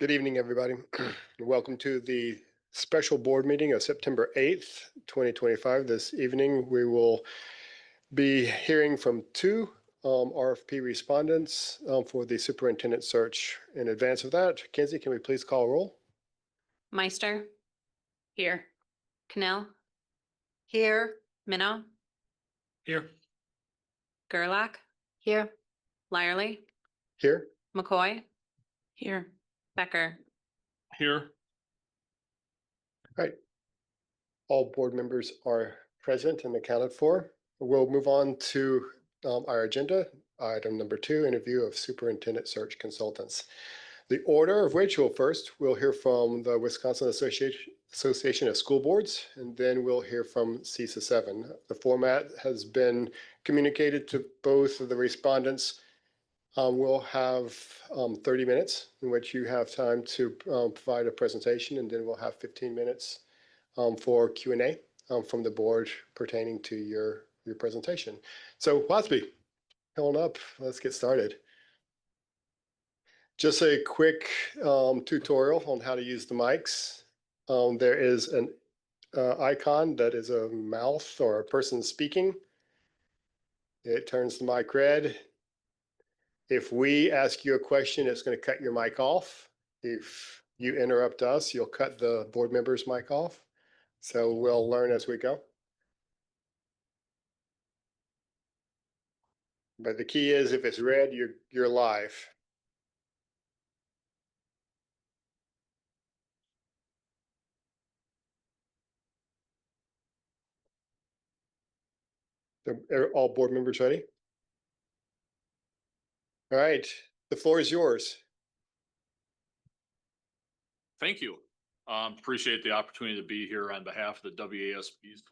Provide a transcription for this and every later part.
Good evening, everybody. Welcome to the special board meeting of September 8th, 2025. This evening, we will be hearing from two RFP respondents for the superintendent search. In advance of that, Kenzie, can we please call roll? Meister. Here. Cannell. Here. Minnow. Here. Gerlach. Here. Lyerly. Here. McCoy. Here. Becker. Here. All right. All board members are present and accounted for. We'll move on to our agenda. Item number 2, interview of superintendent search consultants. The order of which we'll hear from the Wisconsin Association of School Boards, and then we'll hear from CISA 7. The format has been communicated to both of the respondents. We'll have 30 minutes in which you have time to provide a presentation, and then we'll have 15 minutes for Q&A from the board pertaining to your presentation. So Watsby, come on up. Let's get started. Just a quick tutorial on how to use the mics. There is an icon that is a mouth or a person speaking. It turns the mic red. If we ask you a question, it's going to cut your mic off. If you interrupt us, you'll cut the board member's mic off. So we'll learn as we go. But the key is if it's red, you're live. Are all board members ready? All right, the floor is yours. Thank you. Appreciate the opportunity to be here on behalf of the WASB's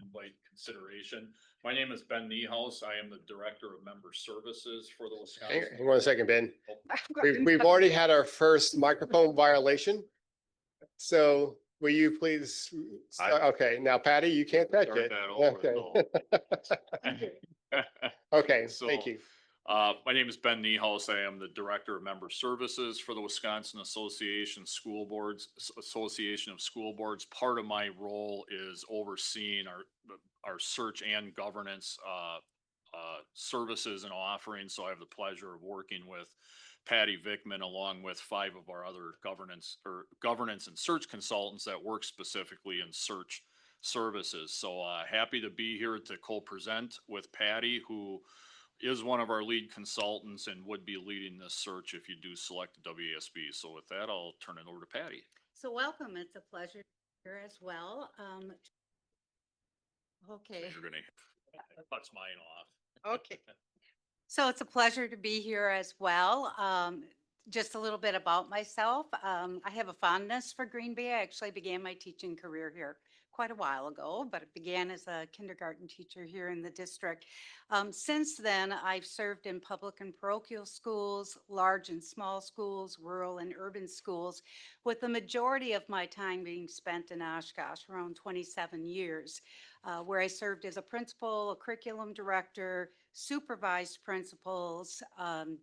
invite consideration. My name is Ben Niehaus. I am the Director of Member Services for the Wisconsin. Hang on a second, Ben. We've already had our first microphone violation. So will you please? Okay, now Patty, you can't touch it. Okay. Okay, So, thank you. My name is Ben Niehaus. I am the Director of Member Services for the Wisconsin Association of School Boards. Part of my role is overseeing our search and governance services and offerings. So I have the pleasure of working with Patty Vickman along with 5 of our other governance and search consultants that work specifically in search services. So happy to be here to co-present with Patty, who is one of our lead consultants and would be leading this search if you do select the WASB. So with that, I'll turn it over to Patty. So welcome. It's a pleasure here as well. Okay. You're going to touch mine off. Okay. So it's a pleasure to be here as well. Just a little bit about myself. I have a fondness for Green Bay. I actually began my teaching career here quite a while ago, but it began as a kindergarten teacher here in the district. Since then, I've served in public and parochial schools, large and small schools, rural and urban schools, with the majority of my time being spent in Oshkosh, around 27 years, where I served as a principal, a curriculum director, supervised principals,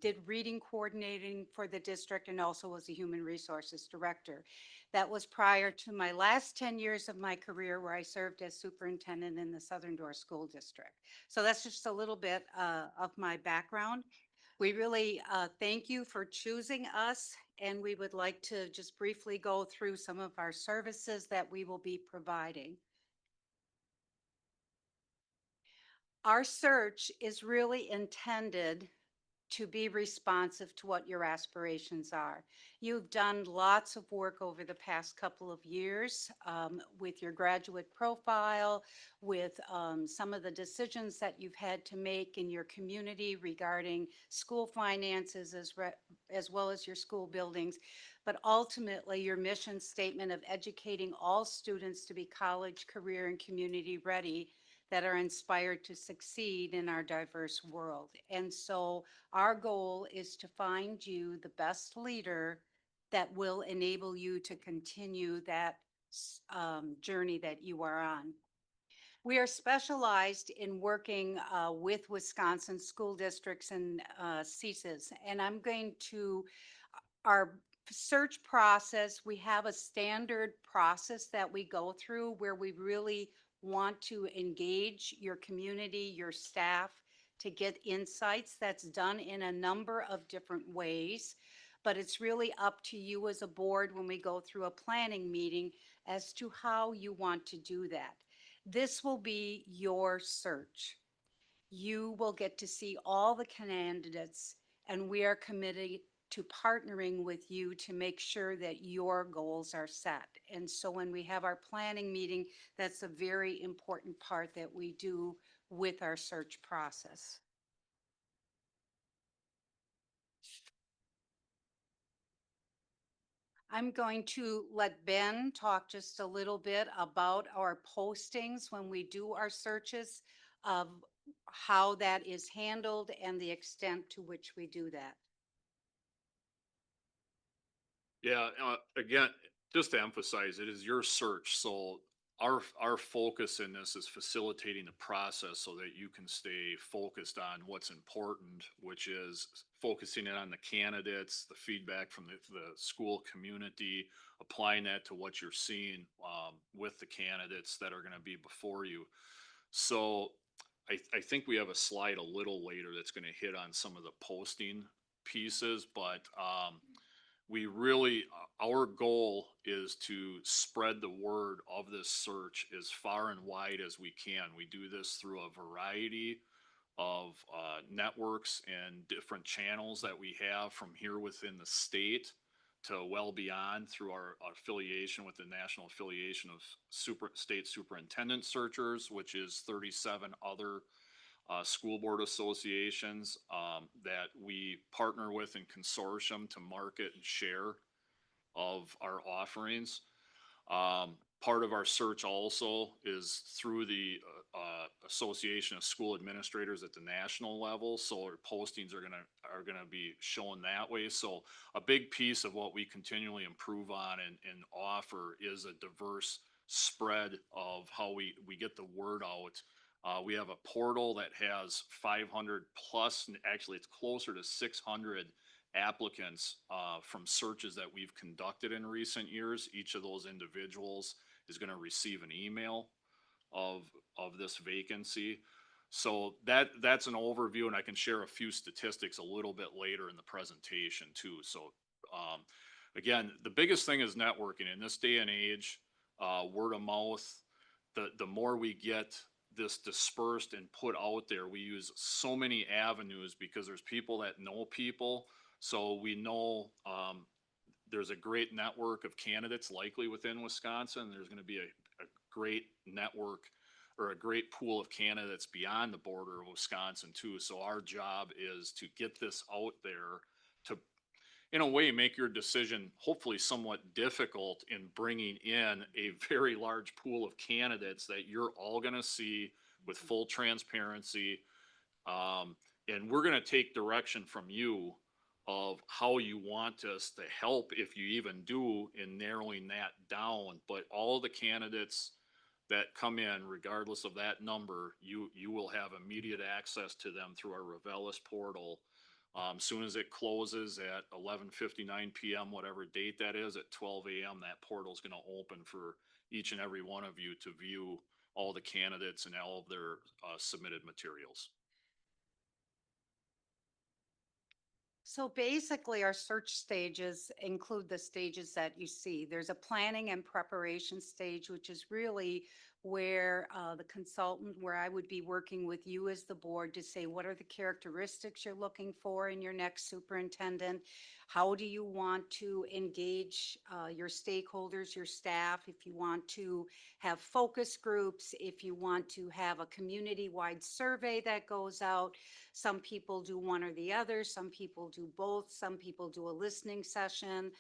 did reading coordinating for the district, and also was a human resources director. That was prior to my last 10 years of my career, where I served as superintendent in the Southern Door School District. So that's just a little bit of my background. We really thank you for choosing us, and we would like to just briefly go through some of our services that we will be providing. Our search is really intended to be responsive to what your aspirations are. You've done lots of work over the past couple of years with your graduate profile, with some of the decisions that you've had to make in your community regarding school finances as well as your school buildings. But ultimately, your mission statement of educating all students to be college, career, and community ready that are inspired to succeed in our diverse world. And so our goal is to find you the best leader that will enable you to continue that journey that you are on. We are specialized in working with Wisconsin school districts and CISAs, and I'm going to, our search process, we have a standard process that we go through where we really want to engage your community, your staff, to get insights. That's done in a number of different ways. But it's really up to you as a board when we go through a planning meeting as to how you want to do that. This will be your search. You will get to see all the candidates, and we are committed to partnering with you to make sure that your goals are set. And so when we have our planning meeting, that's a very important part that we do with our search process. I'm going to let Ben talk just a little bit about our postings when we do our searches, of how that is handled and the extent to which we do that. Yeah, again, just to emphasize, it is your search, so our focus in this is facilitating the process so that you can stay focused on what's important, which is focusing in on the candidates, the feedback from the school community, applying that to what you're seeing with the candidates that are gonna be before you. So I think we have a slide a little later that's gonna hit on some of the posting pieces, but we really, our goal is to spread the word of this search as far and wide as we can. We do this through a variety of networks and different channels that we have from here within the state to well beyond through our affiliation with the National Affiliation of State Superintendent Searchers, which is 37 other school board associations that we partner with in consortium to market and share of our offerings. Part of our search also is through the Association of School Administrators at the national level. So our postings are gonna be shown that way. So a big piece of what we continually improve on and offer is a diverse spread of how we get the word out. We have a portal that has 500 plus, and actually it's closer to 600 applicants from searches that we've conducted in recent years. Each of those individuals is going to receive an email of this vacancy. So that's an overview, and I can share a few statistics a little bit later in the presentation too. So again, the biggest thing is networking in this day and age. Word of mouth. The more we get this dispersed and put out there, we use so many avenues because there's people that know people. So we know there's a great network of candidates likely within Wisconsin. There's going to be a great network or a great pool of candidates beyond the border of Wisconsin too. So our job is to get this out there to, in a way, make your decision hopefully somewhat difficult in bringing in a very large pool of candidates that you're all going to see with full transparency. And we're going to take direction from you of how you want us to help, if you even do, in narrowing that down. But all the candidates that come in, regardless of that number, you will have immediate access to them through our Revelis portal. Soon as it closes at 11:59 p.m., whatever date that is, at 12 a.m., that portal is going to open for each and every one of you to view all the candidates and all of their submitted materials. So basically, our search stages include the stages that you see. There's a planning and preparation stage, which is really where the consultant, where I would be working with you as the board to say, what are the characteristics you're looking for in your next superintendent? How do you want to engage your stakeholders, your staff? If you want to have focus groups, if you want to have a community-wide survey that goes out. Some people do one or the other, some people do both, some people do a listening session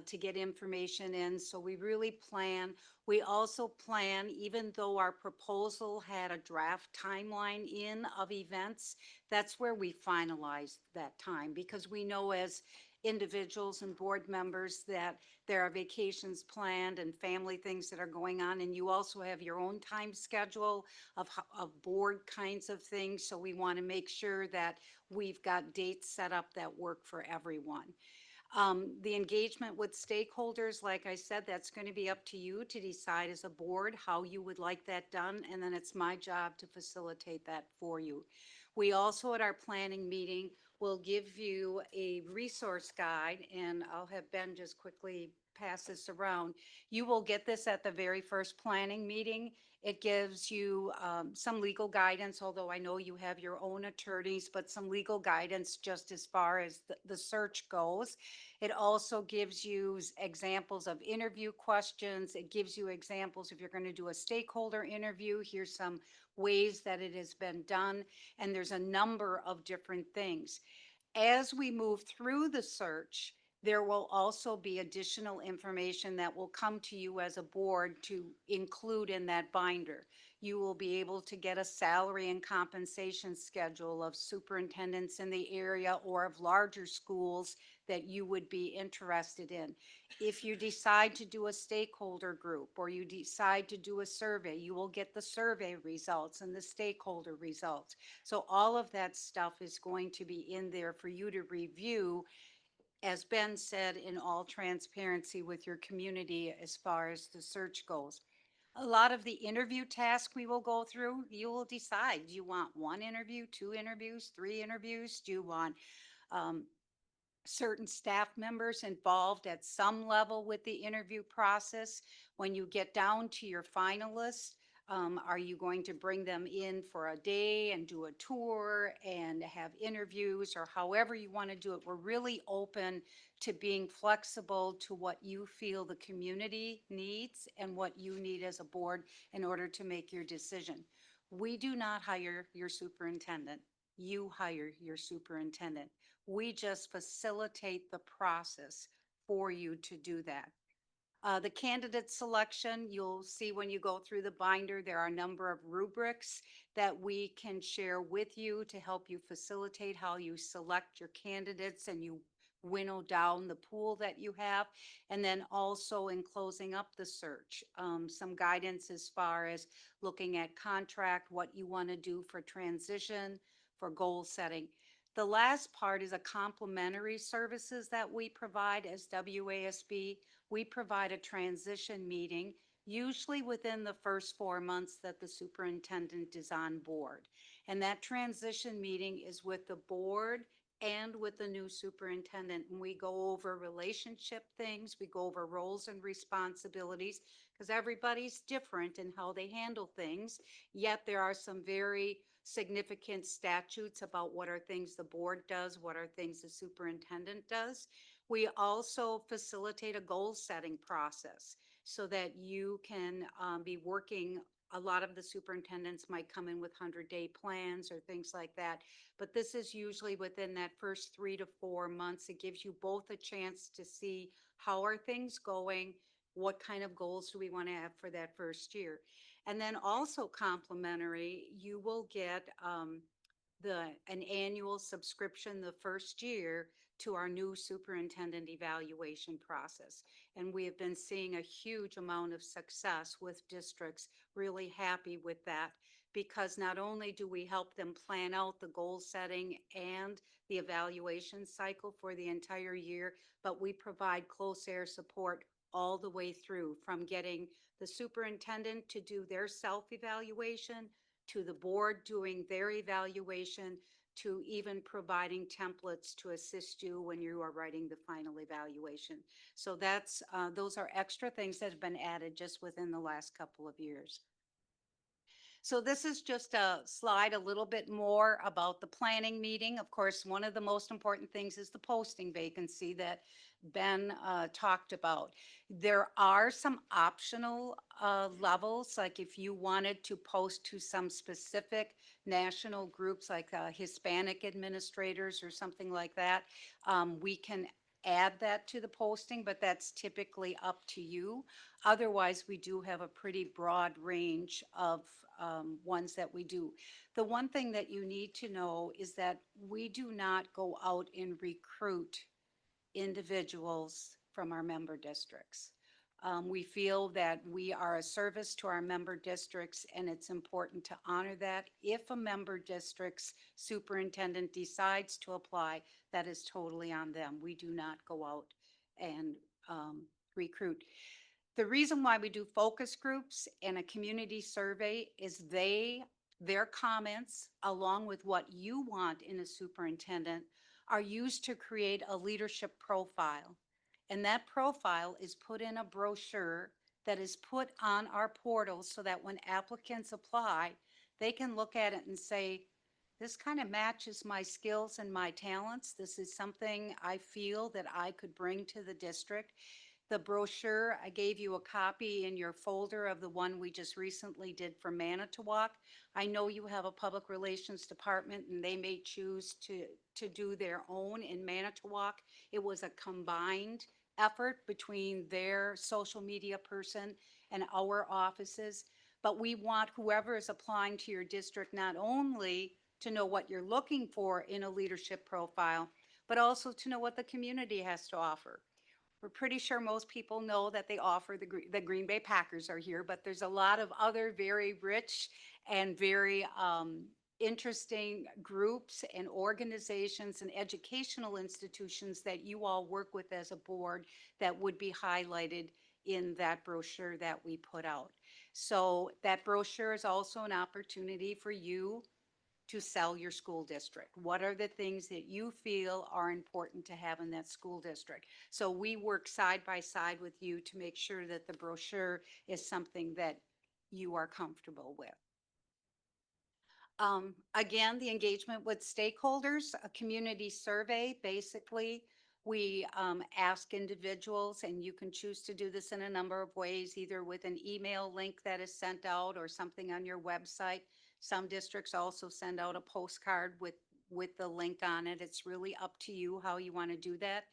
to get information in. So we really plan. We also plan, even though our proposal had a draft timeline in of events, that's where we finalized that time, because we know as individuals and board members that there are vacations planned and family things that are going on, and you also have your own time schedule of board kinds of things. So we want to make sure that we've got dates set up that work for everyone. The engagement with stakeholders, like I said, that's going to be up to you to decide as a board how you would like that done, and then it's my job to facilitate that for you. We also, at our planning meeting, will give you a resource guide, and I'll have Ben just quickly pass this around. You will get this at the very first planning meeting. It gives you some legal guidance, although I know you have your own attorneys, but some legal guidance just as far as the search goes. It also gives you examples of interview questions. It gives you examples if you're going to do a stakeholder interview. Here's some ways that it has been done. And there's a number of different things. As we move through the search, there will also be additional information that will come to you as a board to include in that binder. You will be able to get a salary and compensation schedule of superintendents in the area or of larger schools that you would be interested in. If you decide to do a stakeholder group or you decide to do a survey, you will get the survey results and the stakeholder results. So all of that stuff is going to be in there for you to review, as Ben said, in all transparency with your community as far as the search goes. A lot of the interview tasks we will go through, you will decide, do you want one interview, two interviews, three interviews? Do you want certain staff members involved at some level with the interview process? When you get down to your finalists, are you going to bring them in for a day and do a tour and have interviews, or however you want to do it? We're really open to being flexible to what you feel the community needs and what you need as a board in order to make your decision. We do not hire your superintendent. You hire your superintendent. We just facilitate the process for you to do that. The candidate selection, you'll see when you go through the binder, there are a number of rubrics that we can share with you to help you facilitate how you select your candidates and you winnow down the pool that you have. And then also in closing up the search, some guidance as far as looking at contract, what you want to do for transition, for goal setting. The last part is a complementary services that we provide as WASB. We provide a transition meeting, usually within the first 4 months that the superintendent is on board. And that transition meeting is with the board and with the new superintendent. And we go over relationship things, we go over roles and responsibilities, because everybody's different in how they handle things. Yet there are some very significant statutes about what are things the board does, what are things the superintendent does. We also facilitate a goal setting process so that you can be working. A lot of the superintendents might come in with 100-day plans or things like that, but this is usually within that first 3 to 4 months. It gives you both a chance to see how are things going, what kind of goals do we want to have for that first year. And then also complimentary, you will get an annual subscription the first year to our new superintendent evaluation process. And we have been seeing a huge amount of success with districts, really happy with that, because not only do we help them plan out the goal setting and the evaluation cycle for the entire year, but we provide close air support all the way through, from getting the superintendent to do their self-evaluation, to the board doing their evaluation, to even providing templates to assist you when you are writing the final evaluation. So that's those are extra things that have been added just within the last couple of years. So this is just a slide a little bit more about the planning meeting. Of course, one of the most important things is the posting vacancy that Ben talked about. There are some optional levels, like if you wanted to post to some specific national groups like Hispanic administrators or something like that, we can add that to the posting, but that's typically up to you. Otherwise, we do have a pretty broad range of ones that we do. The one thing that you need to know is that we do not go out and recruit individuals from our member districts. We feel that we are a service to our member districts, and it's important to honor that. If a member district's superintendent decides to apply, that is totally on them. We do not go out and recruit. The reason why we do focus groups and a community survey is their comments, along with what you want in a superintendent, are used to create a leadership profile. And that profile is put in a brochure that is put on our portal so that when applicants apply, they can look at it and say, this kind of matches my skills and my talents. This is something I feel that I could bring to the district. The brochure, I gave you a copy in your folder of the one we just recently did for Manitowoc. I know you have a public relations department and they may choose to do their own in Manitowoc. It was a combined effort between their social media person and our offices. But we want whoever is applying to your district not only to know what you're looking for in a leadership profile, but also to know what the community has to offer. We're pretty sure most people know that they offer the Green Bay Packers are here, but there's a lot of other very rich and very interesting groups and organizations and educational institutions that you all work with as a board that would be highlighted in that brochure that we put out. So that brochure is also an opportunity for you to sell your school district. What are the things that you feel are important to have in that school district? So we work side by side with you to make sure that the brochure is something that you are comfortable with. Again, the engagement with stakeholders, a community survey, basically, we ask individuals, and you can choose to do this in a number of ways, either with an email link that is sent out or something on your website. Some districts also send out a postcard with the link on it. It's really up to you how you want to do that.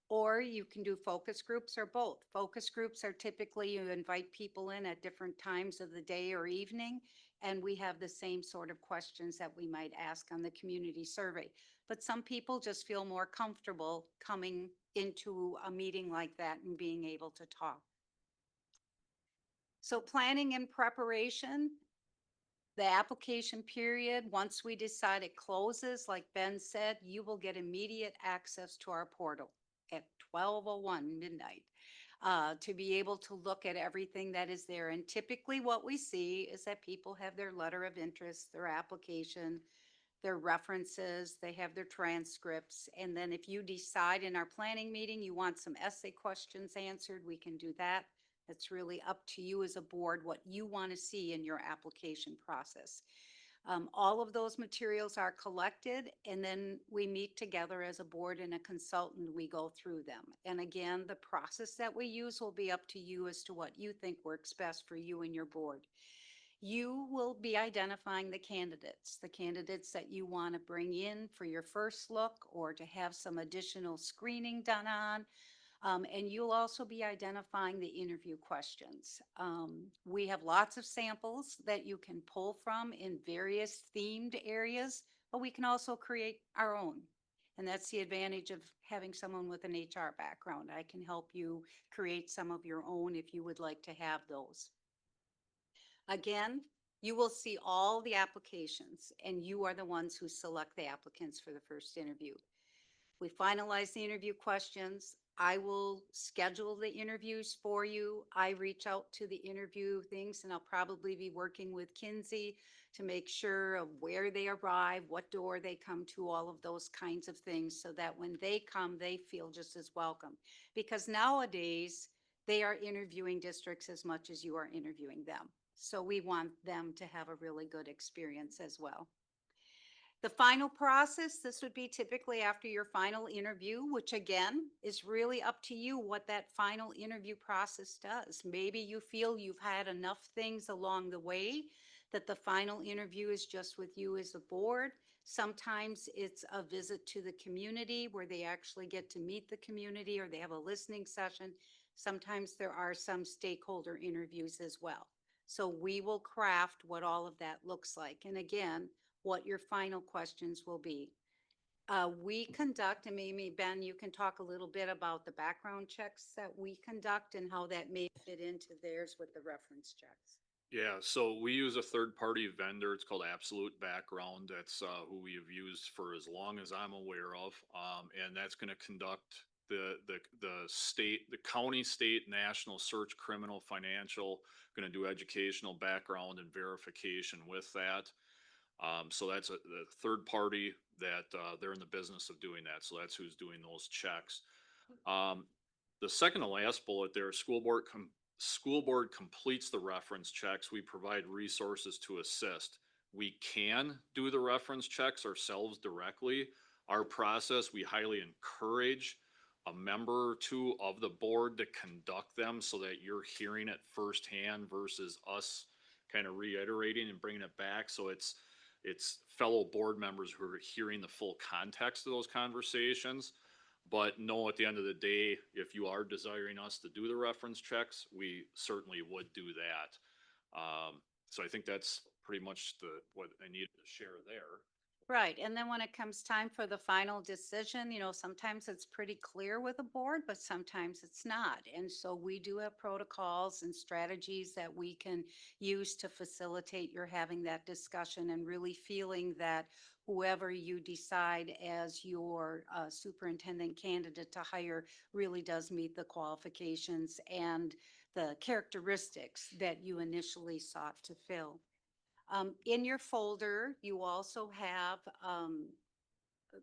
Or you can do focus groups or both. Focus groups are typically you invite people in at different times of the day or evening, and we have the same sort of questions that we might ask on the community survey. But some people just feel more comfortable coming into a meeting like that and being able to talk. So planning and preparation, the application period, once we decide it closes, like Ben said, you will get immediate access to our portal at 12:01 midnight to be able to look at everything that is there. And typically what we see is that people have their letter of interest, their application, their references, they have their transcripts. And then if you decide in our planning meeting you want some essay questions answered, we can do that. It's really up to you as a board what you want to see in your application process. All of those materials are collected, and then we meet together as a board and a consultant. We go through them. And again, the process that we use will be up to you as to what you think works best for you and your board. You will be identifying the candidates that you want to bring in for your first look or to have some additional screening done on. And you'll also be identifying the interview questions. We have lots of samples that you can pull from in various themed areas, but we can also create our own. And that's the advantage of having someone with an HR background. I can help you create some of your own if you would like to have those. Again, you will see all the applications, and you are the ones who select the applicants for the first interview. We finalize the interview questions. I will schedule the interviews for you. I reach out to the interview things, and I'll probably be working with Kinsey to make sure of where they arrive, what door they come to, all of those kinds of things, so that when they come, they feel just as welcome. Because nowadays, they are interviewing districts as much as you are interviewing them. So we want them to have a really good experience as well. The final process, this would be typically after your final interview, which again is really up to you what that final interview process does. Maybe you feel you've had enough things along the way that the final interview is just with you as a board. Sometimes it's a visit to the community where they actually get to meet the community, or they have a listening session. Sometimes there are some stakeholder interviews as well. So we will craft what all of that looks like. And again, what your final questions will be. We conduct, and maybe Ben, you can talk a little bit about the background checks that we conduct and how that may fit into theirs with the reference checks. Yeah, so we use a third-party vendor. It's called Absolute Background. That's who we have used for as long as I'm aware of. And that's going to conduct the state, the county, state, national search, criminal, financial, going to do educational background and verification with that. So that's the third party that they're in the business of doing that. So that's who's doing those checks. Um, the second to last bullet there, school board completes the reference checks. We provide resources to assist. We can do the reference checks ourselves directly. Our process, we highly encourage a member or two of the board to conduct them so that you're hearing it firsthand versus us kind of reiterating and bringing it back. So it's fellow board members who are hearing the full context of those conversations. But no, at the end of the day, if you are desiring us to do the reference checks, we certainly would do that. So I think that's pretty much what I needed to share there. Right, and then when it comes time for the final decision, sometimes it's pretty clear with a board, but sometimes it's not. And so we do have protocols and strategies that we can use to facilitate your having that discussion and really feeling that whoever you decide as your superintendent candidate to hire really does meet the qualifications and the characteristics that you initially sought to fill. In your folder, you also have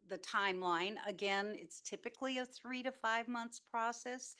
the timeline. Again, it's typically a 3 to 5 months process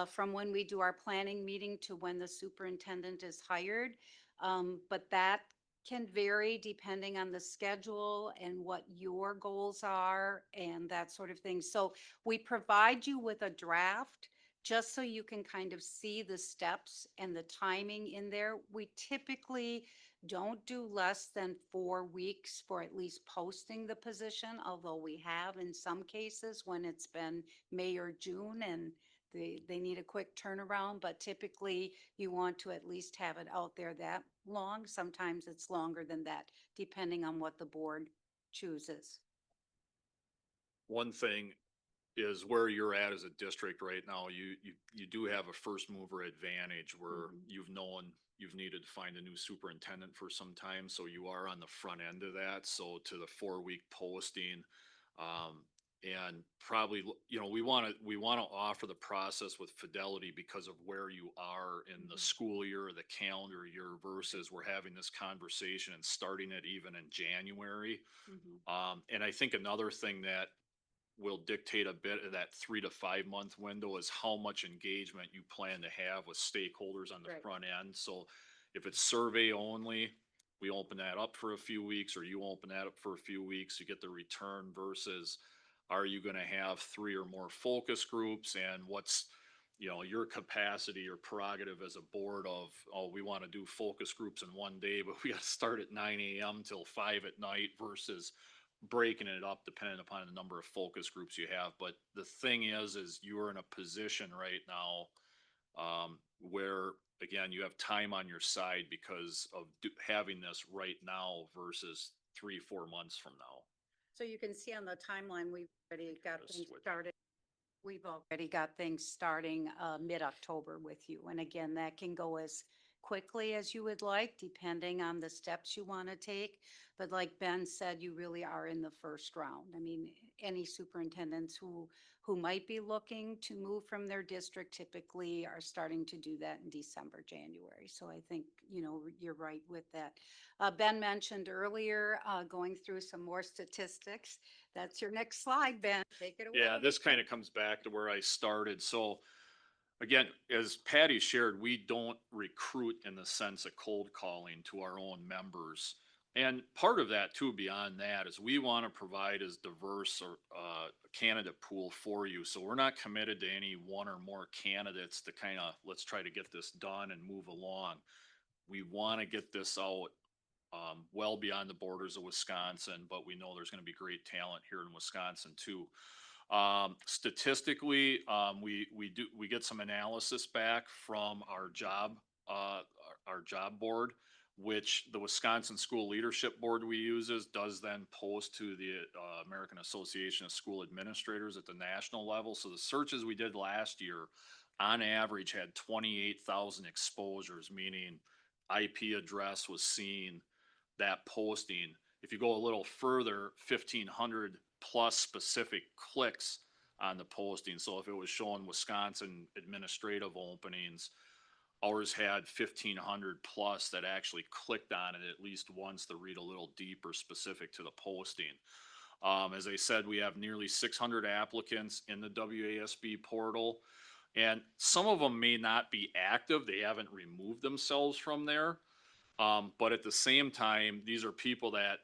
from when we do our planning meeting to when the superintendent is hired. But that can vary depending on the schedule and what your goals are and that sort of thing. So we provide you with a draft just so you can kind of see the steps and the timing in there. We typically don't do less than 4 weeks for at least posting the position, although we have in some cases when it's been May or June and they need a quick turnaround, but typically you want to at least have it out there that long. Sometimes it's longer than that, depending on what the board chooses. One thing is where you're at as a district right now, you do have a first mover advantage where you've needed to find a new superintendent for some time, so you are on the front end of that. So to the 4 week posting, and probably, we want to offer the process with fidelity because of where you are in the school year or the calendar year versus we're having this conversation and starting it even in January. And I think another thing that will dictate a bit of that 3 to 5 month window is how much engagement you plan to have with stakeholders on the Right. front end. So if it's survey only, we open that up for a few weeks, or you open that up for a few weeks, you get the return versus are you going to have 3 or more focus groups, and what's your capacity or prerogative as a board of, oh, we want to do focus groups in one day, but we got to start at 9 a.m. till 5 at night versus breaking it up depending upon the number of focus groups you have. But the thing is you're in a position right now where, again, you have time on your side because of having this right now versus 3-4 months from now. So you can see on the timeline, we've already got Gotta things switch. started. We've already got things starting mid-October with you. And again, that can go as quickly as you would like, depending on the steps you want to take. But like Ben said, you really are in the first round. I mean, any superintendents who might be looking to move from their district typically are starting to do that in December, January. So I think, you're right with that. Ben mentioned earlier, going through some more statistics. That's your next slide, Ben. Take it away. Yeah, this kind of comes back to where I started. So again, as Patty shared, we don't recruit in the sense of cold calling to our own members. And part of that too, beyond that, is we want to provide as diverse or candidate pool for you. So we're not committed to any one or more candidates to kind of, let's try to get this done and move along. We want to get this out well beyond the borders of Wisconsin, but we know there's going to be great talent here in Wisconsin too. Statistically, we get some analysis back from our job board which the Wisconsin School Leadership Board we uses does then post to the American Association of School Administrators at the national level. So the searches we did last year, on average, had 28,000 exposures, meaning IP address was seen, that posting. If you go a little further, 1,500 plus specific clicks on the posting. So if it was showing Wisconsin administrative openings, ours had 1,500 plus that actually clicked on it at least once to read a little deeper specific to the posting. As I said, we have nearly 600 applicants in the WASB portal, and some of them may not be active. They haven't removed themselves from there. But at the same time, these are people that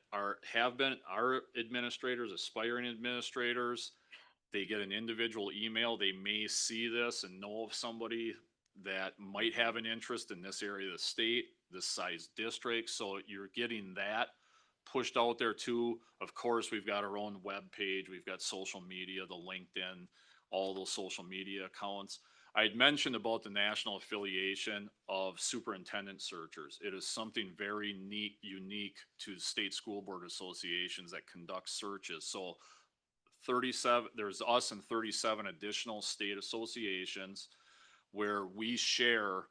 have been our administrators, aspiring administrators. They get an individual email. They may see this and know of somebody that might have an interest in this area of the state, this size district. So you're getting that pushed out there too. Of course, we've got our own web page. We've got social media, the LinkedIn, all those social media accounts. I had mentioned about the national affiliation of superintendent searchers. It is something very neat, unique to state school board associations that conduct searches. So 37, there's us and 37 additional state associations where we share,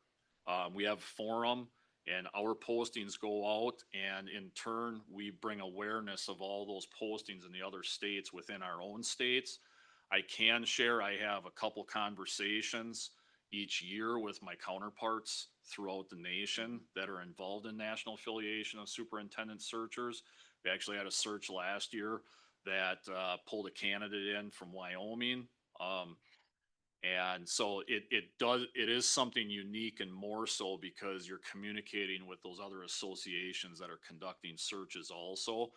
we have forum and our postings go out, and in turn, we bring awareness of all those postings in the other states within our own states. I can share, I have a couple conversations each year with my counterparts throughout the nation that are involved in national affiliation of superintendent searchers. We actually had a search last year that pulled a candidate in from Wyoming. And so it is something unique, and more so because you're communicating with those other associations that are conducting searches also.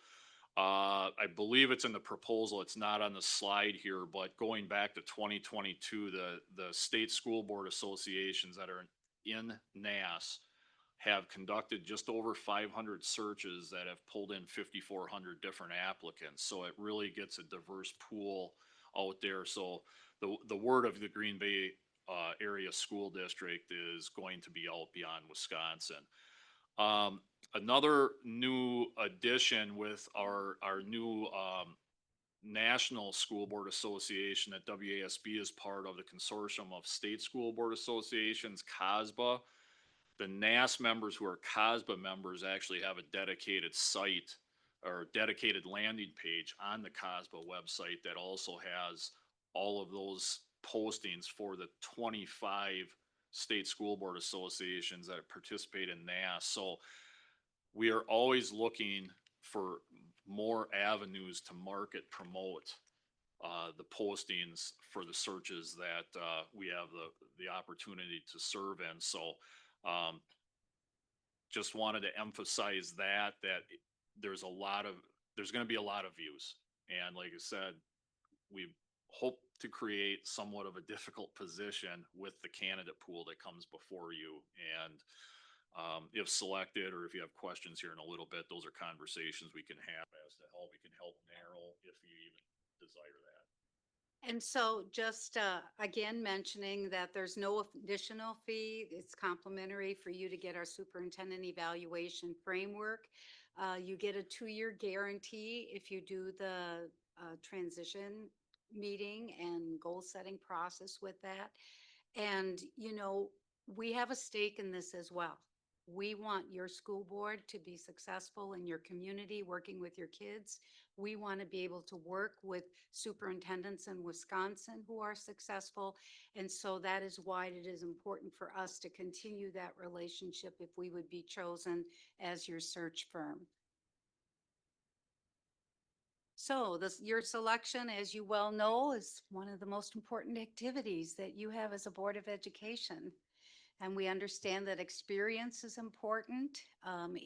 I believe it's in the proposal. It's not on the slide here, but going back to 2022, the state school board associations that are in NAS have conducted just over 500 searches that have pulled in 5,400 different applicants. So it really gets a diverse pool out there. So the word of the Green Bay area school district is going to be out beyond Wisconsin. Another new addition with our new National School Board Association that WASB is part of, the consortium of state school board associations, COSBA. The NAS members who are COSBA members actually have a dedicated site or dedicated landing page on the COSBA website that also has all of those postings for the 25 state school board associations that participate in NAS. So we are always looking for more avenues to market, promote the postings for the searches that we have the opportunity to serve in. So just wanted to emphasize that there's going to be a lot of views. And like I said, we hope to create somewhat of a difficult position with the candidate pool that comes before you. And if selected, or if you have questions here in a little bit, those are conversations we can have as to how we can help narrow if you even desire that. And so just again, mentioning that there's no additional fee. It's complimentary for you to get our superintendent evaluation framework. You get a 2-year guarantee if you do the transition meeting and goal setting process with that. And, you know, we have a stake in this as well. We want your school board to be successful in your community, working with your kids. We want to be able to work with superintendents in Wisconsin who are successful. And so that is why it is important for us to continue that relationship if we would be chosen as your search firm. So your selection, as you well know, is one of the most important activities that you have as a Board of Education. And we understand that experience is important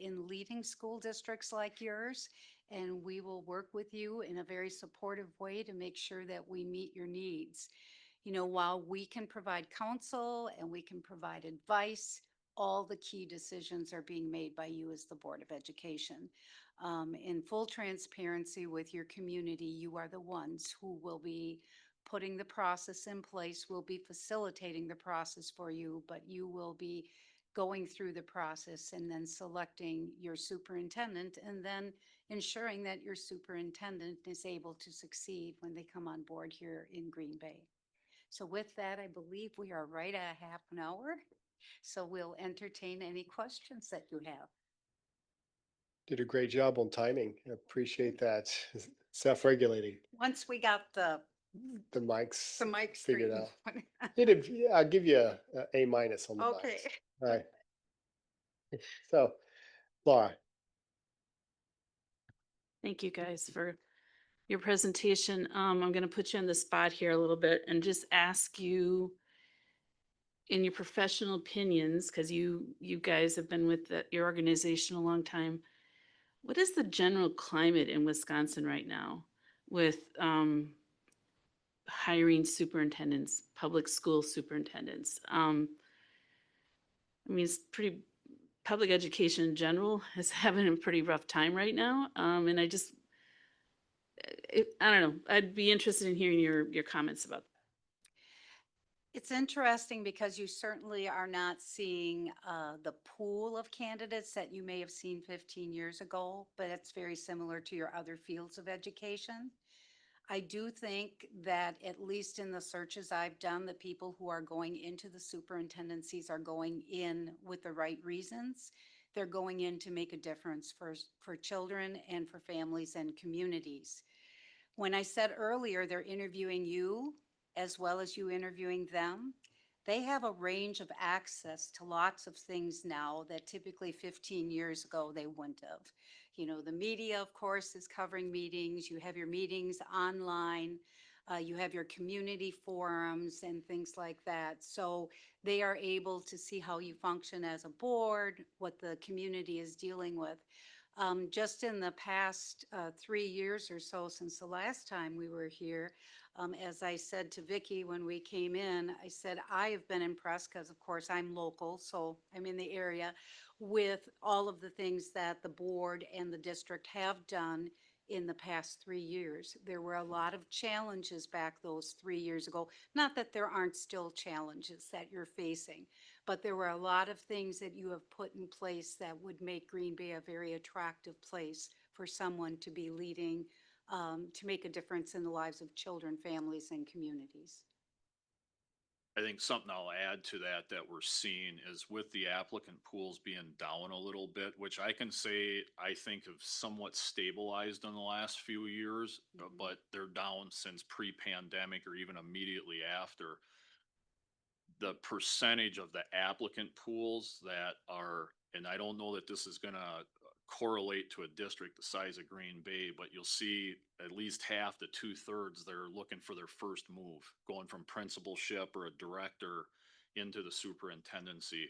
in leading school districts like yours. And we will work with you in a very supportive way to make sure that we meet your needs. You know, while we can provide counsel and we can provide advice, all the key decisions are being made by you as the Board of Education. In full transparency with your community, you are the ones who will be putting the process in place. We'll be facilitating the process for you, but you will be going through the process and then selecting your superintendent and then ensuring that your superintendent is able to succeed when they come on board here in Green Bay. So with that, I believe we are right at a half an hour. So we'll entertain any questions that you have. Did a great job on timing. I appreciate that. Self-regulating. Once we got the The mic figured straightened. out. You did, yeah, I'll give you a A minus on the Okay. mics. All right. So, Laura, Thank you guys for your presentation. I'm going to put you on the spot here a little bit and just ask you in your professional opinions, because you guys have been with your organization a long time. What is the general climate in Wisconsin right now with hiring superintendents, public school superintendents? I mean, it's pretty, public education in general is having a pretty rough time right now. And I just, I don't know, I'd be interested in hearing your comments about that. It's interesting because you certainly are not seeing the pool of candidates that you may have seen 15 years ago, but it's very similar to your other fields of education. I do think that at least in the searches I've done, the people who are going into the superintendencies are going in with the right reasons. They're going in to make a difference for children and for families and communities. When I said earlier, they're interviewing you as well as you interviewing them, they have a range of access to lots of things now that typically 15 years ago they wouldn't have. You know, the media, of course, is covering meetings. You have your meetings online. You have your community forums and things like that. So they are able to see how you function as a board, what the community is dealing with. Just in the past 3 years or so since the last time we were here, as I said to Vicki when we came in, I said, I have been impressed because of course I'm local, so I'm in the area, with all of the things that the board and the district have done in the past 3 years. There were a lot of challenges back those 3 years ago. Not that there aren't still challenges that you're facing, but there were a lot of things that you have put in place that would make Green Bay a very attractive place for someone to be leading, to make a difference in the lives of children, families, and communities. I think something I'll add to that we're seeing is with the applicant pools being down a little bit, which I can say I think have somewhat stabilized in the last few years, but they're down since pre-pandemic or even immediately after. The percentage of the applicant pools that are, and I don't know that this is gonna correlate to a district the size of Green Bay, but you'll see at least half to 2/3, they're looking for their first move, going from principalship or a director into the superintendency.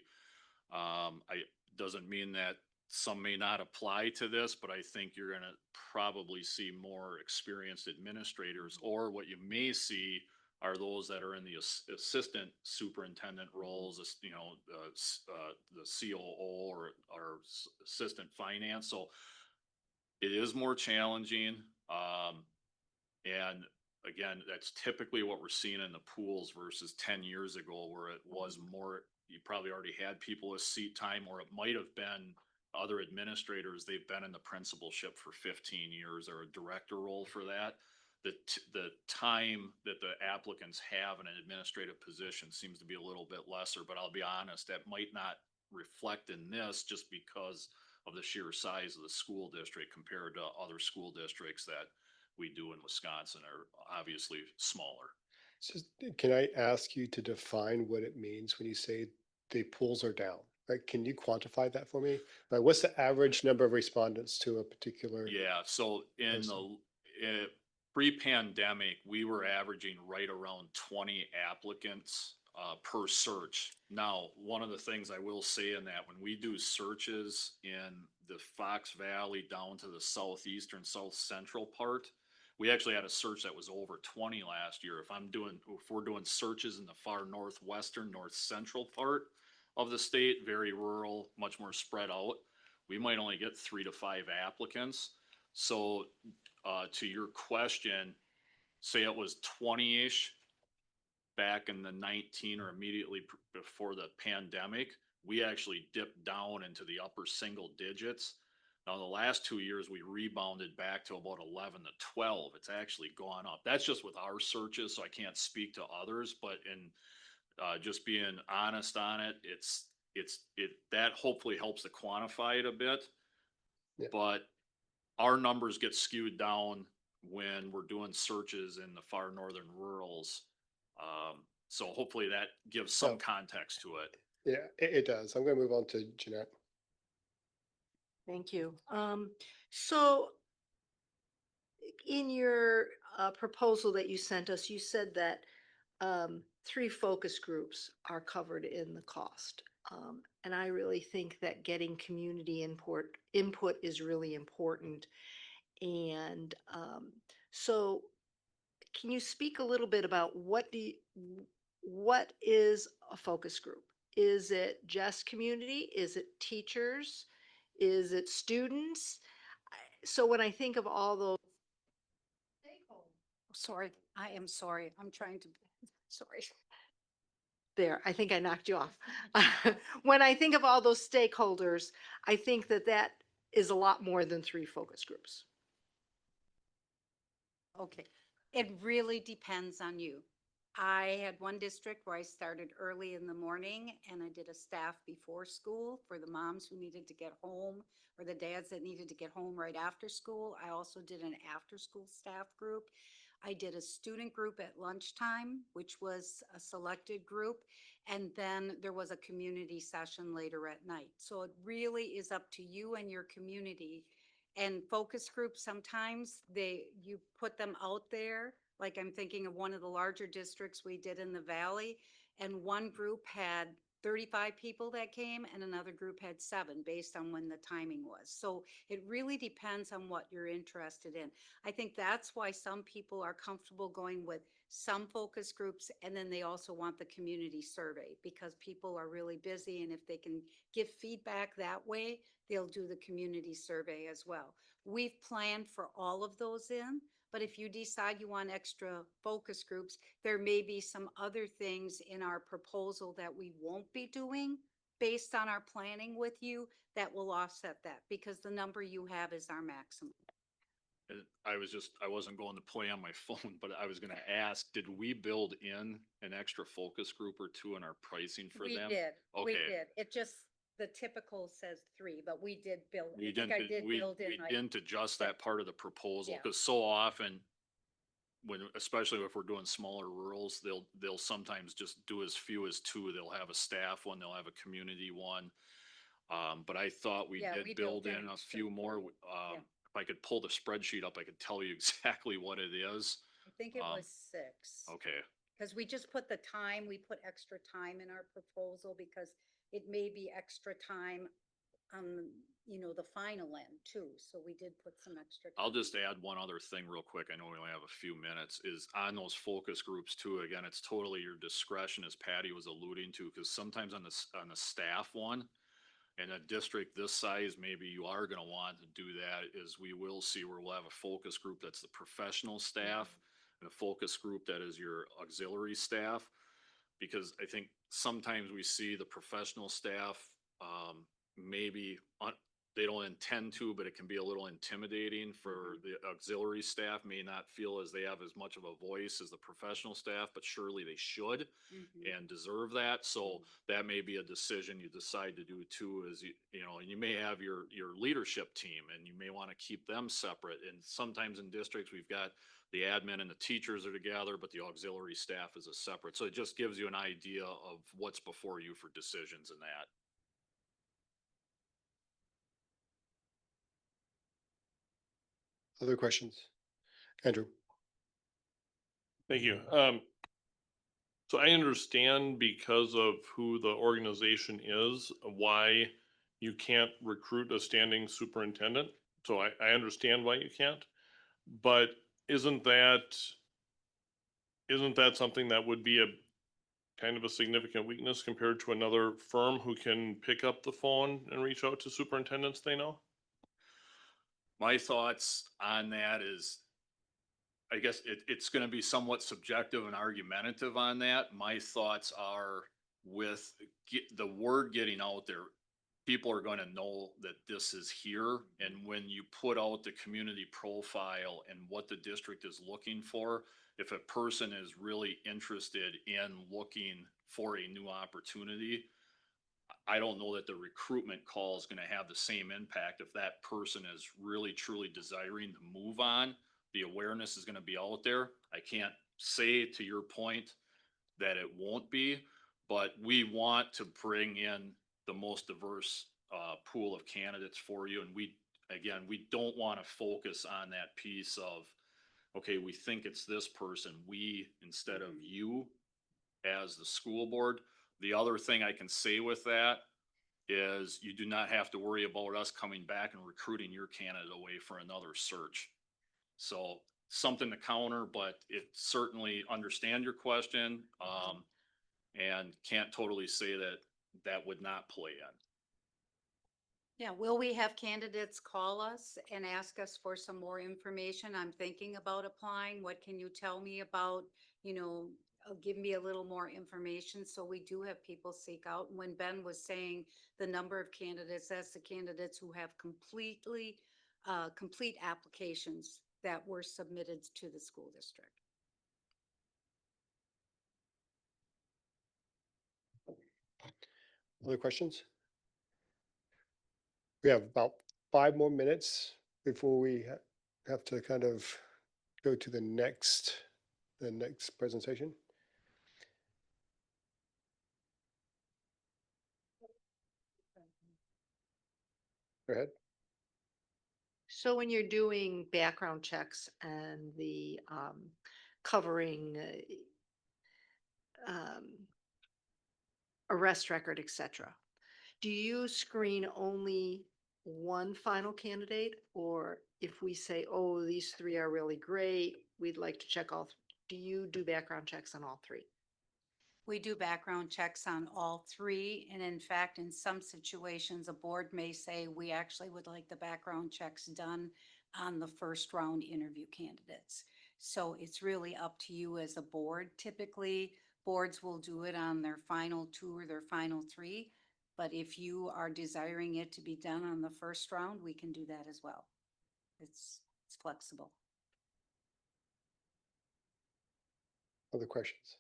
Doesn't mean that some may not apply to this, but I think you're gonna probably see more experienced administrators, or what you may see are those that are in the assistant superintendent roles, the COO or assistant finance. So it is more challenging. And again, that's typically what we're seeing in the pools versus 10 years ago, where it was more, you probably already had people with seat time, or it might have been other administrators. They've been in the principalship for 15 years or a director role for that. The time that the applicants have in an administrative position seems to be a little bit lesser, but I'll be honest, that might not reflect in this just because of the sheer size of the school district compared to other school districts that we do in Wisconsin are obviously smaller. so can I ask you to define what it means when you say the pools are down? Like, can you quantify that for me? Like, what's the average number of respondents to a particular? Yeah, so in Person. the pre-pandemic, we were averaging right around 20 applicants per search. Now, one of the things I will say in that, when we do searches in the Fox Valley down to the southeastern, south central part, we actually had a search that was over 20 last year. If we're doing searches in the far northwestern, north central part of the state, very rural, much more spread out, we might only get 3 to 5 applicants. So to your question, say it was 20-ish back in the 19 or immediately before the pandemic, we actually dipped down into the upper single digits. Now, the last 2 years, we rebounded back to about 11 to 12. It's actually gone up. That's just with our searches, so I can't speak to others, but in just being honest on it, that hopefully helps to quantify it a bit. Yeah. But our numbers get skewed down when we're doing searches in the far northern rurals. So hopefully that gives some Oh. context to it. Yeah, it does. I'm going to move on to Jeanette. Thank you. So in your proposal that you sent us, you said that 3 focus groups are covered in the cost. And I really think that getting community input is really important. And so can you speak a little bit about what is a focus group? Is it just community? Is it teachers? Is it students? So when I think of all those stakeholders, Sorry, I am sorry. I'm trying to, sorry. there, I think I knocked you off. When I think of all those stakeholders, I think that that is a lot more than 3 focus groups. Okay, it really depends on you. I had one district where I started early in the morning and I did a staff before school for the moms who needed to get home or the dads that needed to get home right after school. I also did an after-school staff group. I did a student group at lunchtime, which was a selected group. And then there was a community session later at night. So it really is up to you and your community. And focus groups, sometimes you put them out there. Like I'm thinking of one of the larger districts we did in the valley, and one group had 35 people that came and another group had 7 based on when the timing was. So it really depends on what you're interested in. I think that's why some people are comfortable going with some focus groups, and then they also want the community survey because people are really busy, and if they can give feedback that way, they'll do the community survey as well. We've planned for all of those in, but if you decide you want extra focus groups, there may be some other things in our proposal that we won't be doing based on our planning with you that will offset that, because the number you have is our maximum. And I wasn't going to play on my phone, but I was gonna ask, did we build in an extra focus group or 2 in our pricing for We them? did, we Okay. did. It just, the typical says 3, but we did build, We I think didn't, I did we build in we like. didn't adjust that part of the proposal, Yeah. because so often when, especially if we're doing smaller rurals, they'll sometimes just do as few as 2. They'll have a staff one, they'll have a community one. But I thought we Yeah, did we build built in in a extra few more. 3. Yeah. If I could pull the spreadsheet up, I could tell you exactly what it is. I think it Um, was 6. Okay, Because we just put the time, we put extra time in our proposal because it may be extra time on, the final end too. So we did put some extra. I'll time. just add one other thing real quick. I know we only have a few minutes, is on those focus groups too. Again, it's totally your discretion, as Patty was alluding to, because sometimes on the staff one, in a district this size, maybe you are gonna want to do that, is we will see where we'll have a focus group that's the professional staff and a focus group that is your auxiliary staff. Because I think sometimes we see the professional staff, maybe they don't intend to, but it can be a little intimidating for the auxiliary staff, may not feel as they have as much of a voice as the professional staff, but surely they should Mhm. and deserve that. So that may be a decision you decide to do too, is and you may have your leadership team and you may want to keep them separate. And sometimes in districts, we've got the admin and the teachers are together, but the auxiliary staff is a separate. So it just gives you an idea of what's before you for decisions in that. Other questions? Andrew? Thank you. So I understand because of who the organization is, why you can't recruit a standing superintendent. So I understand why you can't. But isn't that something that would be a kind of a significant weakness compared to another firm who can pick up the phone and reach out to superintendents they know? My thoughts on that is, I guess it's gonna be somewhat subjective and argumentative on that. My thoughts are, with the word getting out there, people are going to know that this is here. And when you put out the community profile and what the district is looking for, if a person is really interested in looking for a new opportunity, I don't know that the recruitment call is going to have the same impact. If that person is really truly desiring to move on, the awareness is going to be out there. I can't say, to your point, that it won't be, but we want to bring in the most diverse pool of candidates for you. And we don't want to focus on that piece of, okay, we think it's this person, we instead of you as the school board. The other thing I can say with that is you do not have to worry about us coming back and recruiting your candidate away for another search. So something to counter, but it certainly understand your question, and can't totally say that that would not play in. Yeah, will we have candidates call us and ask us for some more information? I'm thinking about applying. What can you tell me about, give me a little more information. So we do have people seek out. And when Ben was saying the number of candidates, that's the candidates who have complete applications that were submitted to the school district. Other questions? We have about 5 more minutes before we have to kind of go to the next presentation. Go ahead. So when you're doing background checks and the covering arrest record, etc., do you screen only one final candidate? Or if we say, oh, these 3 are really great, we'd like to check all, do you do background checks on all 3? We do background checks on all 3. And in fact, in some situations, a board may say, we actually would like the background checks done on the first round interview candidates. So it's really up to you as a board. Typically, boards will do it on their final 2 or their final 3. But if you are desiring it to be done on the first round, we can do that as well. It's flexible. Other questions?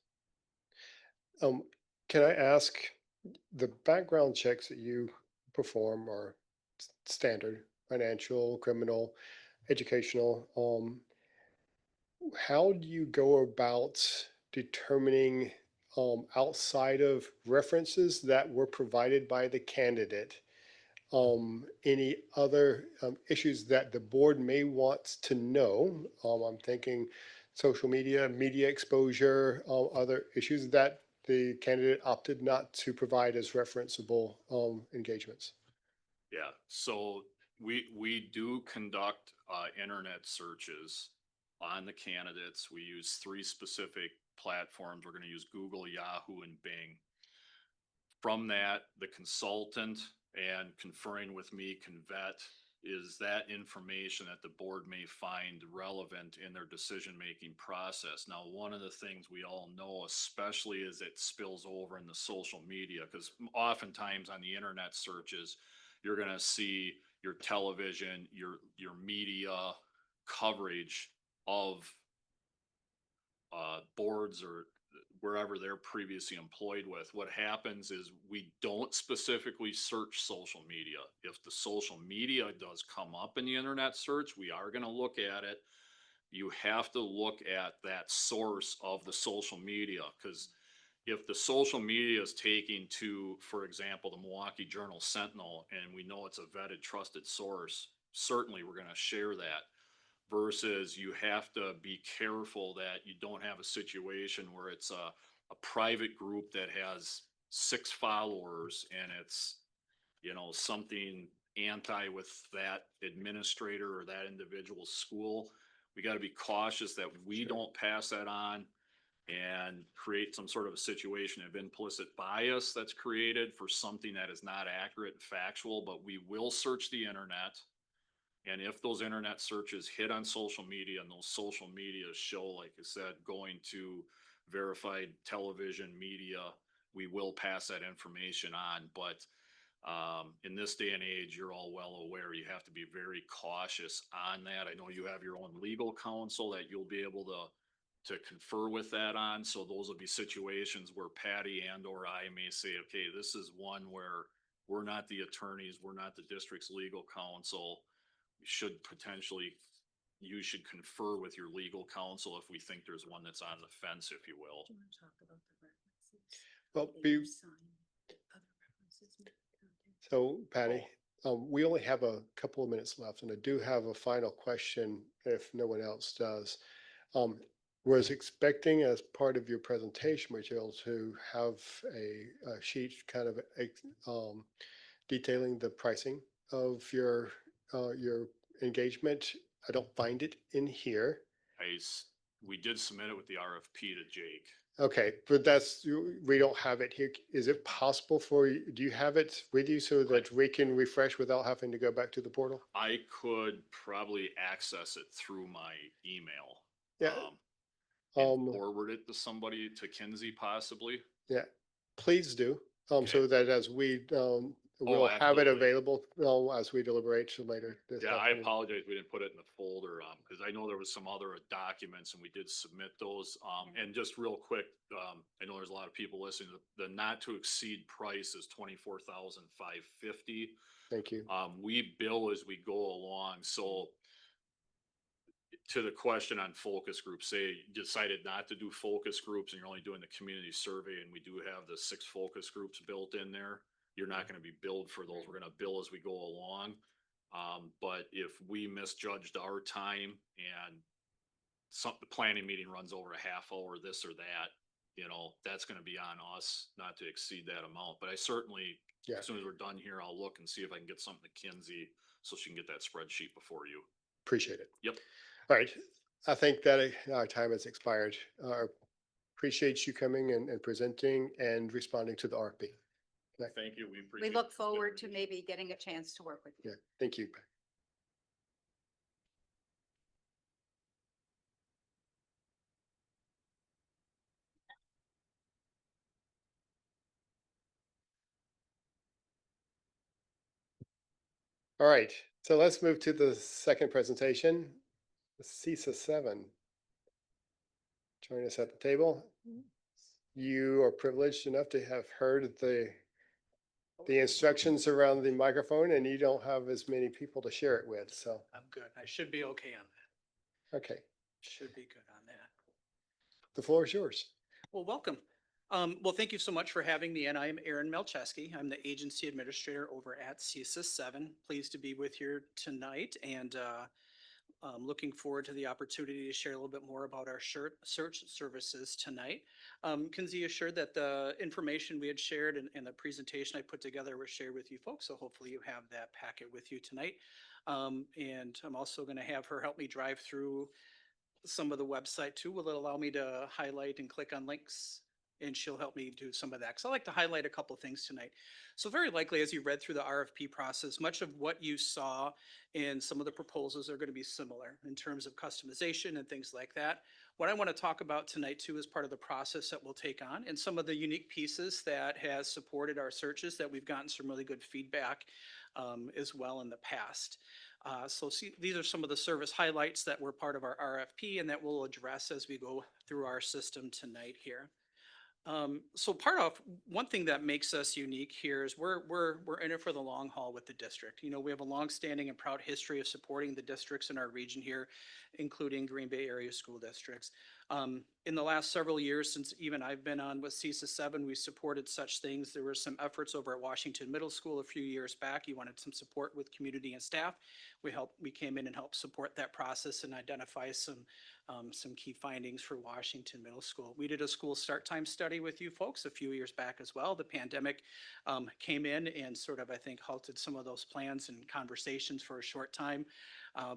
Can I ask, the background checks that you perform are standard, financial, criminal, educational. How do you go about determining, outside of references that were provided by the candidate, any other issues that the board may want to know? I'm thinking social media exposure, other issues that the candidate opted not to provide as referenceable engagements. Yeah, so we do conduct internet searches on the candidates. We use 3 specific platforms. We're going to use Google, Yahoo, and Bing. From that, the consultant and conferring with me can vet, is that information that the board may find relevant in their decision-making process. Now, one of the things we all know, especially as it spills over in the social media, because oftentimes on the internet searches, you're going to see your television, your media coverage of boards or wherever they're previously employed with. What happens is we don't specifically search social media. If the social media does come up in the internet search, we are going to look at it. You have to look at that source of the social media, because if the social media is taking to, for example, the Milwaukee Journal Sentinel, and we know it's a vetted, trusted source, certainly we're going to share that. Versus you have to be careful that you don't have a situation where it's a private group that has 6 followers and it's, something anti with that administrator or that individual school. We got to be cautious that we don't pass that on and create some sort of a situation of implicit bias that's created for something that is not accurate and factual. But we will search the internet. And if those internet searches hit on social media and those social media show, like I said, going to verified television media we will pass that information on, but in this day and age, you're all well aware, you have to be very cautious on that. I know you have your own legal counsel that you'll be able to confer with that on. So those will be situations where Patty and or I may say, okay, this is one where we're not the attorneys, we're not the district's legal counsel. We should potentially, you should confer with your legal counsel if we think there's one that's on the fence, if you will. Well, so Patty, we only have a couple of minutes left, and I do have a final question if no one else does. Was expecting as part of your presentation material to have a sheet kind of detailing the pricing of your engagement. I don't find it in here. We did submit it with the RFP to Jake. Okay, but we don't have it here. Is it possible for you, do you have it with you so that we can refresh without having to go back to the portal? I could probably access it through my email. Yeah. And forward it to somebody, to Kinsey possibly. Yeah, please do. Okay. So that as we, we'll have it absolutely. available, as we deliberate later. this Yeah, I afternoon. apologize. We didn't put it in the folder, cause I know there was some other documents and we did submit those. And just real quick, I know there's a lot of people listening. The not to exceed price is $24,550. Thank you. We bill as we go along, so to the question on focus groups, say you decided not to do focus groups and you're only doing the community survey, and we do have the 6 focus groups built in there, you're not gonna be billed for those. We're gonna bill as we go along. But if we misjudged our time and the planning meeting runs over a half hour, this or that, that's gonna be on us not to exceed that amount. But I certainly, Yeah. as soon as we're done here, I'll look and see if I can get something to Kinsey so she can get that spreadsheet before you. Appreciate it. Yep. All right. I think that our time has expired. Appreciate you coming and presenting and responding to the RFP. Thank you. We appreciate We look it. forward to maybe getting a chance to work with you. Yeah, thank you. All right, so let's move to the second presentation, the CISA 7. Join us at the table. You are privileged enough to have heard the instructions around the microphone, and you don't have as many people to share it with, so, I'm good. I should be okay on that. okay. Should be good on that. The floor is yours. Well, welcome. Well, thank you so much for having me. And I'm Aaron Melcheski. I'm the agency administrator over at CISA 7. Pleased to be with you tonight, and looking forward to the opportunity to share a little bit more about our search services tonight. Kinsey assured that the information we had shared and the presentation I put together was shared with you folks. So hopefully you have that packet with you tonight. And I'm also going to have her help me drive through some of the website too. Will it allow me to highlight and click on links? And she'll help me do some of that. So I like to highlight a couple of things tonight. So very likely, as you read through the RFP process, much of what you saw in some of the proposals are going to be similar in terms of customization and things like that. What I want to talk about tonight too is part of the process that we'll take on and some of the unique pieces that has supported our searches that we've gotten some really good feedback as well in the past. So these are some of the service highlights that were part of our RFP and that we'll address as we go through our system tonight here. So one thing that makes us unique here is we're in it for the long haul with the district. We have a long-standing and proud history of supporting the districts in our region here, including Green Bay area school districts. In the last several years, since even I've been on with CISA 7, we supported such things. There were some efforts over at Washington Middle School a few years back. You wanted some support with community and staff. We came in and helped support that process and identify some key findings for Washington Middle School. We did a school start time study with you folks a few years back as well. The pandemic came in and sort of, I think, halted some of those plans and conversations for a short time.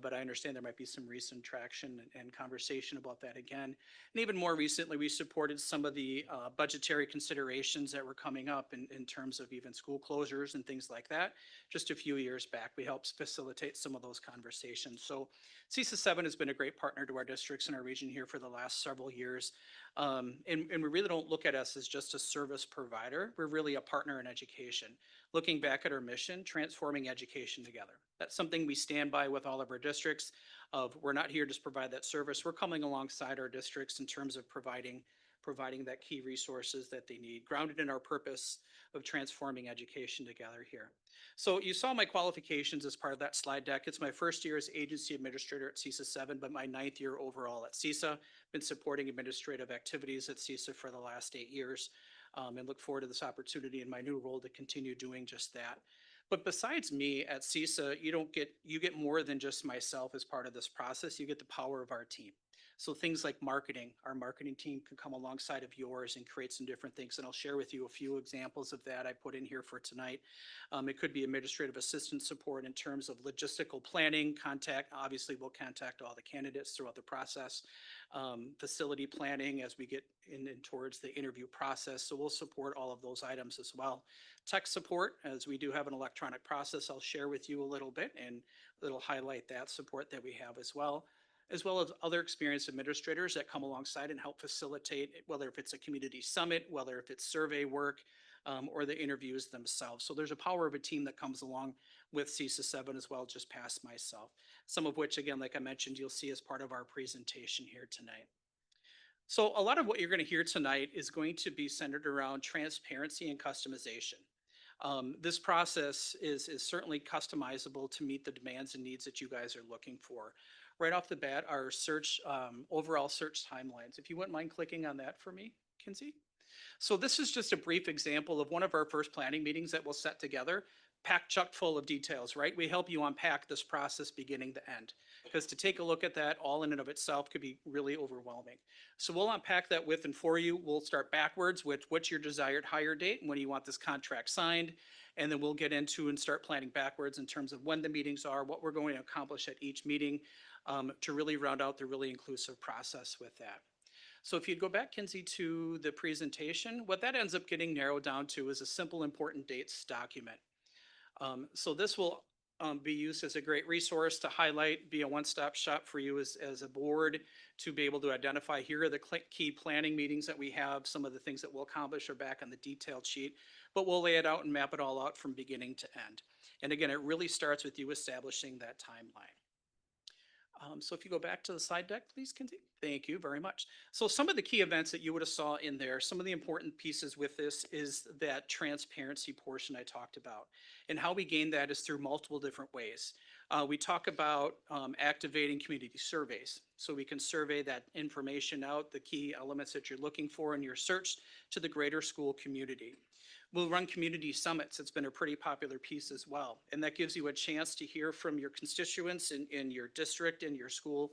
But I understand there might be some recent traction and conversation about that again. And even more recently, we supported some of the budgetary considerations that were coming up in terms of even school closures and things like that. Just a few years back, we helped facilitate some of those conversations. So CISA 7 has been a great partner to our districts in our region here for the last several years. And we really don't look at us as just a service provider. We're really a partner in education. Looking back at our mission, transforming education together. That's something we stand by with all of our districts of we're not here to just provide that service. We're coming alongside our districts in terms of providing that key resources that they need, grounded in our purpose of transforming education together here. So you saw my qualifications as part of that slide deck. It's my first year as agency administrator at CISA 7, but my 9th year overall at CISA. Been supporting administrative activities at CISA for the last 8 years, and look forward to this opportunity in my new role to continue doing just that. But besides me at CISA, you get more than just myself as part of this process. You get the power of our team. So things like marketing, our marketing team can come alongside of yours and create some different things. And I'll share with you a few examples of that I put in here for tonight. It could be administrative assistant support in terms of logistical planning, obviously we'll contact all the candidates throughout the process. Facility planning as we get in towards the interview process. So we'll support all of those items as well. Tech support, as we do have an electronic process, I'll share with you a little bit and it'll highlight that support that we have as well as other experienced administrators that come alongside and help facilitate, whether if it's a community summit, whether if it's survey work, or the interviews themselves. So there's a power of a team that comes along with CISA 7 as well, just past myself. Some of which, again, like I mentioned, you'll see as part of our presentation here tonight. So a lot of what you're going to hear tonight is going to be centered around transparency and customization. This process is certainly customizable to meet the demands and needs that you guys are looking for. Right off the bat, our search, overall search timelines. If you wouldn't mind clicking on that for me, Kinsey. So this is just a brief example of one of our first planning meetings that we'll set together, packed chock full of details, right? We help you unpack this process beginning to end, because to take a look at that all in and of itself could be really overwhelming. So we'll unpack that with and for you. We'll start backwards with what's your desired hire date and when you want this contract signed. And then we'll get into and start planning backwards in terms of when the meetings are, what we're going to accomplish at each meeting, to really round out the really inclusive process with that. So if you'd go back, Kinsey, to the presentation, what that ends up getting narrowed down to is a simple important dates document. So this will be used as a great resource to highlight, be a one-stop shop for you as a board to be able to identify here are the key planning meetings that we have. Some of the things that we'll accomplish are back on the detailed sheet, but we'll lay it out and map it all out from beginning to end. And again, it really starts with you establishing that timeline. So if you go back to the slide deck, please, Kinsey. Thank you very much. So some of the key events that you would have saw in there, some of the important pieces with this is that transparency portion I talked about. And how we gain that is through multiple different ways. We talk about activating community surveys. So we can survey that information out, the key elements that you're looking for in your search to the greater school community. We'll run community summits. It's been a pretty popular piece as well. And that gives you a chance to hear from your constituents in your district and your school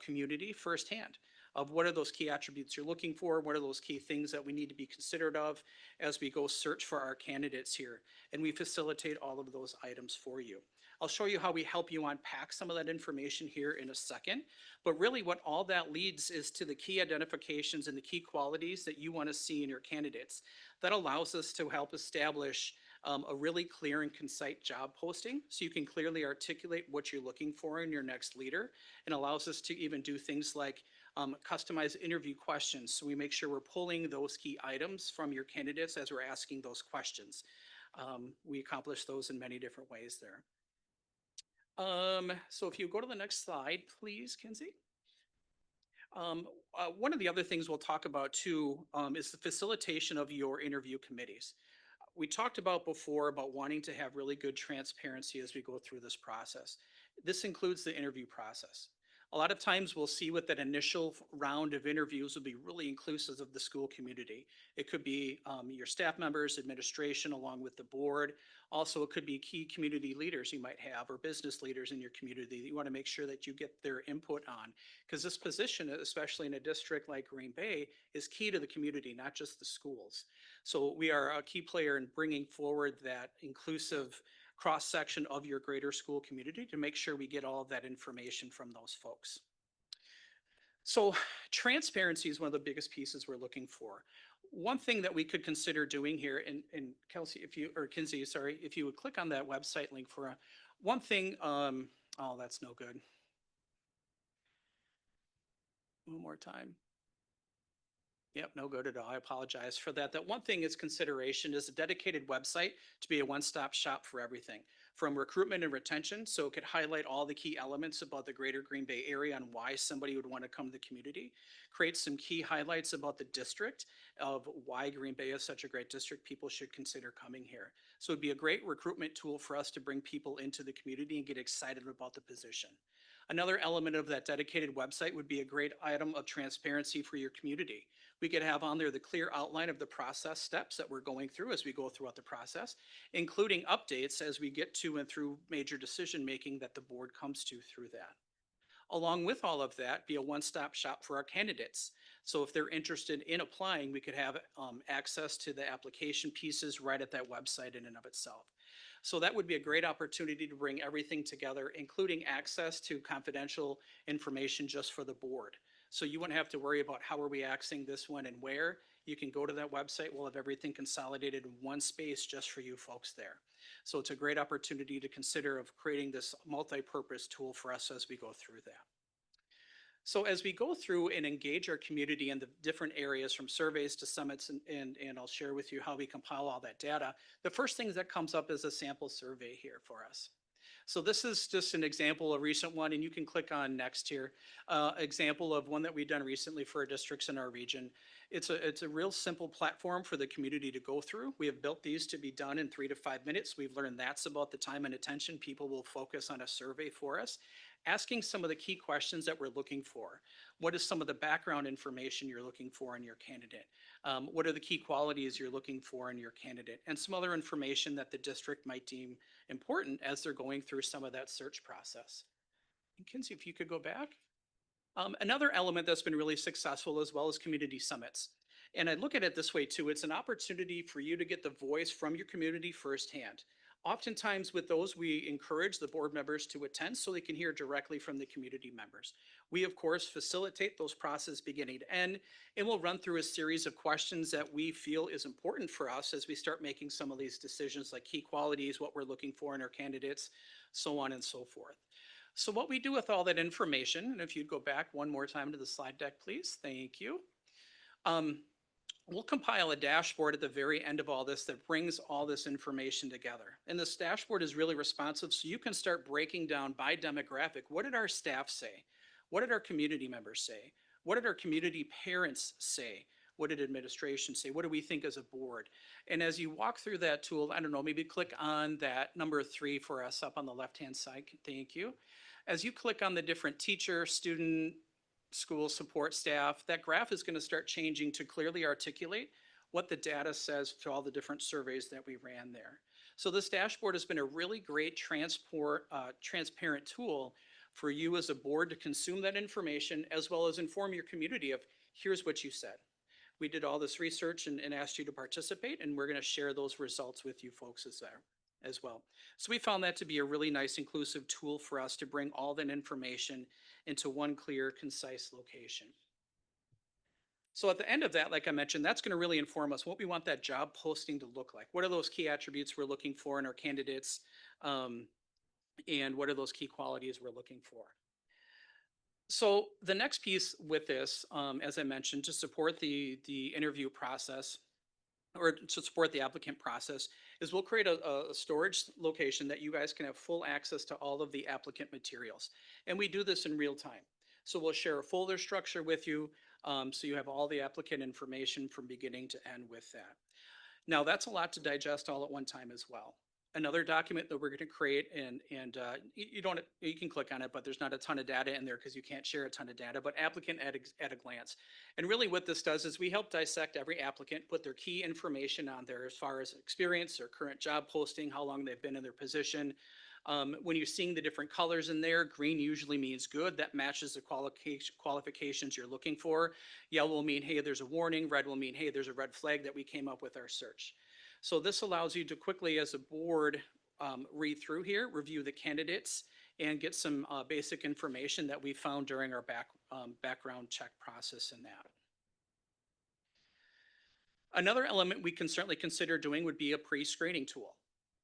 community firsthand of what are those key attributes you're looking for, what are those key things that we need to be considerate of as we go search for our candidates here. And we facilitate all of those items for you. I'll show you how we help you unpack some of that information here in a second. But really what all that leads is to the key identifications and the key qualities that you want to see in your candidates. That allows us to help establish a really clear and concise job posting so you can clearly articulate what you're looking for in your next leader, and allows us to even do things like customized interview questions. So we make sure we're pulling those key items from your candidates as we're asking those questions. We accomplish those in many different ways there. So if you go to the next slide, please, Kinsey. One of the other things we'll talk about too is the facilitation of your interview committees. We talked about before about wanting to have really good transparency as we go through this process. This includes the interview process. A lot of times we'll see with that initial round of interviews will be really inclusive of the school community. It could be your staff members, administration, along with the board. Also, it could be key community leaders you might have or business leaders in your community that you want to make sure that you get their input on. Because this position, especially in a district like Green Bay, is key to the community, not just the schools. So we are a key player in bringing forward that inclusive cross-section of your greater school community to make sure we get all of that information from those folks. So transparency is one of the biggest pieces we're looking for. One thing that we could consider doing here, and Kelsey, or Kinsey, sorry, if you would click on that website link for one thing, oh, that's no good. One more time. Yep, no good at all. I apologize for that. That one thing is consideration is a dedicated website to be a one-stop shop for everything from recruitment and retention. So it could highlight all the key elements about the greater Green Bay area and why somebody would want to come to the community. Create some key highlights about the district of why Green Bay is such a great district. People should consider coming here. So it'd be a great recruitment tool for us to bring people into the community and get excited about the position. Another element of that dedicated website would be a great item of transparency for your community. We could have on there the clear outline of the process steps that we're going through as we go throughout the process, including updates as we get to and through major decision making that the board comes to through that. Along with all of that, be a one-stop shop for our candidates. So if they're interested in applying, we could have access to the application pieces right at that website in and of itself. So that would be a great opportunity to bring everything together, including access to confidential information just for the board. So you wouldn't have to worry about how are we accessing this one and where. You can go to that website. We'll have everything consolidated in one space just for you folks there. So it's a great opportunity to consider of creating this multi-purpose tool for us as we go through that. So as we go through and engage our community in the different areas from surveys to summits, and I'll share with you how we compile all that data, the first thing that comes up is a sample survey here for us. So this is just an example, a recent one, and you can click on next here. Example of one that we've done recently for our districts in our region. It's a real simple platform for the community to go through. We have built these to be done in 3 to 5 minutes. We've learned that's about the time and attention people will focus on a survey for us. Asking some of the key questions that we're looking for. What is some of the background information you're looking for in your candidate? What are the key qualities you're looking for in your candidate? And some other information that the district might deem important as they're going through some of that search process. And Kinsey, if you could go back. Another element that's been really successful as well as community summits. And I look at it this way too, it's an opportunity for you to get the voice from your community firsthand. Oftentimes with those, we encourage the board members to attend so they can hear directly from the community members. We, of course, facilitate those processes beginning to end, and we'll run through a series of questions that we feel is important for us as we start making some of these decisions, like key qualities, what we're looking for in our candidates, so on and so forth. So what we do with all that information, and if you'd go back one more time to the slide deck, please, thank you. We'll compile a dashboard at the very end of all this that brings all this information together. And this dashboard is really responsive, so you can start breaking down by demographic. What did our staff say? What did our community members say? What did our community parents say? What did administration say? What do we think as a board? And as you walk through that tool, I don't know, maybe click on that number 3 for us up on the left-hand side. Thank you. As you click on the different teacher, student, school support staff, that graph is going to start changing to clearly articulate what the data says to all the different surveys that we ran there. So this dashboard has been a really great transparent tool for you as a board to consume that information as well as inform your community of here's what you said. We did all this research and asked you to participate, and we're going to share those results with you folks as well. So we found that to be a really nice inclusive tool for us to bring all that information into one clear, concise location. So at the end of that, like I mentioned, that's going to really inform us what we want that job posting to look like. What are those key attributes we're looking for in our candidates? And what are those key qualities we're looking for? So the next piece with this, as I mentioned, to support the interview process, or to support the applicant process, is we'll create a storage location that you guys can have full access to all of the applicant materials. And we do this in real time. So we'll share a folder structure with you, so you have all the applicant information from beginning to end with that. Now that's a lot to digest all at one time as well. Another document that we're going to create, and you can click on it, but there's not a ton of data in there because you can't share a ton of data, but applicant at a glance. And really what this does is we help dissect every applicant, put their key information on there as far as experience, their current job posting, how long they've been in their position. When you're seeing the different colors in there, green usually means good. That matches the qualifications you're looking for. Yellow will mean, hey, there's a warning. Red will mean, hey, there's a red flag that we came up with our search. So this allows you to quickly, as a board, read through here, review the candidates, and get some basic information that we found during our background check process in that. Another element we can certainly consider doing would be a pre-screening tool.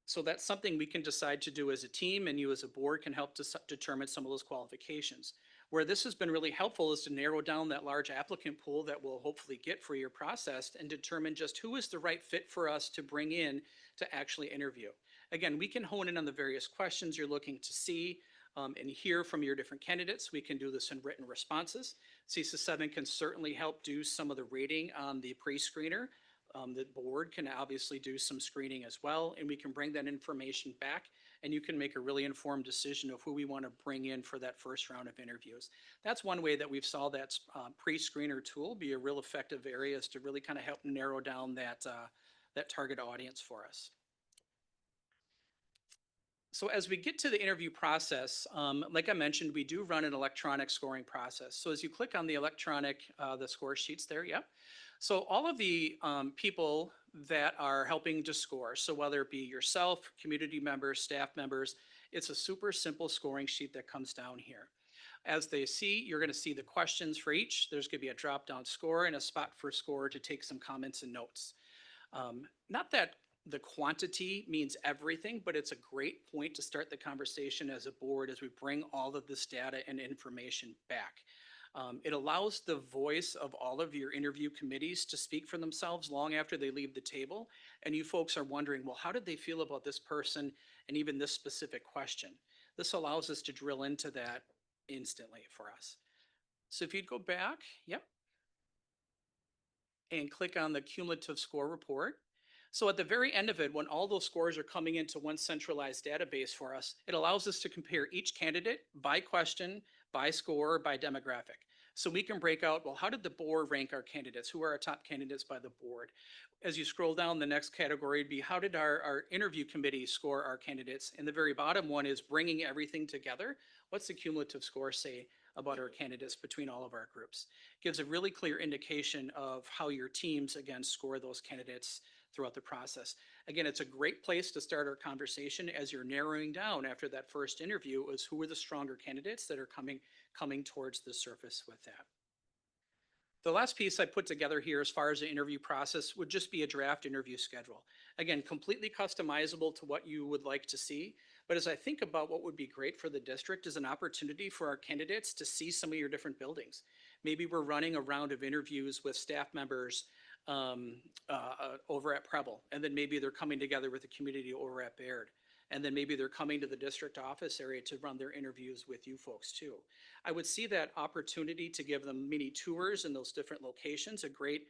So that's something we can decide to do as a team, and you as a board can help to determine some of those qualifications. Where this has been really helpful is to narrow down that large applicant pool that we'll hopefully get for your process and determine just who is the right fit for us to bring in to actually interview. Again, we can hone in on the various questions you're looking to see and hear from your different candidates. We can do this in written responses. CISA 7 can certainly help do some of the rating on the pre-screener. The board can obviously do some screening as well, and we can bring that information back, and you can make a really informed decision of who we want to bring in for that first round of interviews. That's one way that we've saw that pre-screener tool be a real effective area, is to really kind of help narrow down that, that target audience for us. So as we get to the interview process, like I mentioned, we do run an electronic scoring process. So as you click on the electronic, the score sheets there, yep. So all of the people that are helping to score, so whether it be yourself, community members, staff members, it's a super simple scoring sheet that comes down here. As they see, you're going to see the questions for each. There's going to be a drop-down score and a spot for score to take some comments and notes. Not that the quantity means everything, but it's a great point to start the conversation as a board as we bring all of this data and information back. It allows the voice of all of your interview committees to speak for themselves long after they leave the table. And you folks are wondering, well, how did they feel about this person and even this specific question? This allows us to drill into that instantly for us. So if you'd go back, yep, and click on the cumulative score report. So at the very end of it, when all those scores are coming into one centralized database for us, it allows us to compare each candidate by question, by score, by demographic. So we can break out, well, how did the board rank our candidates? Who are our top candidates by the board? As you scroll down, the next category would be, how did our interview committee score our candidates? And the very bottom one is bringing everything together. What's the cumulative score say about our candidates between all of our groups? Gives a really clear indication of how your teams, again, score those candidates throughout the process. Again, it's a great place to start our conversation as you're narrowing down after that first interview is who are the stronger candidates that are coming towards the surface with that. The last piece I put together here as far as the interview process would just be a draft interview schedule. Again, completely customizable to what you would like to see. But as I think about what would be great for the district is an opportunity for our candidates to see some of your different buildings. Maybe we're running a round of interviews with staff members over at Preble, and then maybe they're coming together with the community over at Baird. And then maybe they're coming to the district office area to run their interviews with you folks too. I would see that opportunity to give them mini tours in those different locations, a great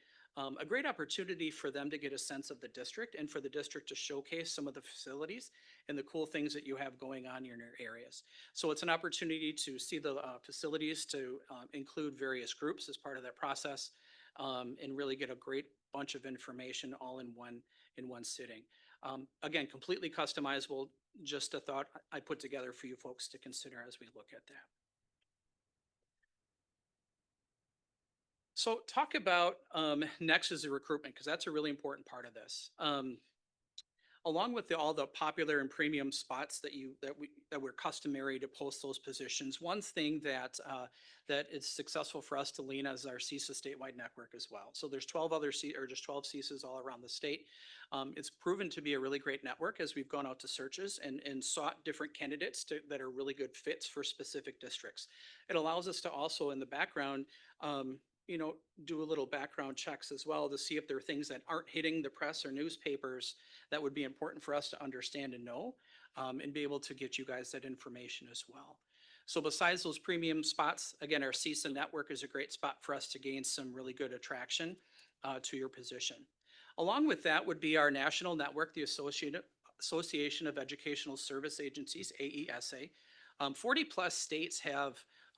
opportunity for them to get a sense of the district and for the district to showcase some of the facilities and the cool things that you have going on in your areas. So it's an opportunity to see the facilities, to include various groups as part of that process, and really get a great bunch of information all in one sitting. Again, completely customizable, just a thought I put together for you folks to consider as we look at that. So talk about next is the recruitment, because that's a really important part of this. Along with all the popular and premium spots that were customary to post those positions, one thing that is successful for us to lean as our CISA statewide network as well. So there's 12 other just 12 CISAs all around the state. It's proven to be a really great network as we've gone out to searches and sought different candidates that are really good fits for specific districts. It allows us to also in the background do a little background checks as well to see if there are things that aren't hitting the press or newspapers that would be important for us to understand and know, and be able to get you guys that information as well. So besides those premium spots, again, our CISA network is a great spot for us to gain some really good attraction to your position. Along with that would be our national network, the Association of Educational Service Agencies, AESA. 40 plus states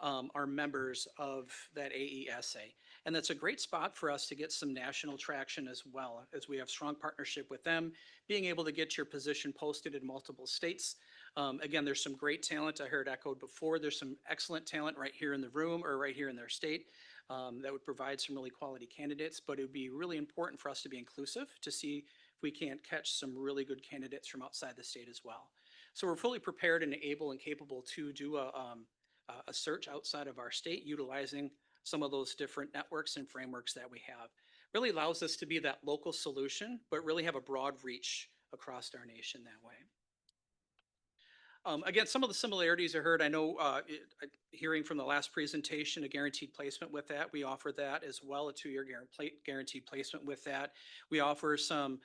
are members of that AESA. And that's a great spot for us to get some national traction as well, as we have strong partnership with them, being able to get your position posted in multiple states. Again, there's some great talent I heard echoed before. There's some excellent talent right here in the room or right here in their state that would provide some really quality candidates, but it would be really important for us to be inclusive to see if we can't catch some really good candidates from outside the state as well. So we're fully prepared and able and capable to do a search outside of our state utilizing some of those different networks and frameworks that we have. Really allows us to be that local solution, but really have a broad reach across our nation that way. Again, some of the similarities I heard, I know, hearing from the last presentation, a guaranteed placement with that. We offer that as well, a 2-year guaranteed placement with that. We offer some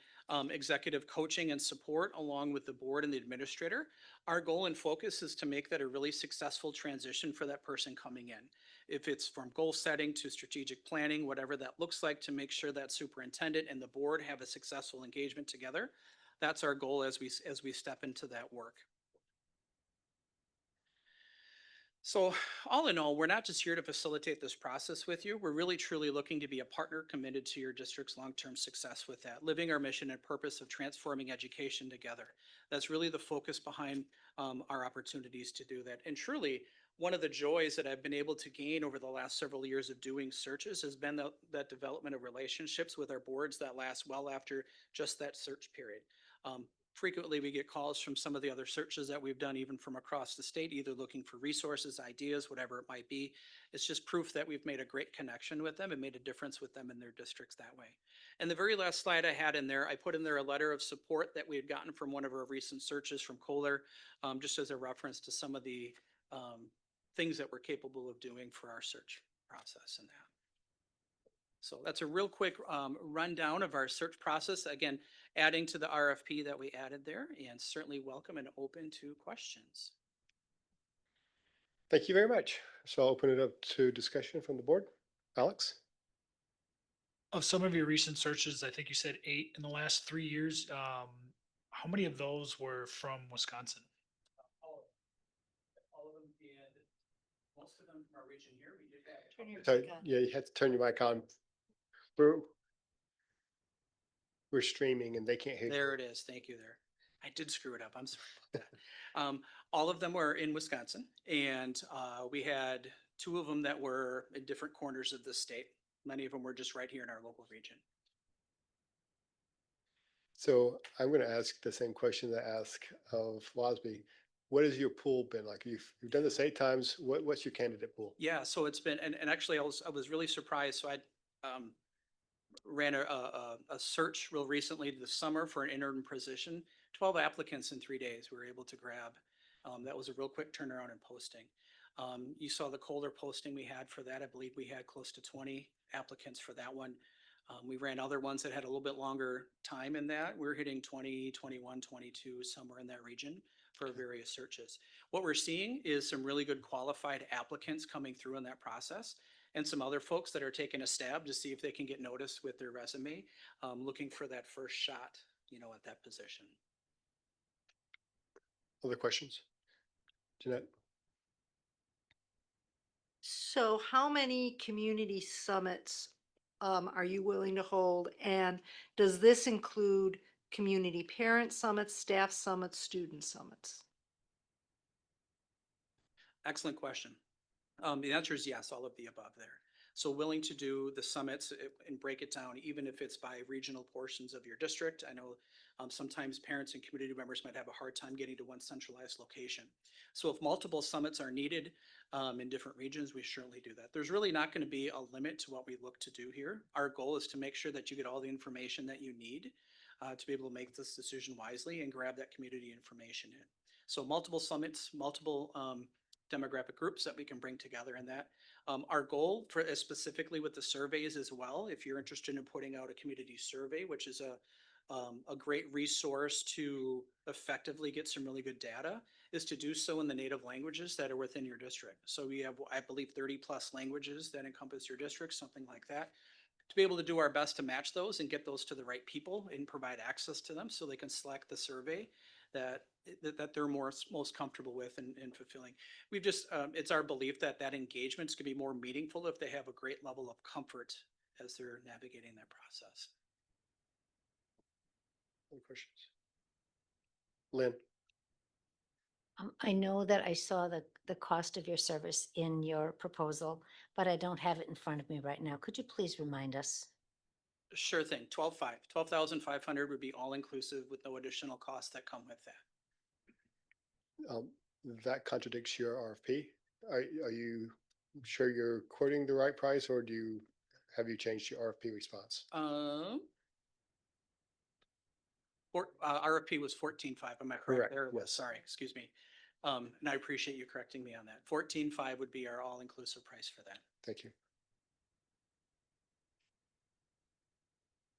executive coaching and support along with the board and the administrator. Our goal and focus is to make that a really successful transition for that person coming in. If it's from goal setting to strategic planning, whatever that looks like, to make sure that superintendent and the board have a successful engagement together. That's our goal as we step into that work. So all in all, we're not just here to facilitate this process with you. We're really truly looking to be a partner committed to your district's long-term success with that, living our mission and purpose of transforming education together. That's really the focus behind our opportunities to do that. And truly, one of the joys that I've been able to gain over the last several years of doing searches has been that development of relationships with our boards that last well after just that search period. Frequently, we get calls from some of the other searches that we've done, even from across the state, either looking for resources, ideas, whatever it might be. It's just proof that we've made a great connection with them and made a difference with them in their districts that way. And the very last slide I had in there, I put in there a letter of support that we had gotten from one of our recent searches from Kohler, just as a reference to some of the things that we're capable of doing for our search process and that. So that's a real quick rundown of our search process. Again, adding to the RFP that we added there, and certainly welcome and open to questions. Thank you very much. So I'll open it up to discussion from the board. Alex? Of some of your recent searches, I think you said 8 in the last 3 years. How many of those were from Wisconsin? All of them, and most of them from our region here. We did that. Turn your So, mic on. yeah, you had to turn your mic on. We're streaming and they can't hear you. There it is. Thank you there. I did screw it up. I'm sorry about that. All of them were in Wisconsin, and we had 2 of them that were in different corners of the state. Many of them were just right here in our local region. So I'm going to ask the same question that I asked of Wasby. What has your pool been like? You've done this 8 times. What's your candidate pool? Yeah, so it's been, and actually I was really surprised. So I ran a search real recently this summer for an interim position. 12 applicants in 3 days we were able to grab. That was a real quick turnaround in posting. You saw the Kohler posting we had for that. I believe we had close to 20 applicants for that one. We ran other ones that had a little bit longer time in that. We're hitting 20, 21, 22, somewhere in that region for various searches. What we're seeing is some really good qualified applicants coming through in that process, and some other folks that are taking a stab to see if they can get noticed with their resume, looking for that first shot, at that position. Other questions? Jeanette? So how many community summits are you willing to hold? And does this include community parent summits, staff summits, student summits? Excellent question. The answer is yes, all of the above there. So willing to do the summits and break it down, even if it's by regional portions of your district. I know sometimes parents and community members might have a hard time getting to one centralized location. So if multiple summits are needed in different regions, we certainly do that. There's really not going to be a limit to what we look to do here. Our goal is to make sure that you get all the information that you need to be able to make this decision wisely and grab that community information in. So multiple summits, multiple demographic groups that we can bring together in that. Our goal for specifically with the surveys as well, if you're interested in putting out a community survey, which is a great resource to effectively get some really good data, is to do so in the native languages that are within your district. So we have, I believe, 30 plus languages that encompass your district, something like that. To be able to do our best to match those and get those to the right people and provide access to them so they can select the survey that they're most comfortable with and fulfilling. We've just, it's our belief that engagement's gonna be more meaningful if they have a great level of comfort as they're navigating that process. Any questions? Lynn? I know that I saw the cost of your service in your proposal, but I don't have it in front of me right now. Could you please remind us? Sure thing, 12,500 would be all inclusive with no additional costs that come with that. That contradicts your RFP. Are you sure you're quoting the right price, or have you changed your RFP response? RFP was 14.5, am I correct? Correct, There it was, yes. sorry, excuse me. And I appreciate you correcting me on that. 14.5 would be our all-inclusive price for that. Thank you.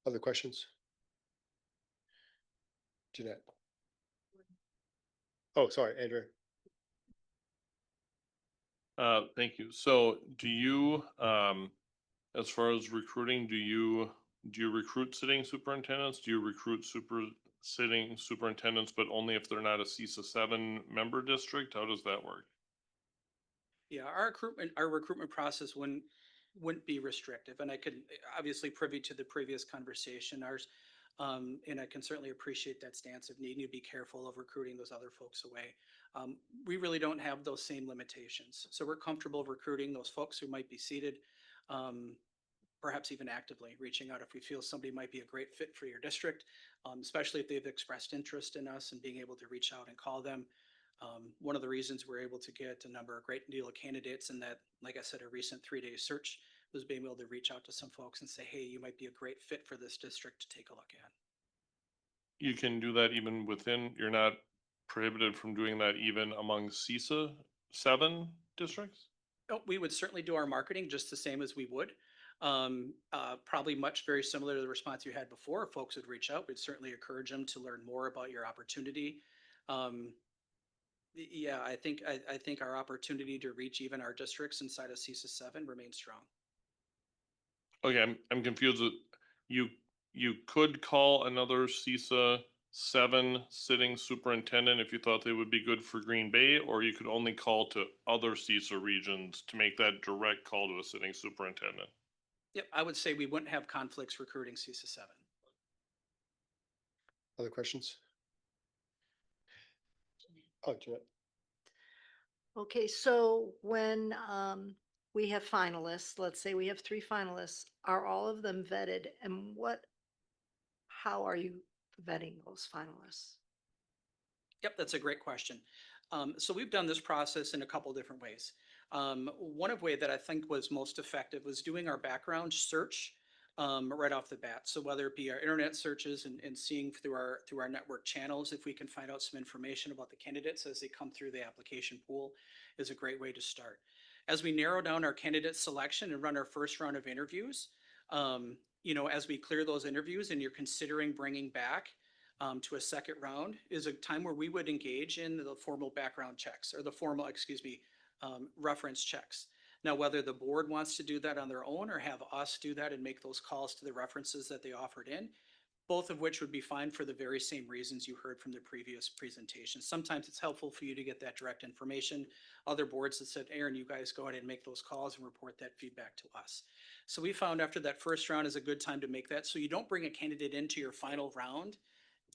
Other questions? Jeanette? Oh, sorry, Andrew. Thank you. So do you, as far as recruiting, do you recruit sitting superintendents? Do you recruit sitting superintendents, but only if they're not a CISA 7 member district? How does that work? Yeah, our recruitment process wouldn't be restrictive, and I could, obviously privy to the previous conversation, ours. And I can certainly appreciate that stance of needing to be careful of recruiting those other folks away. We really don't have those same limitations. So we're comfortable recruiting those folks who might be seated, perhaps even actively reaching out if we feel somebody might be a great fit for your district, especially if they've expressed interest in us and being able to reach out and call them. One of the reasons we're able to get a number of great deal of candidates and that, like I said, a recent 3-day search was being able to reach out to some folks and say, hey, you might be a great fit for this district to take a look at. You can do that even within, you're not prohibited from doing that even among CISA 7 districts? Oh, we would certainly do our marketing just the same as we would. Probably much very similar to the response you had before. If folks would reach out, we'd certainly encourage them to learn more about your opportunity. Yeah, I think our opportunity to reach even our districts inside of CISA 7 remains strong. Okay, I'm confused. You could call another CISA 7 sitting superintendent if you thought they would be good for Green Bay, or you could only call to other CISA regions to make that direct call to a sitting superintendent. Yep, I would say we wouldn't have conflicts recruiting CISA 7. Other questions? Oh, Jeanette. Okay, so when we have finalists, let's say we have 3 finalists, are all of them vetted? And how are you vetting those finalists? Yep, that's a great question. So we've done this process in a couple different ways. One of way that I think was most effective was doing our background search right off the bat. So whether it be our internet searches and seeing through our network channels, if we can find out some information about the candidates as they come through the application pool, is a great way to start. As we narrow down our candidate selection and run our first round of interviews, as we clear those interviews and you're considering bringing back to a second round, is a time where we would engage in the formal background checks or the formal, reference checks. Now, whether the board wants to do that on their own or have us do that and make those calls to the references that they offered in, both of which would be fine for the very same reasons you heard from the previous presentation. Sometimes it's helpful for you to get that direct information. Other boards that said, Aaron, you guys go ahead and make those calls and report that feedback to us. So we found after that first round is a good time to make that. So you don't bring a candidate into your final round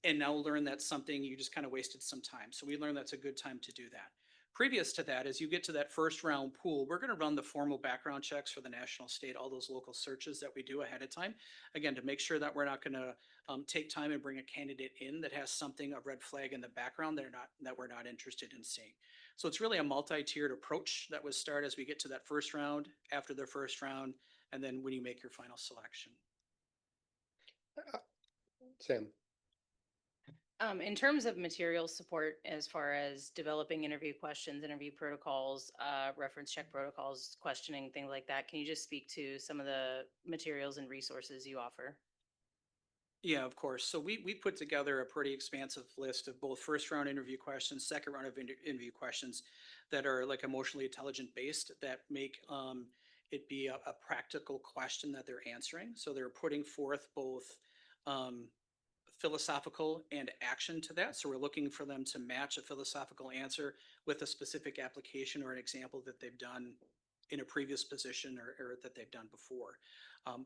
and now learn that's something you just kind of wasted some time. So we learned that's a good time to do that. Previous to that, as you get to that first round pool, we're going to run the formal background checks for the national, state, all those local searches that we do ahead of time. Again, to make sure that we're not going to take time and bring a candidate in that has something, a red flag in the background that we're not interested in seeing. So it's really a multi-tiered approach that would start as we get to that first round, after the first round, and then when you make your final selection. Sam. In terms of material support, as far as developing interview questions, interview protocols, reference check protocols, questioning, things like that, can you just speak to some of the materials and resources you offer? Yeah, of course. So we put together a pretty expansive list of both first round interview questions, second round of interview questions that are like emotionally intelligent based that make it be a practical question that they're answering. So they're putting forth both philosophical and action to that. So we're looking for them to match a philosophical answer with a specific application or an example that they've done in a previous position or that they've done before.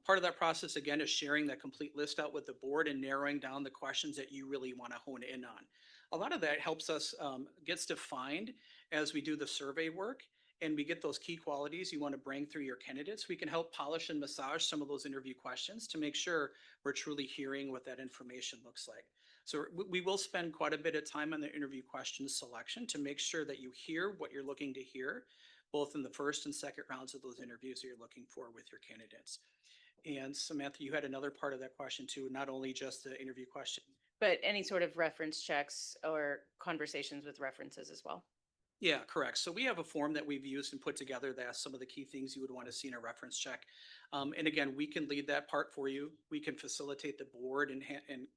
Part of that process, again, is sharing that complete list out with the board and narrowing down the questions that you really want to hone in on. A lot of that helps us, gets defined as we do the survey work and we get those key qualities you want to bring through your candidates. We can help polish and massage some of those interview questions to make sure we're truly hearing what that information looks like. So we will spend quite a bit of time on the interview question selection to make sure that you hear what you're looking to hear, both in the first and second rounds of those interviews that you're looking for with your candidates. And Samantha, you had another part of that question too, not only just the interview question. But any sort of reference checks or conversations with references as well. Yeah, correct. So we have a form that we've used and put together that has some of the key things you would want to see in a reference check. And again, we can lead that part for you. We can facilitate the board and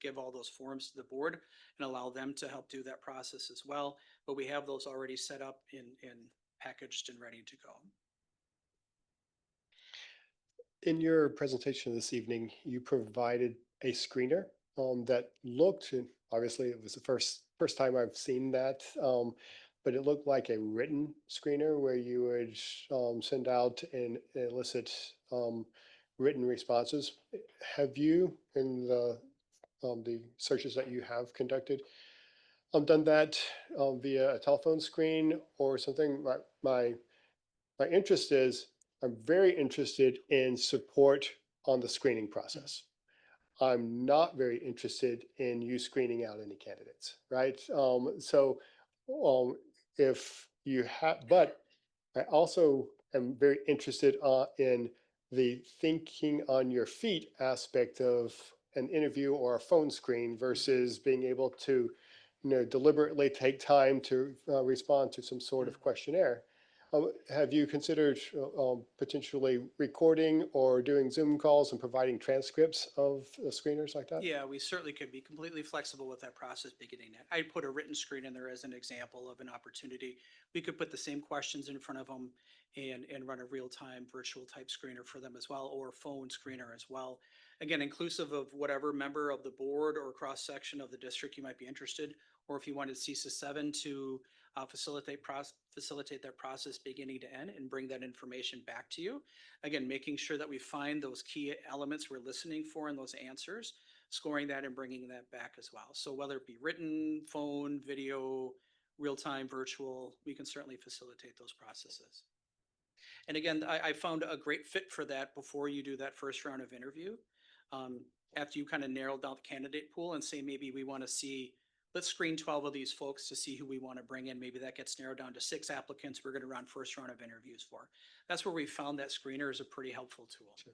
give all those forms to the board and allow them to help do that process as well. But we have those already set up and packaged and ready to go. In your presentation this evening, you provided a screener that looked, and obviously it was the first time I've seen that, but it looked like a written screener where you would send out and elicit written responses. Have you, in the searches that you have conducted, done that via a telephone screen or something? My interest is, I'm very interested in support on the screening process. I'm not very interested in you screening out any candidates, right? So if you have, but I also am very interested in the thinking on your feet aspect of an interview or a phone screen versus being able to, deliberately take time to respond to some sort of questionnaire. Have you considered potentially recording or doing Zoom calls and providing transcripts of screeners like that? Yeah, we certainly could be completely flexible with that process beginning. I put a written screen in there as an example of an opportunity. We could put the same questions in front of them and run a real-time virtual type screener for them as well, or phone screener as well. Again, inclusive of whatever member of the board or cross-section of the district you might be interested, or if you wanted CSIS 7 to facilitate that process beginning to end and bring that information back to you. Again, making sure that we find those key elements we're listening for in those answers, scoring that and bringing that back as well. So whether it be written, phone, video, real-time, virtual, we can certainly facilitate those processes. And again, I found a great fit for that before you do that first round of interview. After you kind of narrow down the candidate pool and say, maybe we want to see, let's screen 12 of these folks to see who we want to bring in. Maybe that gets narrowed down to 6 applicants we're going to run first round of interviews for. That's where we found that screener is a pretty helpful tool. Sure.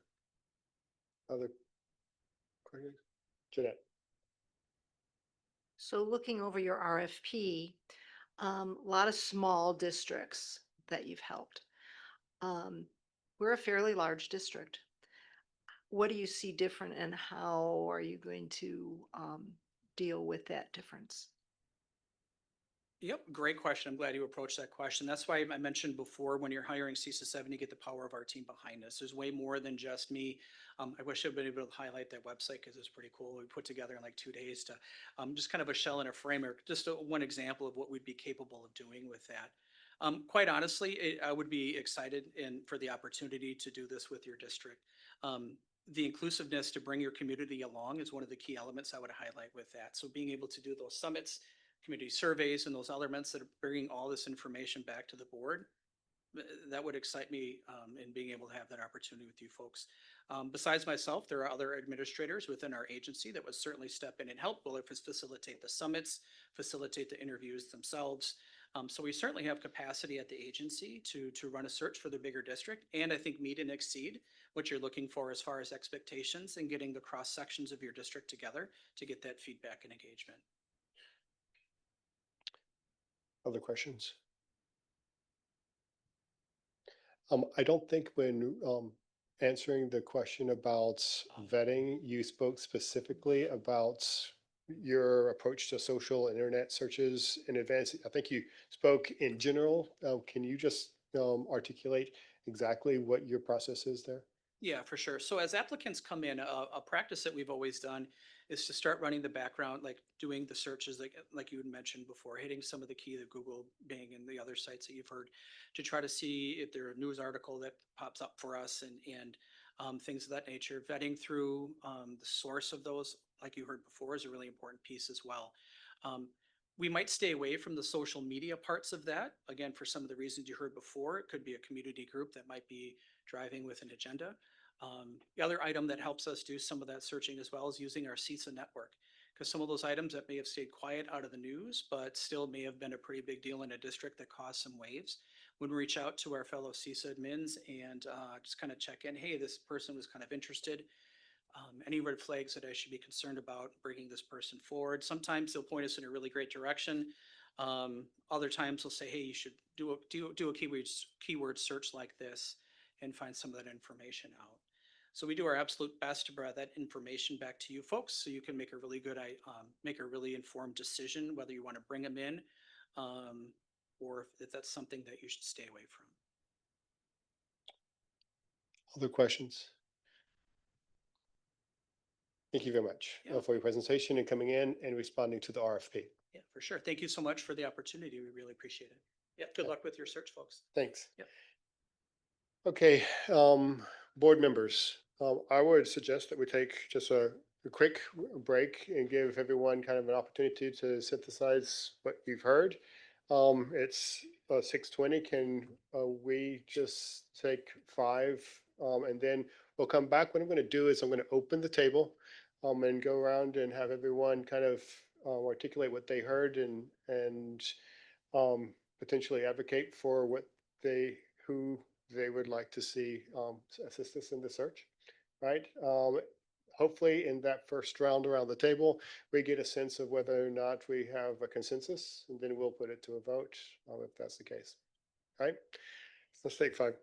Other questions? Jeanette? So looking over your RFP, a lot of small districts that you've helped. We're a fairly large district. What do you see different and how are you going to deal with that difference? Yep, great question. I'm glad you approached that question. That's why I mentioned before, when you're hiring CSIS 7, you get the power of our team behind us. There's way more than just me. I wish I'd been able to highlight that website because it's pretty cool. We put together in like 2 days to just kind of a shell and a framework, just one example of what we'd be capable of doing with that. Quite honestly, I would be excited for the opportunity to do this with your district. The inclusiveness to bring your community along is one of the key elements I would highlight with that. So being able to do those summits, community surveys, and those elements that are bringing all this information back to the board, that would excite me in being able to have that opportunity with you folks. Besides myself, there are other administrators within our agency that would certainly step in and help, whether it's facilitate the summits, facilitate the interviews themselves. So we certainly have capacity at the agency to run a search for the bigger district, and I think meet and exceed what you're looking for as far as expectations and getting the cross sections of your district together to get that feedback and engagement. Other questions? I don't think when answering the question about vetting, you spoke specifically about your approach to social and internet searches in advance. I think you spoke in general. Can you just articulate exactly what your process is there? Yeah, for sure. So as applicants come in, a practice that we've always done is to start running the background, like doing the searches, like you had mentioned before, hitting some of the key, the Google, Bing, and the other sites that you've heard, to try to see if there's a news article that pops up for us and things of that nature. Vetting through the source of those, like you heard before, is a really important piece as well. We might stay away from the social media parts of that. Again, for some of the reasons you heard before, it could be a community group that might be driving with an agenda. The other item that helps us do some of that searching as well is using our CISA network. Because some of those items that may have stayed quiet out of the news, but still may have been a pretty big deal in a district that caused some waves. When we reach out to our fellow CISA admins and just kind of check in, hey, this person was kind of interested. Any red flags that I should be concerned about bringing this person forward? Sometimes they'll point us in a really great direction. Other times they'll say, hey, you should do a keyword search like this and find some of that information out. So we do our absolute best to provide that information back to you folks, so you can make a really good, make a really informed decision whether you want to bring them in, or if that's something that you should stay away from. Other questions? Thank you very much Yeah. for your presentation and coming in and responding to the RFP. Yeah, for sure. Thank you so much for the opportunity. We really appreciate it. Yeah, good luck with your search, folks. Thanks. Yep. Okay, board members, I would suggest that we take just a quick break and give everyone kind of an opportunity to synthesize what you've heard. It's 6:20. Can we just take 5 and then we'll come back. What I'm going to do is I'm going to open the table and go around and have everyone kind of articulate what they heard and potentially advocate for what who they would like to see assist us in the search, right? Hopefully in that first round around the table, we get a sense of whether or not we have a consensus, and then we'll put it to a vote if that's the case. All right, let's take 5.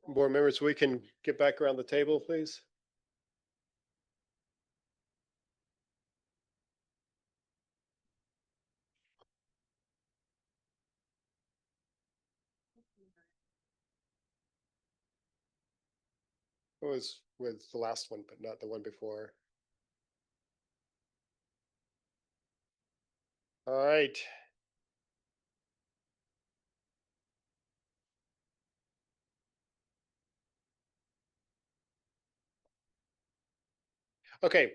Board members, we can get back around the table, please. It was with the last one, but not the one before. All right. Okay.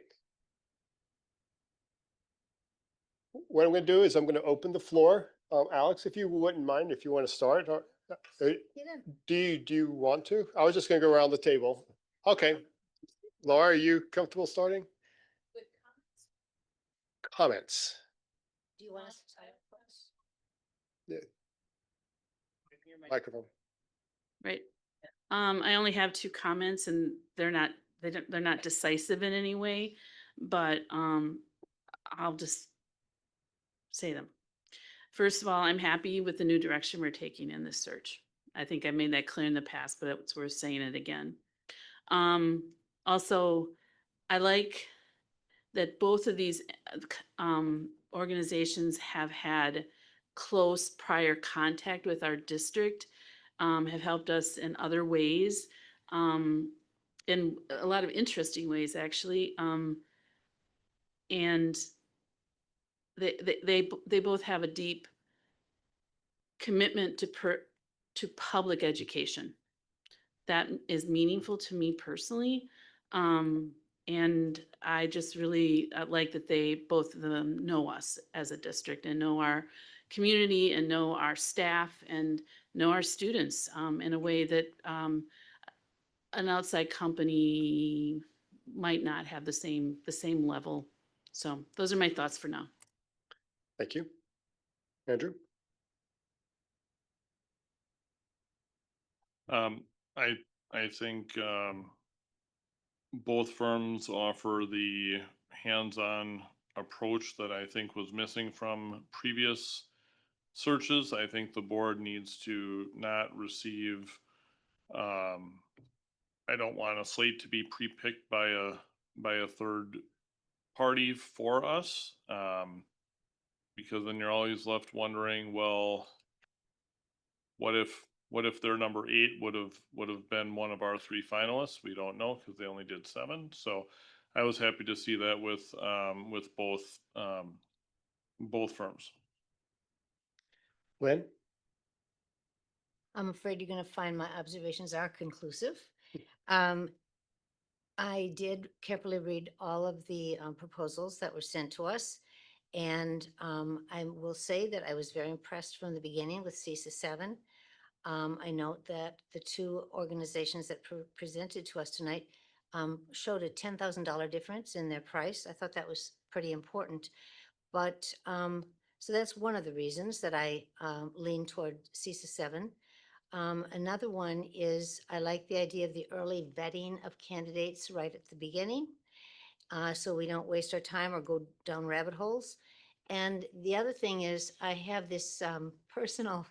What I'm going to do is I'm going to open the floor. Alex, if you wouldn't mind, if you want to start, or, do you want to? I was just going to go around the table. Okay. Laura, are you comfortable starting? Comments. Do you want us to start first? Microphone. Right. I only have two comments and they're not decisive in any way, but, I'll just say them. First of all, I'm happy with the new direction we're taking in this search. I think I made that clear in the past, but it's worth saying it again. Also, I like that both of these organizations have had close prior contact with our district, have helped us in other ways, in a lot of interesting ways, actually. And they both have a deep commitment to public education. That is meaningful to me personally. And I just really like that they, both of them, know us as a district and know our community and know our staff and know our students in a way that an outside company might not have the same level. So those are my thoughts for now. Thank you. Andrew? I think, both firms offer the hands-on approach that I think was missing from previous searches. I think the board needs to not receive, I don't want a slate to be pre-picked by a third party for us. Because then you're always left wondering, well, what if their number 8 would have been one of our 3 finalists? We don't know because they only did 7. So I was happy to see that with both firms. Lynn? I'm afraid you're going to find my observations are conclusive. I did carefully read all of the proposals that were sent to us. And I will say that I was very impressed from the beginning with CISA 7. I note that the 2 organizations that presented to us tonight showed a $10,000 difference in their price. I thought that was pretty important. But so that's one of the reasons that I lean toward CISA 7. Another one is I like the idea of the early vetting of candidates right at the beginning, so we don't waste our time or go down rabbit holes. And the other thing is I have this personal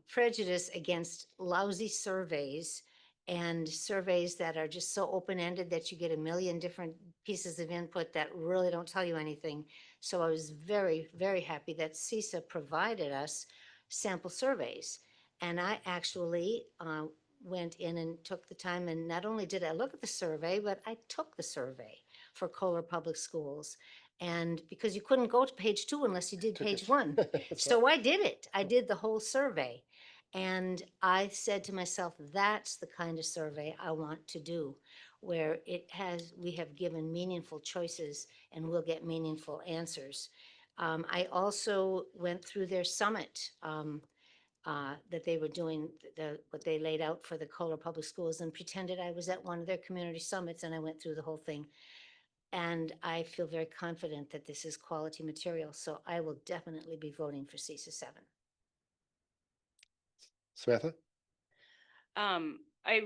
prejudice against lousy surveys and surveys that are just so open-ended that you get a million different pieces of input that really don't tell you anything. So I was very, very happy that CISA provided us sample surveys. And I actually went in and took the time, and not only did I look at the survey, but I took the survey for Kohler Public Schools. And because you couldn't go to page 2 unless you did Took page it. 1. That's So I did it. I did the whole survey. And I said to myself, that's the kind of survey I want to do, where we have given meaningful choices and we'll get meaningful answers. I also went through their summit that they were doing, what they laid out for the Kohler Public Schools, and pretended I was at one of their community summits, and I went through the whole thing. And I feel very confident that this is quality material, so I will definitely be voting for CISA 7. Samantha? I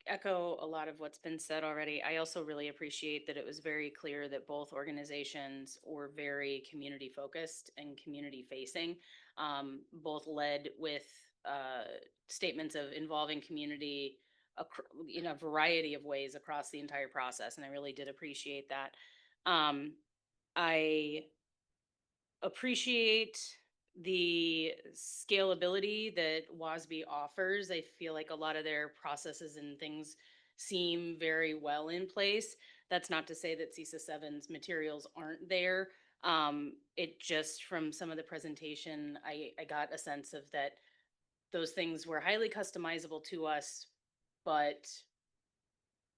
echo a lot of what's been said already. I also really appreciate that it was very clear that both organizations were very community focused and community facing, both led with statements of involving community in a variety of ways across the entire process, and I really did appreciate that. I appreciate the scalability that WASB offers. I feel like a lot of their processes and things seem very well in place. That's not to say that CISA 7's materials aren't there. It just from some of the presentation, I got a sense of that those things were highly customizable to us, but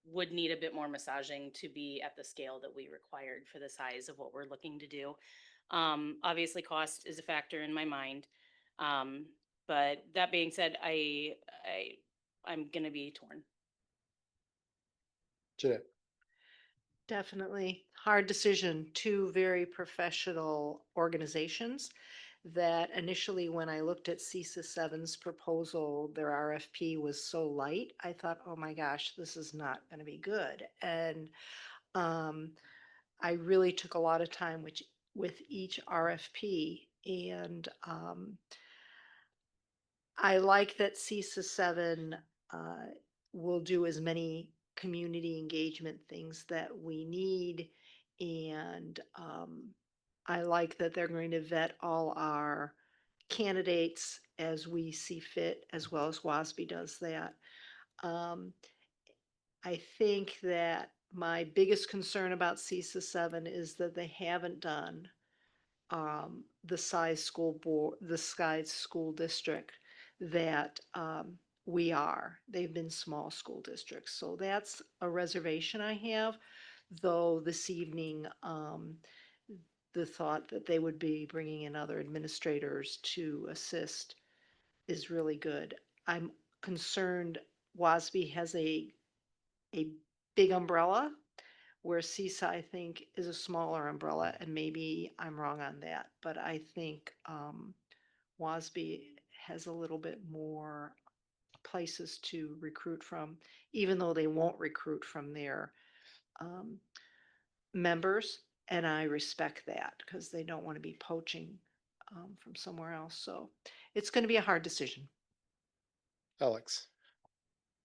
would need a bit more massaging to be at the scale that we required for the size of what we're looking to do. Obviously cost is a factor in my mind. But that being said, I'm gonna be torn. Jeanette, Definitely hard decision. Two very professional organizations that initially, when I looked at CISA 7's proposal, their RFP was so light. I thought, oh my gosh, this is not going to be good. And I really took a lot of time with each RFP. And I like that CISA 7 will do as many community engagement things that we need. And I like that they're going to vet all our candidates as we see fit, as well as WASB does that. Um, I think that my biggest concern about CISA 7 is that they haven't done the size school board, the size school district that we are. They've been small school districts. So that's a reservation I have, though this evening, the thought that they would be bringing in other administrators to assist is really good. I'm concerned WASB has a big umbrella where CISA, I think, is a smaller umbrella, and maybe I'm wrong on that, but I think WASB has a little bit more places to recruit from, even though they won't recruit from their um, members, and I respect that because they don't want to be poaching from somewhere else. So it's going to be a hard decision. Alex,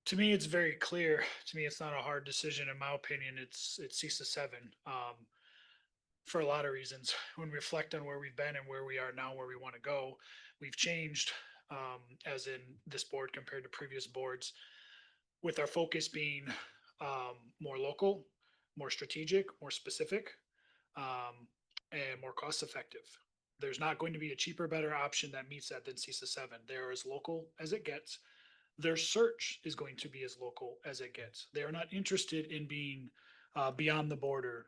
To me, it's very clear. To me, it's not a hard decision. In my opinion, it's CISA 7. For a lot of reasons. When we reflect on where we've been and where we are now, where we want to go, we've changed, as in this board compared to previous boards, with our focus being more local, more strategic, more specific, and more cost effective. There's not going to be a cheaper, better option that meets that than CISA 7. They're as local as it gets. Their search is going to be as local as it gets. They are not interested in being beyond the border,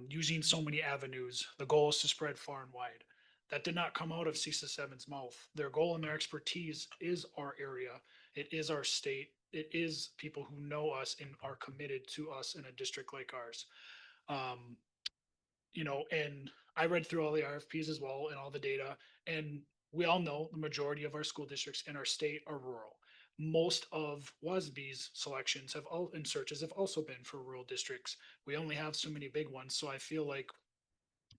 using so many avenues. The goal is to spread far and wide. That did not come out of CISA 7's mouth. Their goal and their expertise is our area. It is our state. It is people who know us and are committed to us in a district like ours. Um, and I read through all the RFPs as well and all the data, and we all know the majority of our school districts in our state are rural. Most of WASB's selections and searches have also been for rural districts. We only have so many big ones, so I feel like,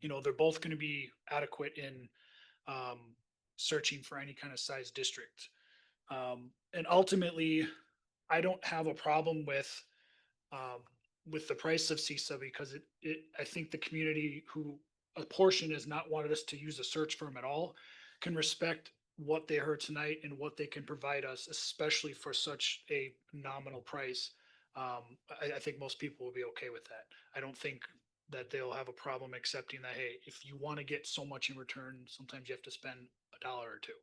they're both going to be adequate in searching for any kind of size district. And ultimately, I don't have a problem with the price of CISA because I think the community who a portion has not wanted us to use a search firm at all can respect what they heard tonight and what they can provide us, especially for such a nominal price. I think most people will be okay with that. I don't think that they'll have a problem accepting that, hey, if you want to get so much in return, sometimes you have to spend $1 or two.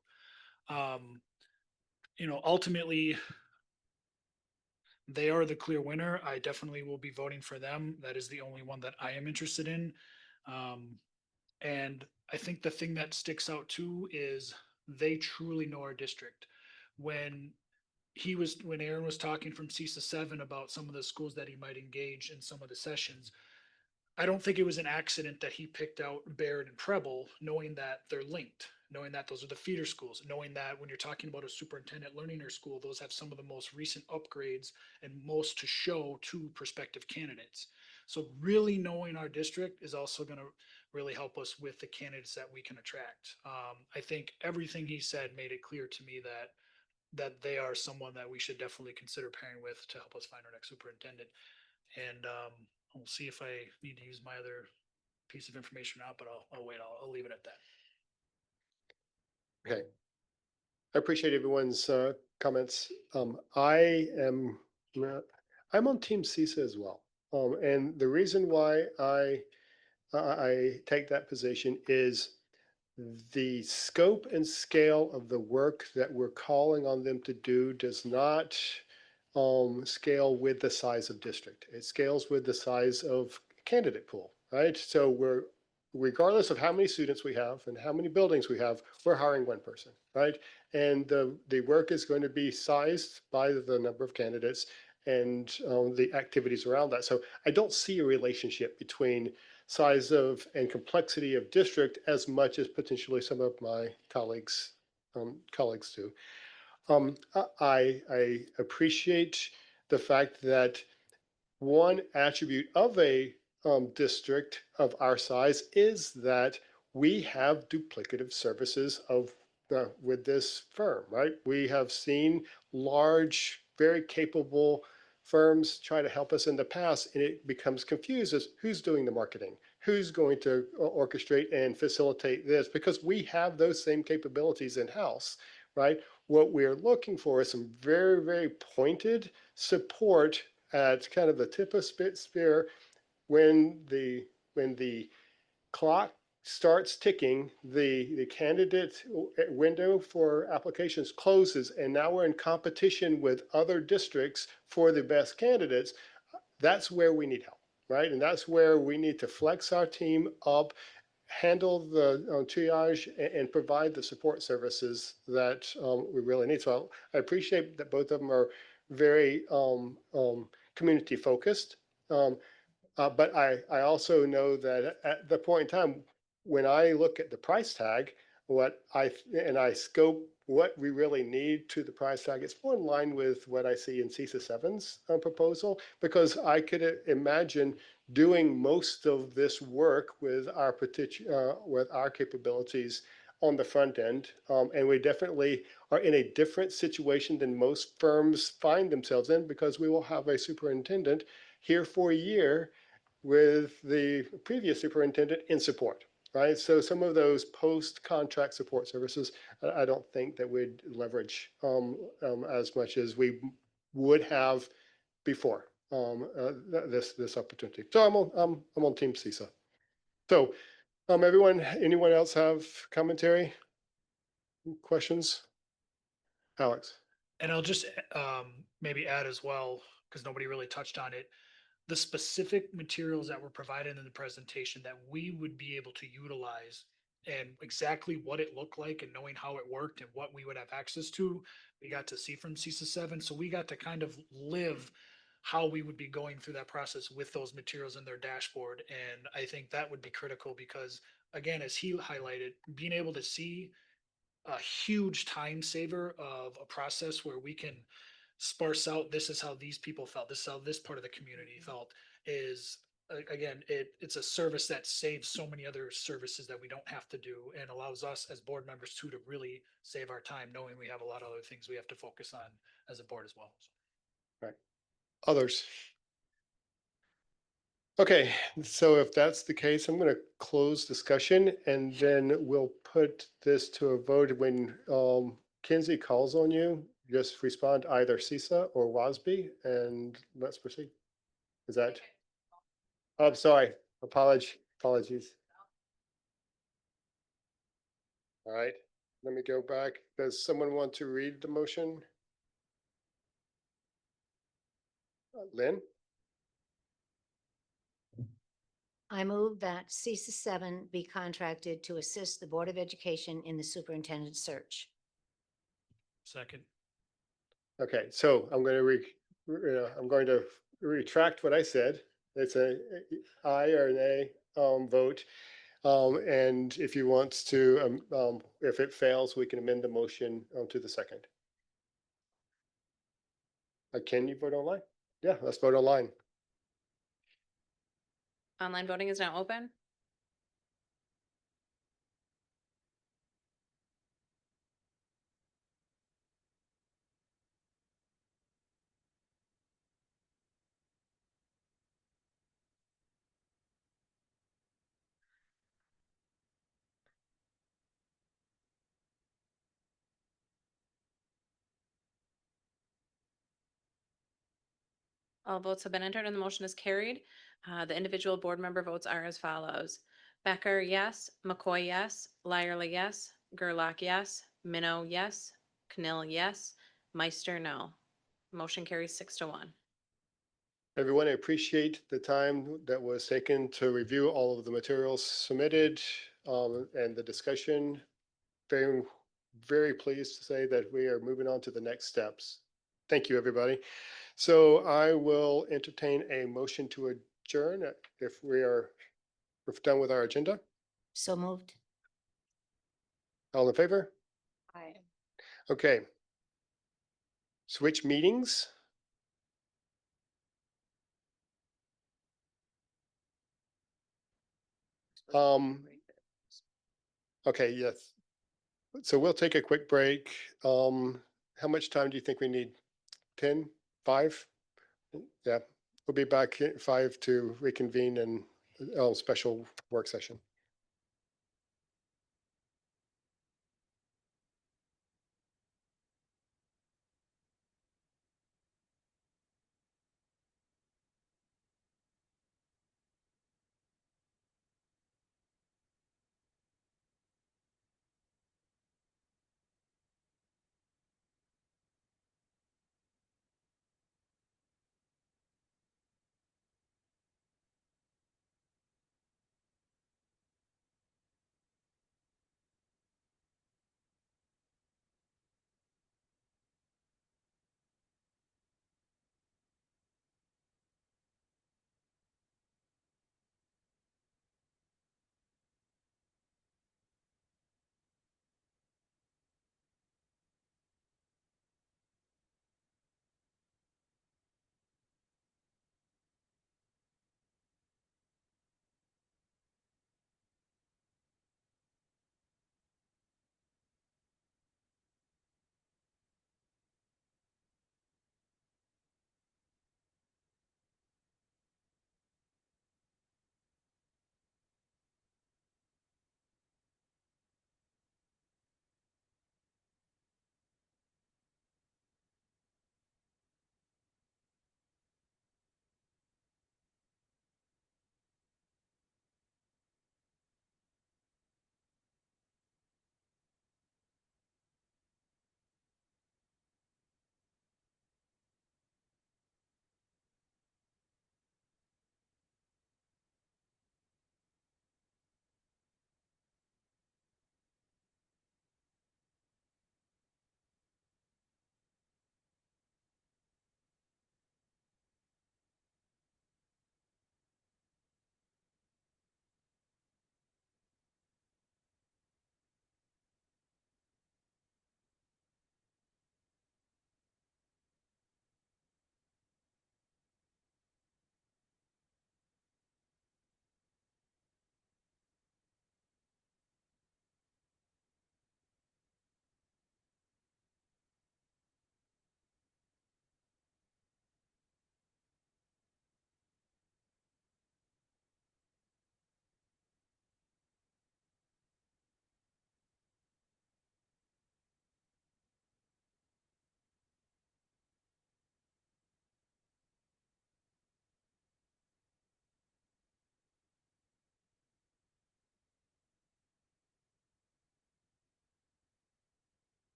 Ultimately, they are the clear winner. I definitely will be voting for them. That is the only one that I am interested in. And I think the thing that sticks out too is they truly know our district. When Aaron was talking from CISA 7 about some of the schools that he might engage in some of the sessions, I don't think it was an accident that he picked out Barrett and Preble, knowing that they're linked, knowing that those are the feeder schools, knowing that when you're talking about a superintendent learning or school, those have some of the most recent upgrades and most to show to prospective candidates. So really knowing our district is also going to really help us with the candidates that we can attract. I think everything he said made it clear to me that that they are someone that we should definitely consider pairing with to help us find our next superintendent. And we'll see if I need to use my other piece of information or not, but I'll wait. I'll leave it at that. Okay. I appreciate everyone's comments. I am, I'm on Team CISA as well. And the reason why I take that position is the scope and scale of the work that we're calling on them to do does not scale with the size of district. It scales with the size of candidate pool, right? So we're, regardless of how many students we have and how many buildings we have, we're hiring one person, right? And the work is going to be sized by the number of candidates and the activities around that. So I don't see a relationship between size of and complexity of district as much as potentially some of my colleagues do. I appreciate the fact that one attribute of a district of our size is that we have duplicative services with this firm, right? We have seen large, very capable firms try to help us in the past, and it becomes confused as who's doing the marketing, who's going to orchestrate and facilitate this, because we have those same capabilities in-house, right? What we're looking for is some very, very pointed support at kind of the tip of spear when the clock starts ticking, the candidate window for applications closes, and now we're in competition with other districts for the best candidates. That's where we need help, right? And that's where we need to flex our team up, handle the triage, and provide the support services that we really need. So I appreciate that both of them are very community focused. But I also know that at the point in time, when I look at the price tag, and I scope what we really need to the price tag, it's more in line with what I see in CISA 7's proposal, because I could imagine doing most of this work with our capabilities on the front end. And we definitely are in a different situation than most firms find themselves in, because we will have a superintendent here for a year with the previous superintendent in support, right? So some of those post-contract support services, I don't think that we'd leverage as much as we would have before this opportunity. So I'm on Team CISA. So anyone else have commentary, questions? Alex. And I'll just maybe add as well, because nobody really touched on it, the specific materials that were provided in the presentation that we would be able to utilize and exactly what it looked like and knowing how it worked and what we would have access to, we got to see from CISA 7. So we got to kind of live how we would be going through that process with those materials in their dashboard. And I think that would be critical because, again, as he highlighted, being able to see a huge time saver of a process where we can sparse out, this is how these people felt, this is how this part of the community felt, is again, it's a service that saves so many other services that we don't have to do and allows us as board members too to really save our time, knowing we have a lot of other things we have to focus on as a board as well. Right. Others? Okay, so if that's the case, I'm going to close discussion and then we'll put this to a vote. When Kinsey calls on you, just respond either CISA or WASB and let's proceed. Is that? Oh, I'm sorry. Apologies. All right, let me go back. Does someone want to read the motion? Lynn? I move that CISA 7 be contracted to assist the Board of Education in the superintendent search. Second. Okay, so I'm going to retract what I said. It's a aye or nay vote. And if you want to, if it fails, we can amend the motion to the second. Can you vote online? Yeah, let's vote online. Online voting is now open. All votes have been entered and the motion is carried. The individual board member votes are as follows. Becker, yes. McCoy, yes. Lyerly, yes. Gerlach, yes. Minnow, yes. Cannell, yes. Meister, no. Motion carries 6-1. Everyone, I appreciate the time that was taken to review all of the materials submitted and the discussion. Very, very pleased to say that we are moving on to the next steps. Thank you, everybody. So I will entertain a motion to adjourn if we're done with our agenda. So moved. All in favor? Aye. Okay. Switch meetings. Okay, yes. So we'll take a quick break. How much time do you think we need? 10, 5? Yeah, we'll be back at 5 to reconvene and special work session.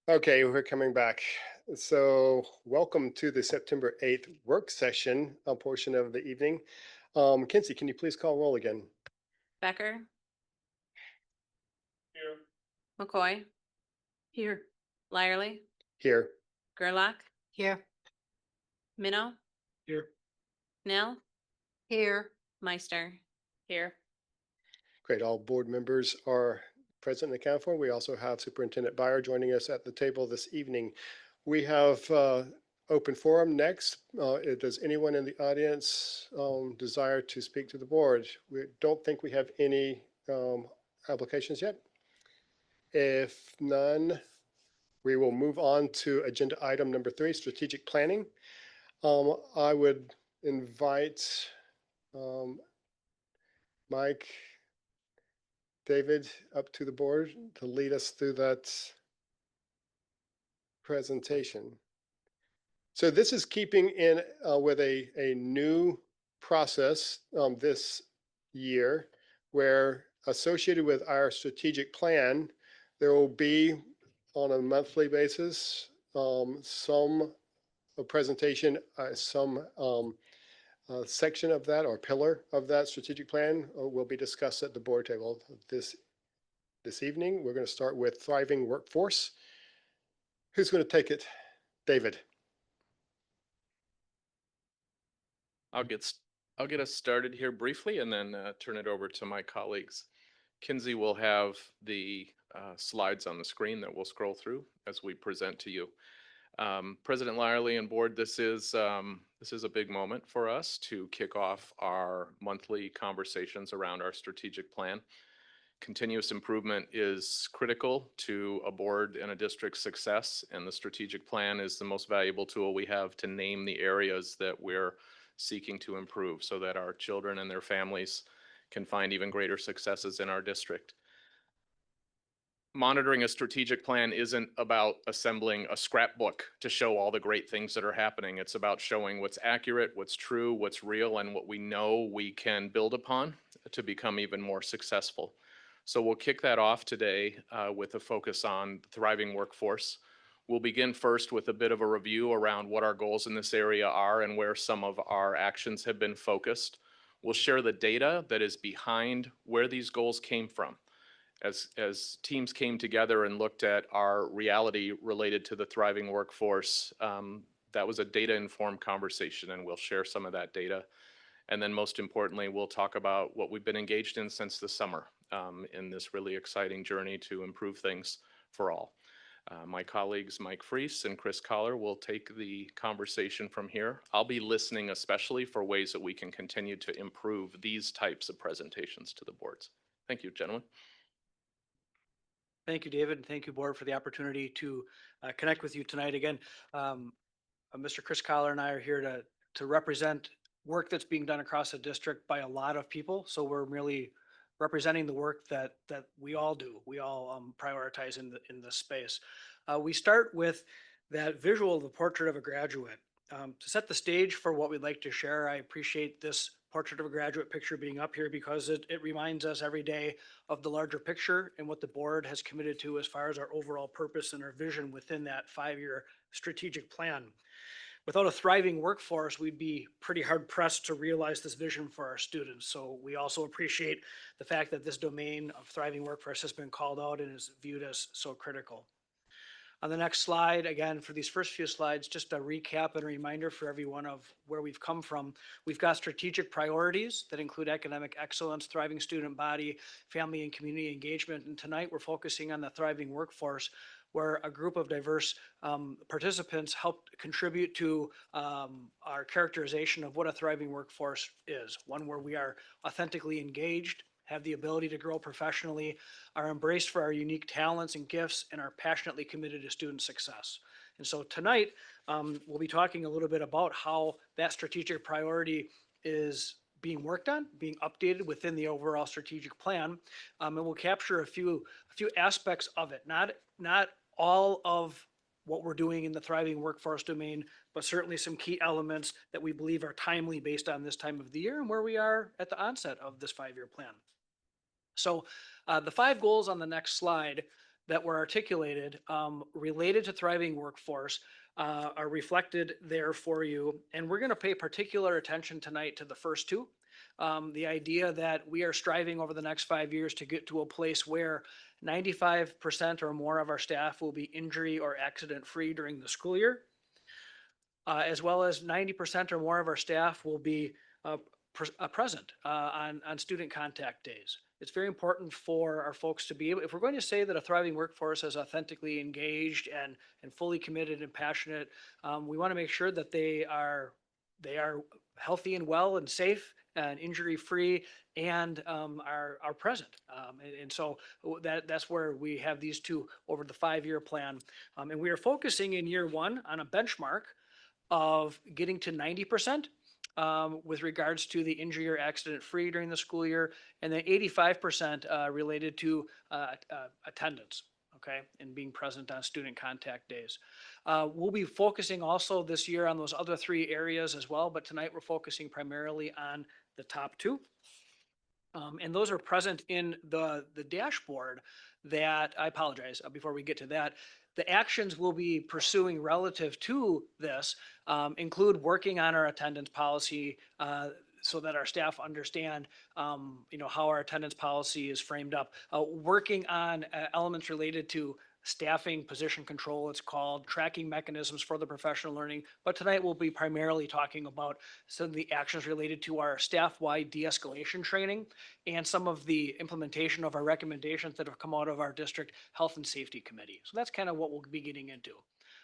Okay, we're coming back. So welcome to the September 8th work session portion of the evening. Kinsey, can you please call roll again? Becker, Here. McCoy, Here. Lyerly, Here. Gerlach, Here. Minnow, Here. Nell, Here. Meister. Here. Great, all board members are present and accounted for. We also have Superintendent Byer joining us at the table this evening. We have open forum next. Does anyone in the audience desire to speak to the board? We don't think we have any applications yet. If none, we will move on to agenda item number 3, strategic planning. I would invite Mike, David up to the board to lead us through that presentation. So this is keeping in with a new process this year, where associated with our strategic plan, there will be on a monthly basis some presentation, some section of that or pillar of that strategic plan will be discussed at the board table this evening. We're going to start with thriving workforce. Who's going to take it? David. I'll get us started here briefly and then turn it over to my colleagues. Kinsey will have the slides on the screen that we'll scroll through as we present to you. President Lyerly and board, this is a big moment for us to kick off our monthly conversations around our strategic plan. Continuous improvement is critical to a board and a district's success, and the strategic plan is the most valuable tool we have to name the areas that we're seeking to improve so that our children and their families can find even greater successes in our district. Monitoring a strategic plan isn't about assembling a scrapbook to show all the great things that are happening. It's about showing what's accurate, what's true, what's real, and what we know we can build upon to become even more successful. So we'll kick that off today with a focus on the thriving workforce. We'll begin first with a bit of a review around what our goals in this area are and where some of our actions have been focused. We'll share the data that is behind where these goals came from. As teams came together and looked at our reality related to the thriving workforce, that was a data-informed conversation, and we'll share some of that data. And then most importantly, we'll talk about what we've been engaged in since the summer in this really exciting journey to improve things for all. My colleagues, Mike Freese and Chris Collar, will take the conversation from here. I'll be listening especially for ways that we can continue to improve these types of presentations to the boards. Thank you, gentlemen. Thank you, David, and thank you, board, for the opportunity to connect with you tonight. Again, Mr. Chris Collar and I are here to represent work that's being done across the district by a lot of people. So we're really representing the work that we all do. We all prioritize in this space. We start with that visual of the portrait of a graduate. To set the stage for what we'd like to share, I appreciate this portrait of a graduate picture being up here because it reminds us every day of the larger picture and what the board has committed to as far as our overall purpose and our vision within that 5-year strategic plan. Without a thriving workforce, we'd be pretty hard pressed to realize this vision for our students. So we also appreciate the fact that this domain of thriving workforce has been called out and is viewed as so critical. On the next slide, again, for these first few slides, just a recap and a reminder for everyone of where we've come from. We've got strategic priorities that include academic excellence, thriving student body, family and community engagement. And tonight we're focusing on the thriving workforce, where a group of diverse participants helped contribute to our characterization of what a thriving workforce is. One where we are authentically engaged, have the ability to grow professionally, are embraced for our unique talents and gifts, and are passionately committed to student success. And so tonight, we'll be talking a little bit about how that strategic priority is being worked on, being updated within the overall strategic plan, and we'll capture a few aspects of it. Not all of what we're doing in the thriving workforce domain, but certainly some key elements that we believe are timely based on this time of the year and where we are at the onset of this 5-year plan. So the 5 goals on the next slide that were articulated related to thriving workforce are reflected there for you. And we're going to pay particular attention tonight to the first two. The idea that we are striving over the next 5 years to get to a place where 95% or more of our staff will be injury or accident free during the school year, as well as 90% or more of our staff will be present on student contact days. It's very important for our folks to be able, if we're going to say that a thriving workforce is authentically engaged and fully committed and passionate, we want to make sure that they are healthy and well and safe and injury free and are present. And so that's where we have these two over the 5-year plan. And we are focusing in year one on a benchmark of getting to 90% with regards to the injury or accident free during the school year, and then 85% related to attendance, okay, and being present on student contact days. We'll be focusing also this year on those other 3 areas as well, but tonight we're focusing primarily on the top 2. And those are present in the dashboard that, I apologize, before we get to that, the actions we'll be pursuing relative to this include working on our attendance policy so that our staff understand, how our attendance policy is framed up. Working on elements related to staffing, position control, it's called, tracking mechanisms for the professional learning. But tonight we'll be primarily talking about some of the actions related to our staff-wide de-escalation training and some of the implementation of our recommendations that have come out of our district health and safety committee. So that's kind of what we'll be getting into.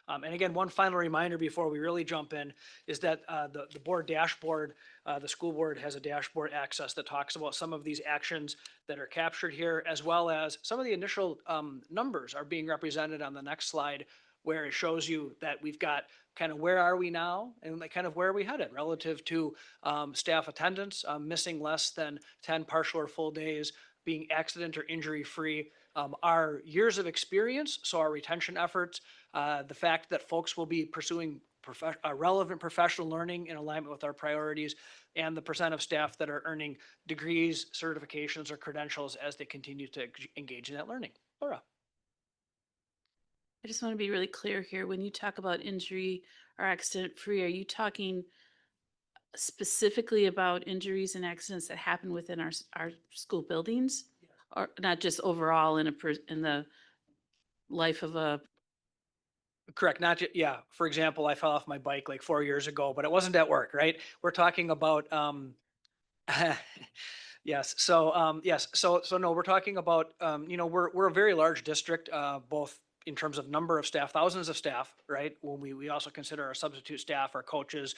And again, one final reminder before we really jump in is that the board dashboard, the school board has a dashboard access that talks about some of these actions that are captured here, as well as some of the initial numbers are being represented on the next slide, where it shows you that we've got kind of where are we now and kind of where are we headed relative to staff attendance, missing less than 10 partial or full days, being accident or injury free, our years of experience, so our retention efforts, the fact that folks will be pursuing relevant professional learning in alignment with our priorities, and the percent of staff that are earning degrees, certifications, or credentials as they continue to engage in that learning. Laura. I just want to be really clear here. When you talk about injury or accident free, are you talking specifically about injuries and accidents that happen within our school buildings? Or not just overall in the life of a? Correct. Not just, yeah. For example, I fell off my bike like 4 years ago, but it wasn't at work, right? We're talking about, yes. So, yes. So no, we're talking about, we're a very large district, both in terms of number of staff, thousands of staff, right? When we also consider our substitute staff, our coaches,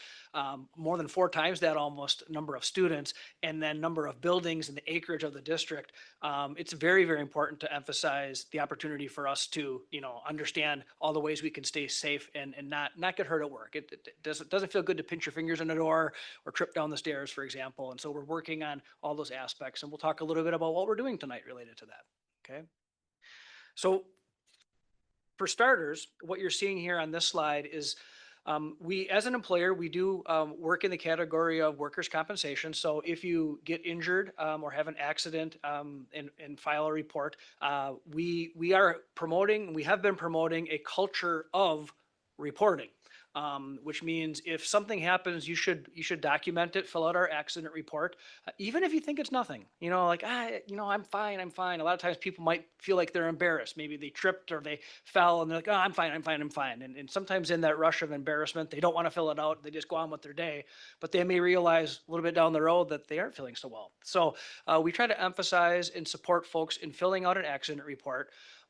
more than 4 times that almost number of students, and then number of buildings and the acreage of the district. It's very, very important to emphasize the opportunity for us to, understand all the ways we can stay safe and not get hurt at work. It doesn't feel good to pinch your fingers in a door or trip down the stairs, for example. And so we're working on all those aspects, and we'll talk a little bit about what we're doing tonight related to that. Okay. So for starters, what you're seeing here on this slide is we, as an employer, we do work in the category of workers' compensation. So if you get injured or have an accident and file a report, we are promoting, we have been promoting a culture of reporting. Which means if something happens, you should document it, fill out our accident report, even if you think it's nothing, like, I'm fine. A lot of times people might feel like they're embarrassed. Maybe they tripped or they fell and they're like, oh, I'm fine. And sometimes in that rush of embarrassment, they don't want to fill it out. They just go on with their day, but they may realize a little bit down the road that they aren't feeling so well. So we try to emphasize and support folks in filling out an accident report.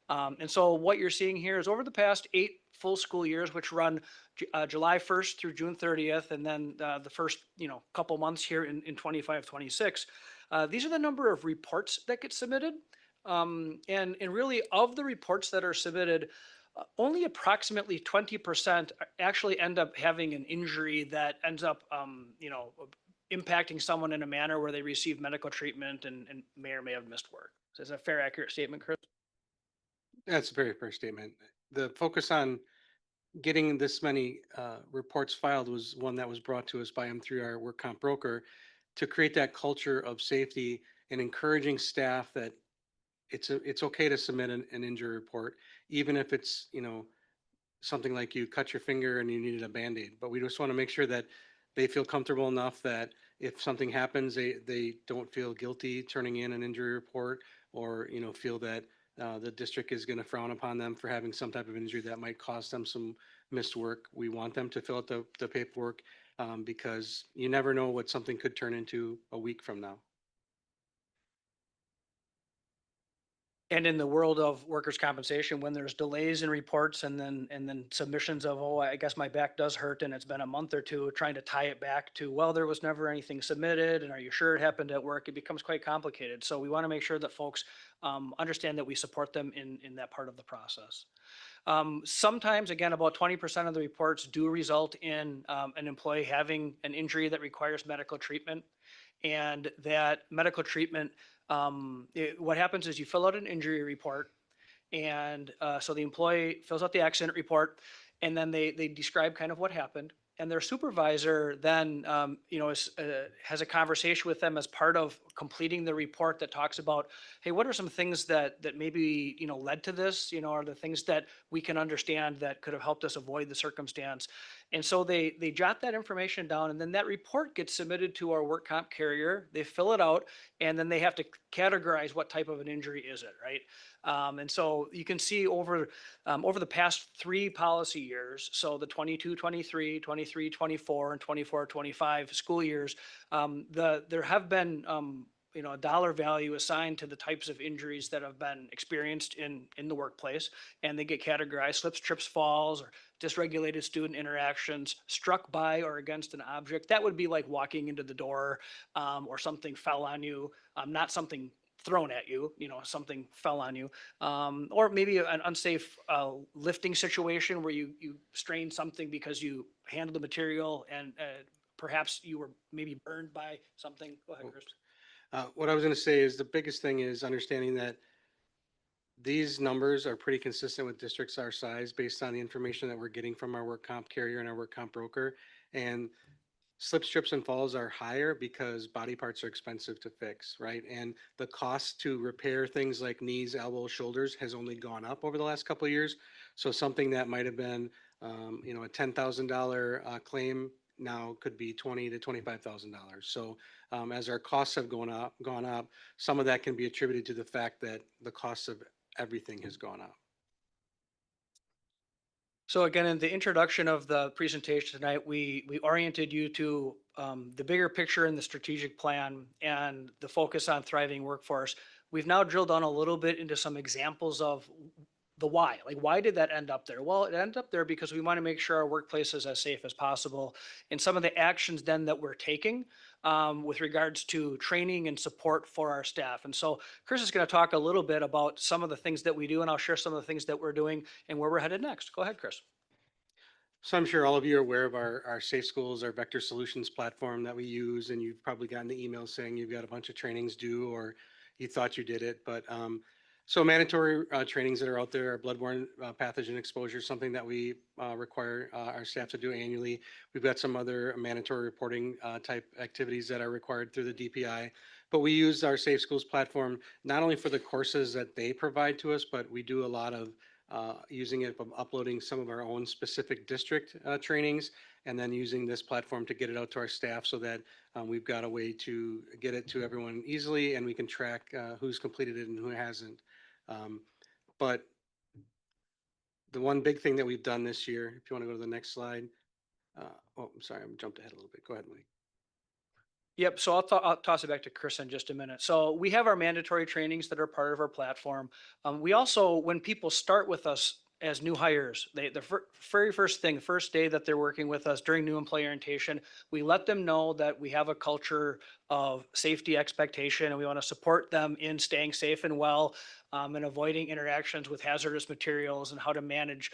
And so what you're seeing here is over the past 8 full school years, which run July 1st through June 30th, and then the first couple months here in 25, 26. These are the number of reports that get submitted. And really of the reports that are submitted, only approximately 20% actually end up having an injury that ends up, impacting someone in a manner where they receive medical treatment and may or may have missed work. So is that a fair, accurate statement, Chris? That's a very fair statement. The focus on getting this many reports filed was one that was brought to us by him through our work comp broker to create that culture of safety and encouraging staff that it's okay to submit an injury report, even if it's, you know, something like you cut your finger and you needed a Band-Aid. But we just want to make sure that they feel comfortable enough that if something happens, they don't feel guilty turning in an injury report, or, you know, feel that the district is going to frown upon them for having some type of injury that might cost them some missed work. We want them to fill out the paperwork, because you never know what something could turn into a week from now. And in the world of workers' compensation, when there's delays in reports and then submissions of, oh, I guess my back does hurt and it's been a month or two, trying to tie it back to, well, there was never anything submitted, and are you sure it happened at work? It becomes quite complicated. So we want to make sure that folks understand that we support them in that part of the process. Sometimes, again, about 20% of the reports do result in an employee having an injury that requires medical treatment. And that medical treatment, what happens is you fill out an injury report. And so the employee fills out the accident report, and then they describe kind of what happened. And their supervisor then, has a conversation with them as part of completing the report that talks about, hey, what are some things that maybe, led to this? Are the things that we can understand that could have helped us avoid the circumstance? And so they jot that information down, and then that report gets submitted to our work comp carrier. They fill it out, and then they have to categorize what type of an injury is it, right? And so you can see over the past 3 policy years, so the 22-23, 23-24, and 24-25 school years, there have been a dollar value assigned to the types of injuries that have been experienced in the workplace, and they get categorized: slips, trips, falls, or dysregulated student interactions, struck by or against an object. That would be like walking into the door, or something fell on you, not something thrown at you, something fell on you, or maybe an unsafe lifting situation where you strained something because you handled the material, and perhaps you were maybe burned by something. Go ahead, Chris. What I was going to say is the biggest thing is understanding that these numbers are pretty consistent with districts our size based on the information that we're getting from our work comp carrier and our work comp broker. And slips, trips, and falls are higher because body parts are expensive to fix, right? And the cost to repair things like knees, elbows, shoulders has only gone up over the last couple of years. So something that might have been, a $10,000 claim now could be $20,000 to $25,000. So as our costs have gone up, some of that can be attributed to the fact that the cost of everything has gone up. So again, in the introduction of the presentation tonight, we oriented you to the bigger picture in the strategic plan and the focus on thriving workforce. We've now drilled down a little bit into some examples of the why. Like, why did that end up there? Well, it ended up there because we want to make sure our workplace is as safe as possible. And some of the actions then that we're taking with regards to training and support for our staff. And so Chris is going to talk a little bit about some of the things that we do, and I'll share some of the things that we're doing and where we're headed next. Go ahead, Chris. So I'm sure all of you are aware of our Safe Schools, our Vector Solutions platform that we use, and you've probably gotten the email saying you've got a bunch of trainings due, or you thought you did it. But so mandatory trainings that are out there are bloodborne pathogen exposure, something that we require our staff to do annually. We've got some other mandatory reporting type activities that are required through the DPI. But we use our Safe Schools platform not only for the courses that they provide to us, but we do a lot of using it, uploading some of our own specific district trainings, and then using this platform to get it out to our staff so that we've got a way to get it to everyone easily, and we can track who's completed it and who hasn't. But the one big thing that we've done this year, if you want to go to the next slide. I'm sorry, I jumped ahead a little bit. Go ahead, Mike. Yep. So I'll toss it back to Chris in just a minute. So we have our mandatory trainings that are part of our platform. We also, when people start with us as new hires, the very first day that they're working with us during new employee orientation, we let them know that we have a culture of safety expectation, and we want to support them in staying safe and well, and avoiding interactions with hazardous materials, and how to manage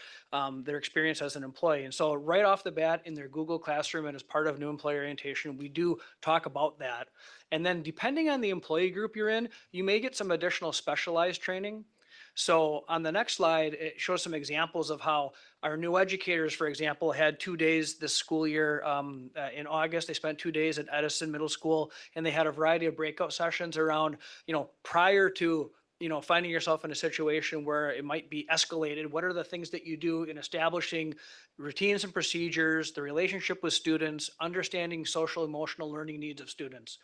their experience as an employee. And so right off the bat in their Google Classroom and as part of new employee orientation, we do talk about that. And then depending on the employee group you're in, you may get some additional specialized training. So on the next slide, it shows some examples of how our new educators, for example, had 2 days this school year in August. They spent 2 days at Edison Middle School, and they had a variety of breakout sessions around, prior to finding yourself in a situation where it might be escalated, what are the things that you do in establishing routines and procedures, the relationship with students, understanding social emotional learning needs of students,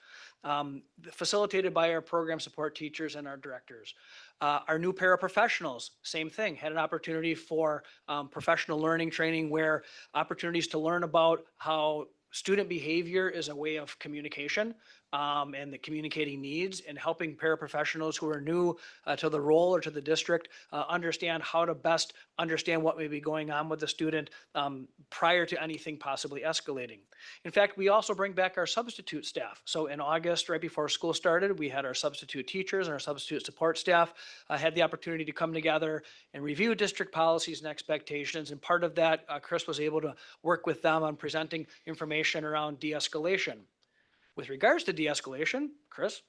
facilitated by our program support teachers and our directors. Our new paraprofessionals, same thing, had an opportunity for professional learning training where opportunities to learn about how student behavior is a way of communication, and the communicating needs, and helping paraprofessionals who are new to the role or to the district understand how to best understand what may be going on with the student prior to anything possibly escalating. In fact, we also bring back our substitute staff. So in August, right before school started, we had our substitute teachers and our substitute support staff had the opportunity to come together and review district policies and expectations. And part of that, Chris was able to work with them on presenting information around de-escalation. With regards to de-escalation, Chris?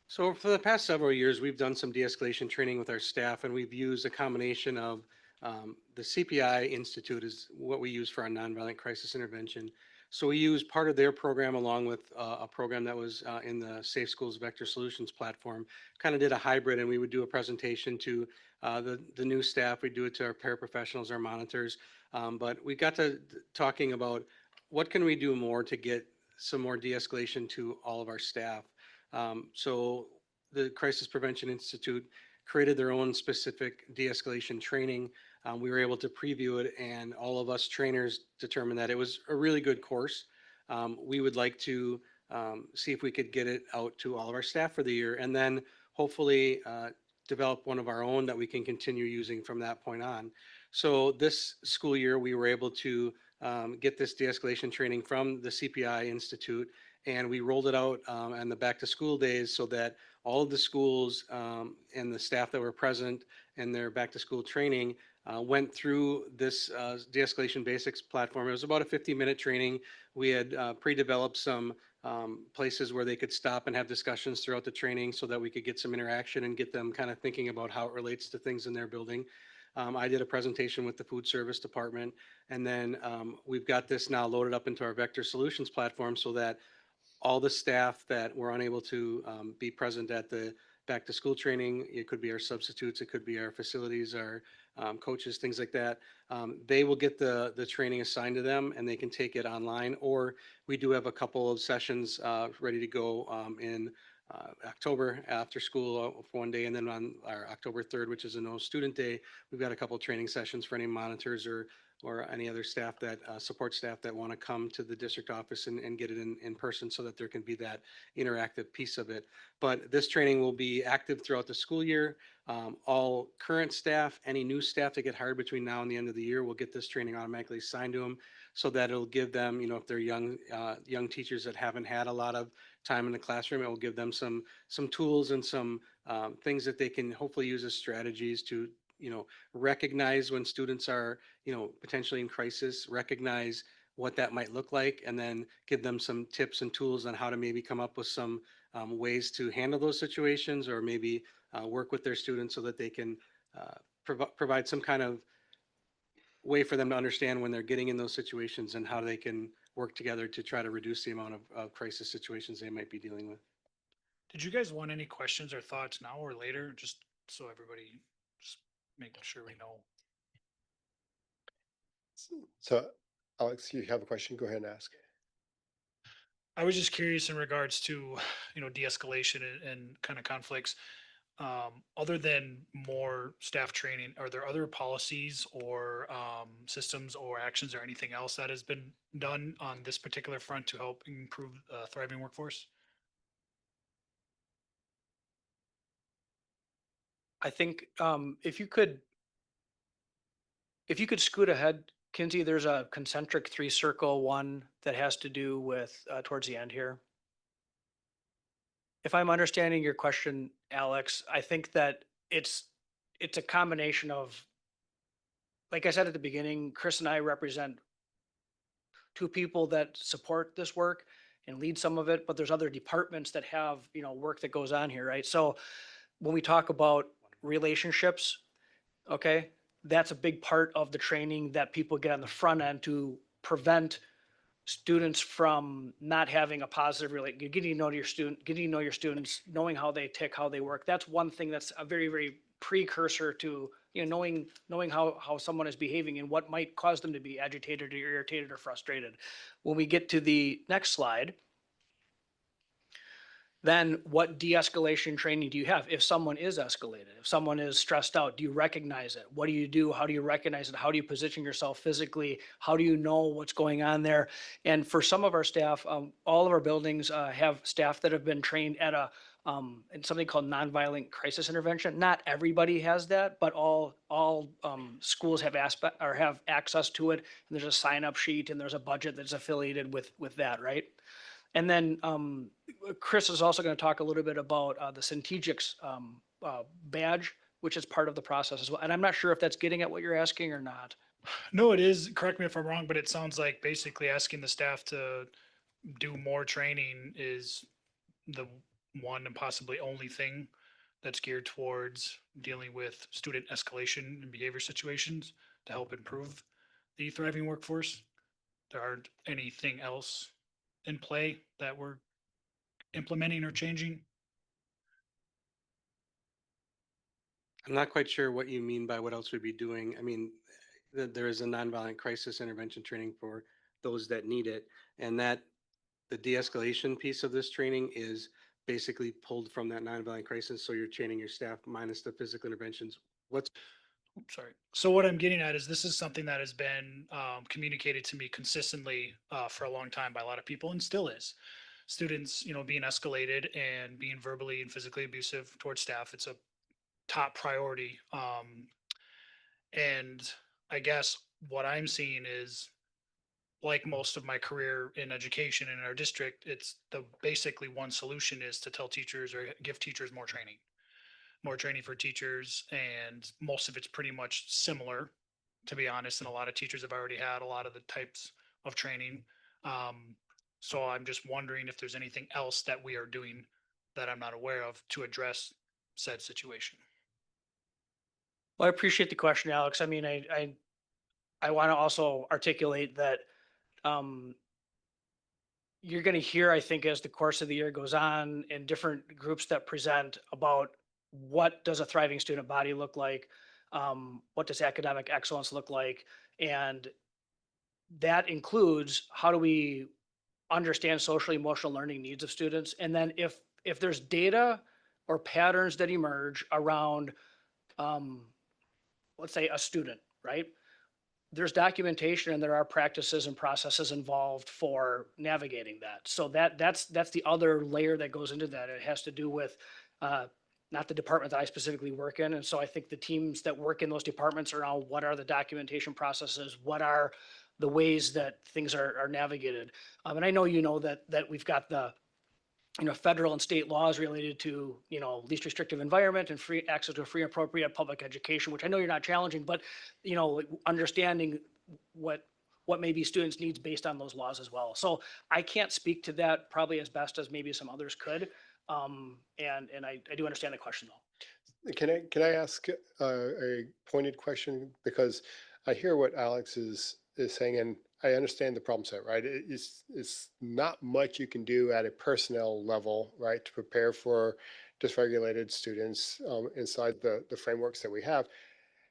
So for the past several years, we've done some de-escalation training with our staff, and we've used a combination of the CPI Institute is what we use for our nonviolent crisis intervention. So we use part of their program along with a program that was in the Safe Schools Vector Solutions platform, kind of did a hybrid, and we would do a presentation to the new staff. We'd do it to our paraprofessionals, our monitors. But we got to talking about what can we do more to get some more de-escalation to all of our staff. So the Crisis Prevention Institute created their own specific de-escalation training. We were able to preview it, and all of us trainers determined that it was a really good course. We would like to see if we could get it out to all of our staff for the year, and then hopefully develop one of our own that we can continue using from that point on. So this school year, we were able to get this de-escalation training from the CPI Institute, and we rolled it out on the back to school days so that all of the schools and the staff that were present in their back to school training went through this de-escalation basics platform. It was about a 50-minute training. We had pre-developed some places where they could stop and have discussions throughout the training so that we could get some interaction and get them kind of thinking about how it relates to things in their building. I did a presentation with the food service department, and then we've got this now loaded up into our Vector Solutions platform so that all the staff that were unable to be present at the back to school training, it could be our substitutes, it could be our facilities, our coaches, things like that. They will get the training assigned to them, and they can take it online, or we do have a couple of sessions ready to go in October after school for one day, and then on our October 3rd, which is a no student day, we've got a couple of training sessions for any monitors or any other staff that support staff that want to come to the district office and get it in person so that there can be that interactive piece of it. But this training will be active throughout the school year. All current staff, any new staff that get hired between now and the end of the year will get this training automatically assigned to them so that it'll give them, if they're young teachers that haven't had a lot of time in the classroom, it will give them some tools and some things that they can hopefully use as strategies to recognize when students are, potentially in crisis, recognize what that might look like, and then give them some tips and tools on how to maybe come up with some ways to handle those situations, or maybe work with their students so that they can provide some kind of way for them to understand when they're getting in those situations and how they can work together to try to reduce the amount of crisis situations they might be dealing with. Did you guys want any questions or thoughts now or later? Just so everybody, just making sure we know. So Alex, you have a question? Go ahead and ask. I was just curious in regards to, de-escalation and kind of conflicts. Other than more staff training, are there other policies or systems or actions or anything else that has been done on this particular front to help improve a thriving workforce? I think if you could scoot ahead, Kinsey, there's a concentric three-circle one that has to do with towards the end here. If I'm understanding your question, Alex, I think that it's a combination of, like I said at the beginning, Chris and I represent two people that support this work and lead some of it, but there's other departments that have, work that goes on here, right? So when we talk about relationships, okay, that's a big part of the training that people get on the front end to prevent students from not having a positive you're getting to know your student, getting to know your students, knowing how they tick, how they work. That's one thing that's a very, very precursor to, knowing how someone is behaving and what might cause them to be agitated or irritated or frustrated. When we get to the next slide, then what de-escalation training do you have? If someone is escalated, if someone is stressed out, do you recognize it? What do you do? How do you recognize it? How do you position yourself physically? How do you know what's going on there? And for some of our staff, all of our buildings have staff that have been trained at in something called nonviolent crisis intervention. Not everybody has that, but all schools have have access to it. And there's a sign-up sheet and there's a budget that's affiliated with that, right? And then Chris is also going to talk a little bit about the Centegix badge, which is part of the process as well. And I'm not sure if that's getting at what you're asking or not. No, it is. Correct me if I'm wrong, but it sounds like basically asking the staff to do more training is the one and possibly only thing that's geared towards dealing with student escalation and behavior situations to help improve the thriving workforce. There aren't anything else in play that we're implementing or changing. I'm not quite sure what you mean by what else we'd be doing. I mean, there is a nonviolent crisis intervention training for those that need it. And that the de-escalation piece of this training is basically pulled from that nonviolent crisis. So you're training your staff minus the physical interventions. Sorry. So what I'm getting at is this is something that has been communicated to me consistently for a long time by a lot of people and still is. Students, being escalated and being verbally and physically abusive towards staff. It's a top priority. And I guess what I'm seeing is, like most of my career in education in our district, it's basically one solution is to tell teachers or give teachers more training for teachers. And most of it's pretty much similar, to be honest. And a lot of teachers have already had a lot of the types of training. So I'm just wondering if there's anything else that we are doing that I'm not aware of to address said situation. Well, I appreciate the question, Alex. I mean, I want to also articulate that you're going to hear, I think, as the course of the year goes on in different groups that present about what does a thriving student body look like? What does academic excellence look like? And that includes how do we understand social emotional learning needs of students? And then if there's data or patterns that emerge around, let's say a student, right? There's documentation and there are practices and processes involved for navigating that. So that's the other layer that goes into that. It has to do with not the department that I specifically work in. And so I think the teams that work in those departments around what are the documentation processes, what are the ways that things are navigated. And I know that we've got the federal and state laws related to, least restrictive environment and free access to a free and appropriate public education, which I know you're not challenging, but, understanding what maybe students' needs based on those laws as well. So I can't speak to that probably as best as maybe some others could. And I do understand the question though. Can I ask a pointed question? Because I hear what Alex is saying, and I understand the problem set, right? It's not much you can do at a personnel level, right, to prepare for dysregulated students inside the frameworks that we have.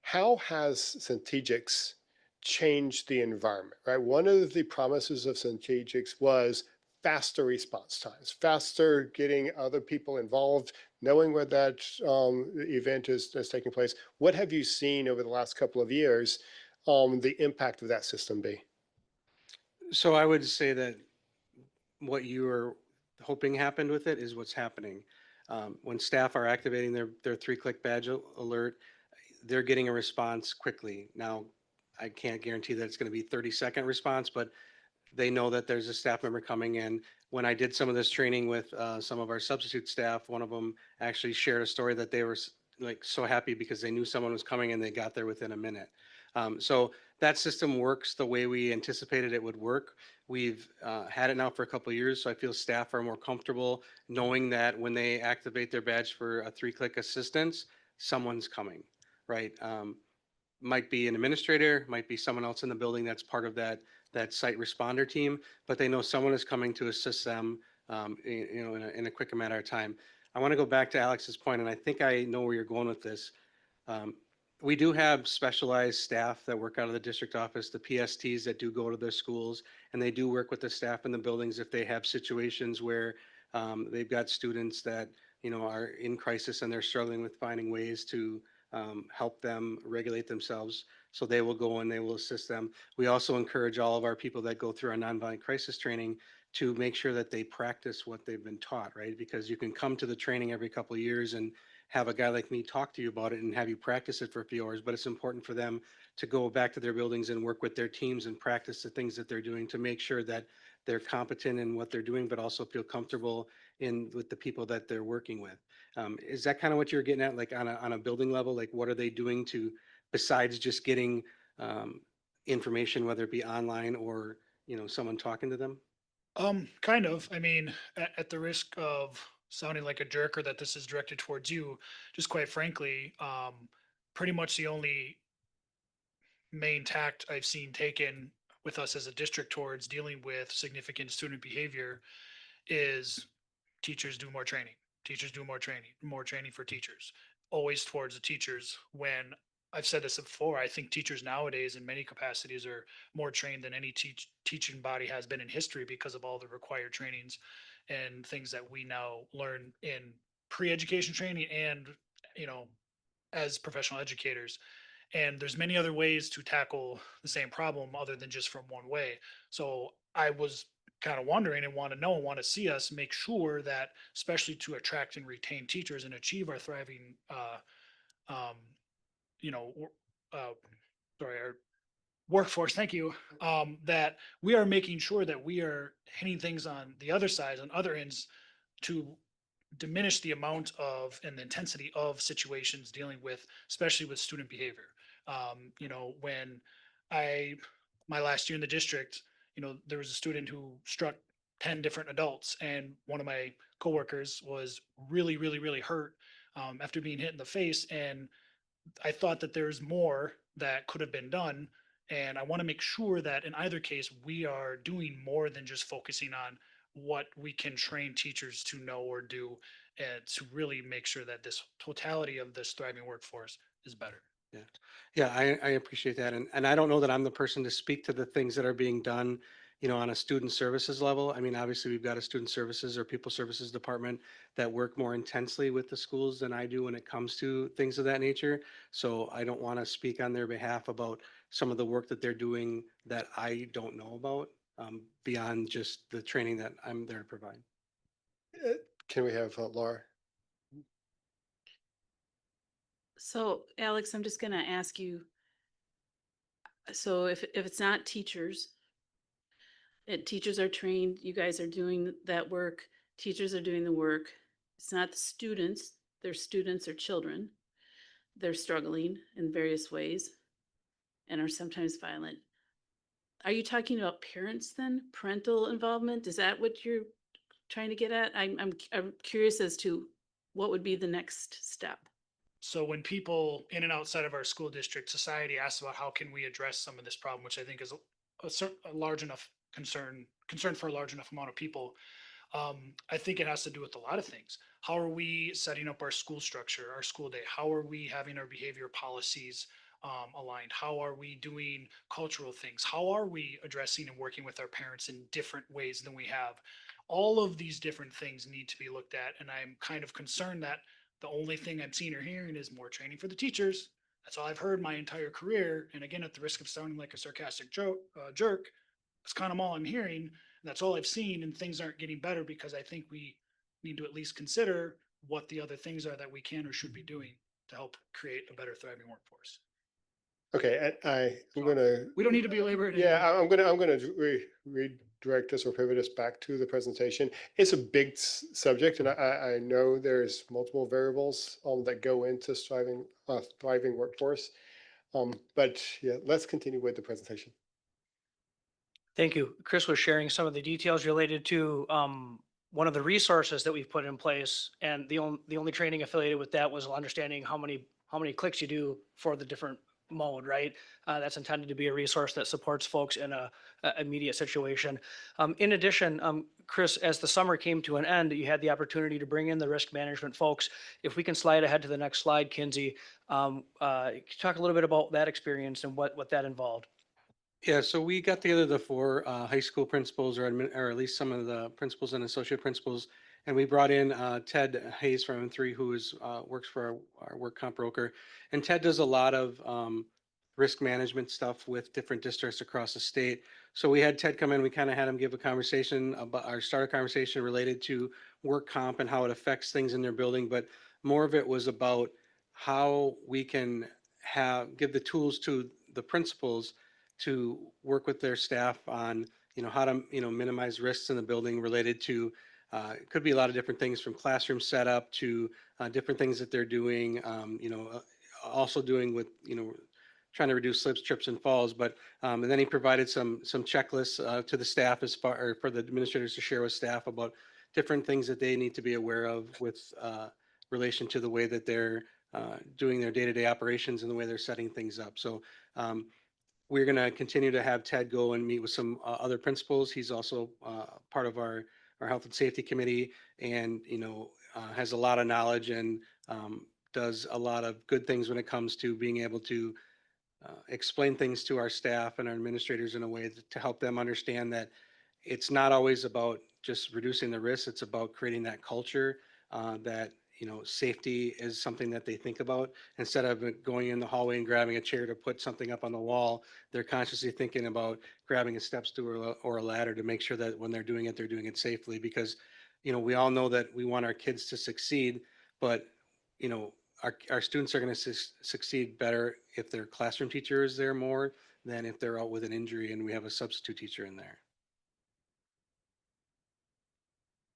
How has Centegix changed the environment, right? One of the promises of Centegix was faster response times, faster getting other people involved, knowing where that event is taking place. What have you seen over the last couple of years, the impact of that system be? So I would say that what you are hoping happened with it is what's happening. When staff are activating their 3-click badge alert, they're getting a response quickly. Now, I can't guarantee that it's going to be 30-second response, but they know that there's a staff member coming in. When I did some of this training with some of our substitute staff, one of them actually shared a story that they were like so happy because they knew someone was coming and they got there within a minute. So that system works the way we anticipated it would work. We've had it now for a couple of years, so I feel staff are more comfortable knowing that when they activate their badge for a 3-click assistance, someone's coming, right? might be an administrator, might be someone else in the building that's part of that site responder team, but they know someone is coming to assist them, in a quicker matter of time. I want to go back to Alex's point, and I think I know where you're going with this. Um, We do have specialized staff that work out of the district office, the PSTs that do go to their schools, and they do work with the staff in the buildings if they have situations where they've got students that, are in crisis and they're struggling with finding ways to help them regulate themselves. So they will go and they will assist them. We also encourage all of our people that go through our nonviolent crisis training to make sure that they practice what they've been taught, right? Because you can come to the training every couple of years and have a guy like me talk to you about it and have you practice it for a few hours, but it's important for them to go back to their buildings and work with their teams and practice the things that they're doing to make sure that they're competent in what they're doing, but also feel comfortable with the people that they're working with. Is that kind of what you're getting at, like on a building level? Like what are they doing to, besides just getting information, whether it be online or, someone talking to them? Kind of. I mean, at the risk of sounding like a jerk or that this is directed towards you, just quite frankly, pretty much the only main tact I've seen taken with us as a district towards dealing with significant student behavior is teachers do more training. Teachers do more training for teachers, always towards the teachers. When I've said this before, I think teachers nowadays in many capacities are more trained than any teaching body has been in history because of all the required trainings and things that we now learn in pre-education training and, you know, as professional educators. And there's many other ways to tackle the same problem other than just from one way. So I was kind of wondering and want to know and want to see us make sure that, especially to attract and retain teachers and achieve our thriving, um, you know, uh, sorry, our workforce, thank you, that we are making sure that we are hitting things on the other side, on other ends, to diminish the amount of and the intensity of situations dealing with, especially with student behavior. When I, my last year in the district, there was a student who struck 10 different adults, and one of my coworkers was really, really, really hurt after being hit in the face. And I thought that there's more that could have been done. And I want to make sure that in either case, we are doing more than just focusing on what we can train teachers to know or do, and to really make sure that this totality of this thriving workforce is better. Yeah, yeah, I appreciate that. And I don't know that I'm the person to speak to the things that are being done, on a student services level. I mean, obviously, we've got a student services or people services department that work more intensely with the schools than I do when it comes to things of that nature. So I don't want to speak on their behalf about some of the work that they're doing that I don't know about, beyond just the training that I'm there to provide. Can we have Laura? So Alex, I'm just gonna ask you, so if it's not teachers, teachers are trained, you guys are doing that work, teachers are doing the work. It's not the students, they're students or children. They're struggling in various ways and are sometimes violent. Are you talking about parents then? Parental involvement? Is that what you're trying to get at? I'm curious as to what would be the next step. So when people in and outside of our school district society ask about how can we address some of this problem, which I think is a large enough concern for a large enough amount of people, I think it has to do with a lot of things. How are we setting up our school structure, our school day? How are we having our behavior policies aligned? How are we doing cultural things? How are we addressing and working with our parents in different ways than we have? All of these different things need to be looked at. And I'm kind of concerned that the only thing I'm seeing or hearing is more training for the teachers. That's all I've heard my entire career. And again, at the risk of sounding like a sarcastic jerk, that's kind of all I'm hearing. And that's all I've seen. And things aren't getting better because I think we need to at least consider what the other things are that we can or should be doing to help create a better thriving workforce. Okay, I'm gonna. We don't need to belabor it. Yeah, I'm gonna redirect us or pivot us back to the presentation. It's a big subject, and I know there's multiple variables that go into thriving workforce. But yeah, let's continue with the presentation. Thank you. Chris was sharing some of the details related to one of the resources that we've put in place, and the only training affiliated with that was understanding how many clicks you do for the different mode, right? That's intended to be a resource that supports folks in a immediate situation. In addition, Chris, as the summer came to an end, you had the opportunity to bring in the risk management folks. If we can slide ahead to the next slide, Kinsey, can you talk a little bit about that experience and what that involved? Yeah, so we got together the four high school principals, or at least some of the principals and associate principals, and we brought in Ted Hayes from M3, who is works for our work comp broker, and Ted does a lot of risk management stuff with different districts across the state. So we had Ted come in. We kind of had him give a conversation about start a conversation related to work comp and how it affects things in their building, but more of it was about how we can give the tools to the principals to work with their staff on, how to, minimize risks in the building related to, it could be a lot of different things from classroom setup to different things that they're doing, also doing with, trying to reduce slips, trips and falls. But, and then he provided some checklists to the staff or for the administrators to share with staff about different things that they need to be aware of with relation to the way that they're doing their day-to-day operations and the way they're setting things up. So, we're going to continue to have Ted go and meet with some other principals. He's also part of our health and safety committee, and has a lot of knowledge and does a lot of good things when it comes to being able to explain things to our staff and our administrators in a way to help them understand that it's not always about just reducing the risks. It's about creating that culture that, safety is something that they think about. Instead of going in the hallway and grabbing a chair to put something up on the wall, they're consciously thinking about grabbing a step stool or a ladder to make sure that when they're doing it safely. Because, we all know that we want our kids to succeed, but, our students are going to succeed better if their classroom teacher is there more than if they're out with an injury and we have a substitute teacher in there.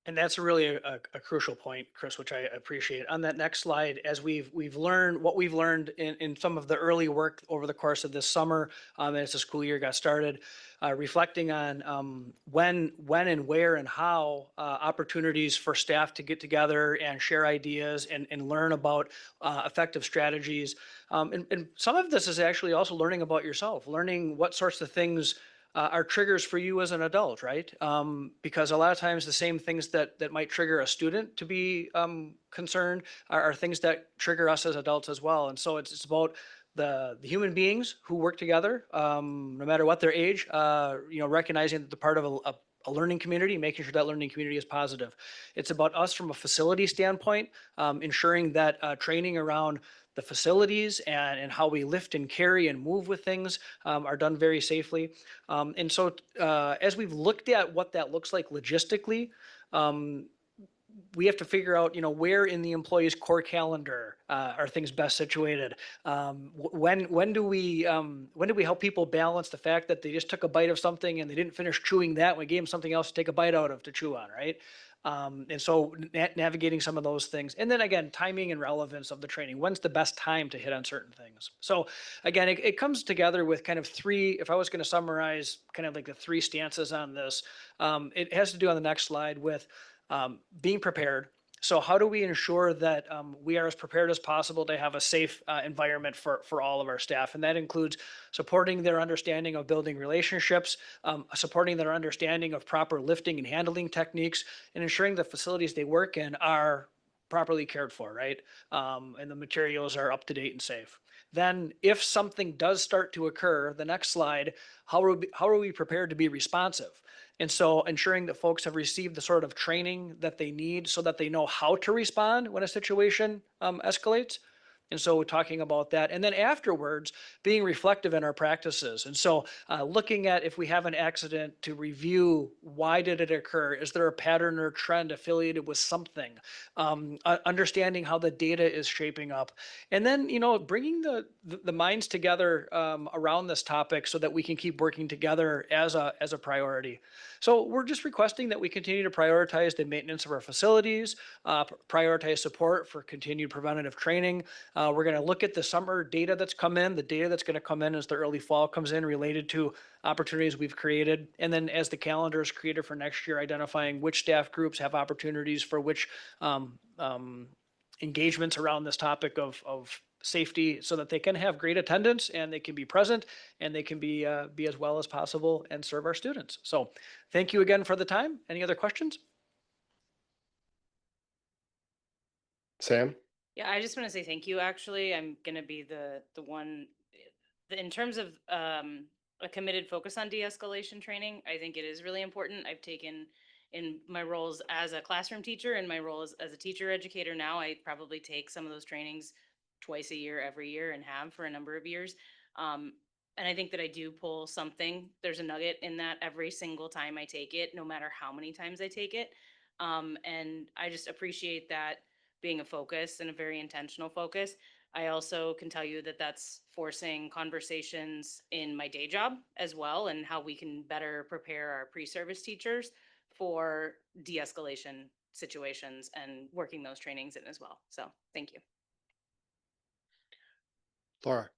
And that's really a crucial point, Chris, which I appreciate. On that next slide, as we've learned what we've learned in some of the early work over the course of this summer, as the school year got started, reflecting on when and where and how opportunities for staff to get together and share ideas and learn about effective strategies. And some of this is actually also learning about yourself, learning what sorts of things are triggers for you as an adult, right? Because a lot of times the same things that might trigger a student to be concerned are things that trigger us as adults as well. And so it's about the human beings who work together, no matter what their age, recognizing that they're part of a learning community, making sure that learning community is positive. It's about us from a facility standpoint, ensuring that training around the facilities and how we lift and carry and move with things are done very safely. And so as we've looked at what that looks like logistically, we have to figure out, where in the employee's core calendar are things best situated. When do we help people balance the fact that they just took a bite of something and they didn't finish chewing that? We gave them something else to take a bite out of to chew on, right? And so navigating some of those things. And then again, timing and relevance of the training. When's the best time to hit on certain things? So again, it comes together with kind of three, if I was going to summarize kind of like the three stances on this, it has to do on the next slide with being prepared. So how do we ensure that we are as prepared as possible to have a safe environment for all of our staff? And that includes supporting their understanding of building relationships, supporting their understanding of proper lifting and handling techniques, and ensuring the facilities they work in are properly cared for, right? And the materials are up to date and safe. Then if something does start to occur, the next slide, how are we prepared to be responsive? And so ensuring that folks have received the sort of training that they need so that they know how to respond when a situation escalates. And so we're talking about that. And then afterwards, being reflective in our practices. And so looking at if we have an accident to review, why did it occur? Is there a pattern or trend affiliated with something? Understanding how the data is shaping up. And then, bringing the minds together around this topic so that we can keep working together as a priority. So we're just requesting that we continue to prioritize the maintenance of our facilities, prioritize support for continued preventative training. We're going to look at the summer data that's come in, the data that's going to come in as the early fall comes in related to opportunities we've created. And then as the calendar is created for next year, identifying which staff groups have opportunities for which engagements around this topic of safety, so that they can have great attendance and they can be present and they can be as well as possible and serve our students. So thank you again for the time. Any other questions? Sam? Yeah, I just want to say thank you, actually. I'm gonna be the one, in terms of a committed focus on de-escalation training, I think it is really important. I've taken in my roles as a classroom teacher and my role as a teacher educator now, I probably take some of those trainings twice a year, every year, and have for a number of years. And I think that I do pull something. There's a nugget in that every single time I take it, no matter how many times I take it. And I just appreciate that being a focus and a very intentional focus. I also can tell you that that's forcing conversations in my day job as well, and how we can better prepare our pre-service teachers for de-escalation situations and working those trainings in as well. So thank you. Laura?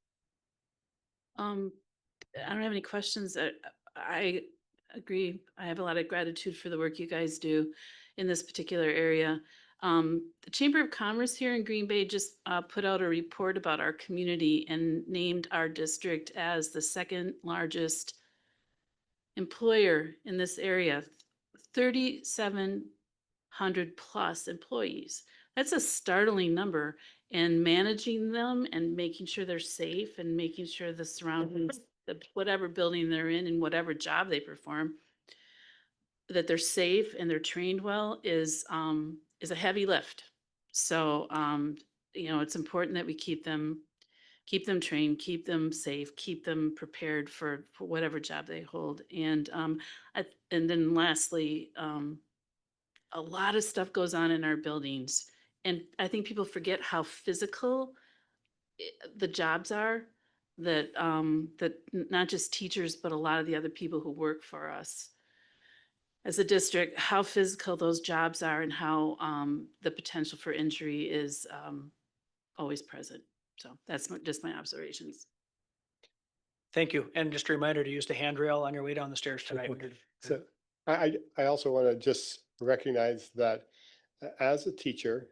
I don't have any questions. I agree. I have a lot of gratitude for the work you guys do in this particular area. The Chamber of Commerce here in Green Bay just put out a report about our community and named our district as the second largest employer in this area. 3,700 plus employees. That's a startling number. And managing them and making sure they're safe and making sure the surroundings, whatever building they're in and whatever job they perform, that they're safe and they're trained well is a heavy lift. So it's important that we keep them trained, keep them safe, keep them prepared for whatever job they hold. And and then lastly, a lot of stuff goes on in our buildings, and I think people forget how physical the jobs are, that not just teachers, but a lot of the other people who work for us as a district, how physical those jobs are and how the potential for injury is always present. So that's just my observations. Thank you. And just a reminder to use the handrail on your way down the stairs tonight. So I also want to just recognize that as a teacher,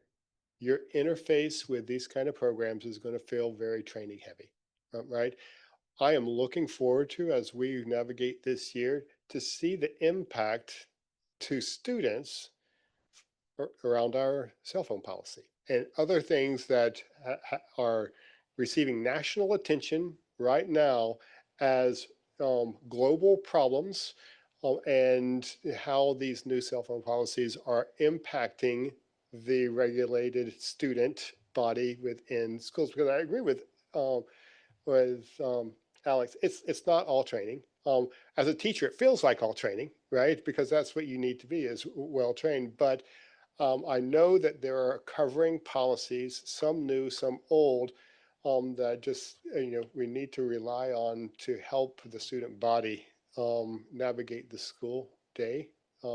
your interface with these kind of programs is going to feel very training heavy, right? I am looking forward to, as we navigate this year, to see the impact to students around our cell phone policy and other things that are receiving national attention right now as global problems, and how these new cell phone policies are impacting the regulated student body within schools. Because I agree with Alex, it's not all training. As a teacher, it feels like all training, right? Because that's what you need to be, is well trained. But I know that there are covering policies, some new, some old, that just we need to rely on to help the student body navigate the school day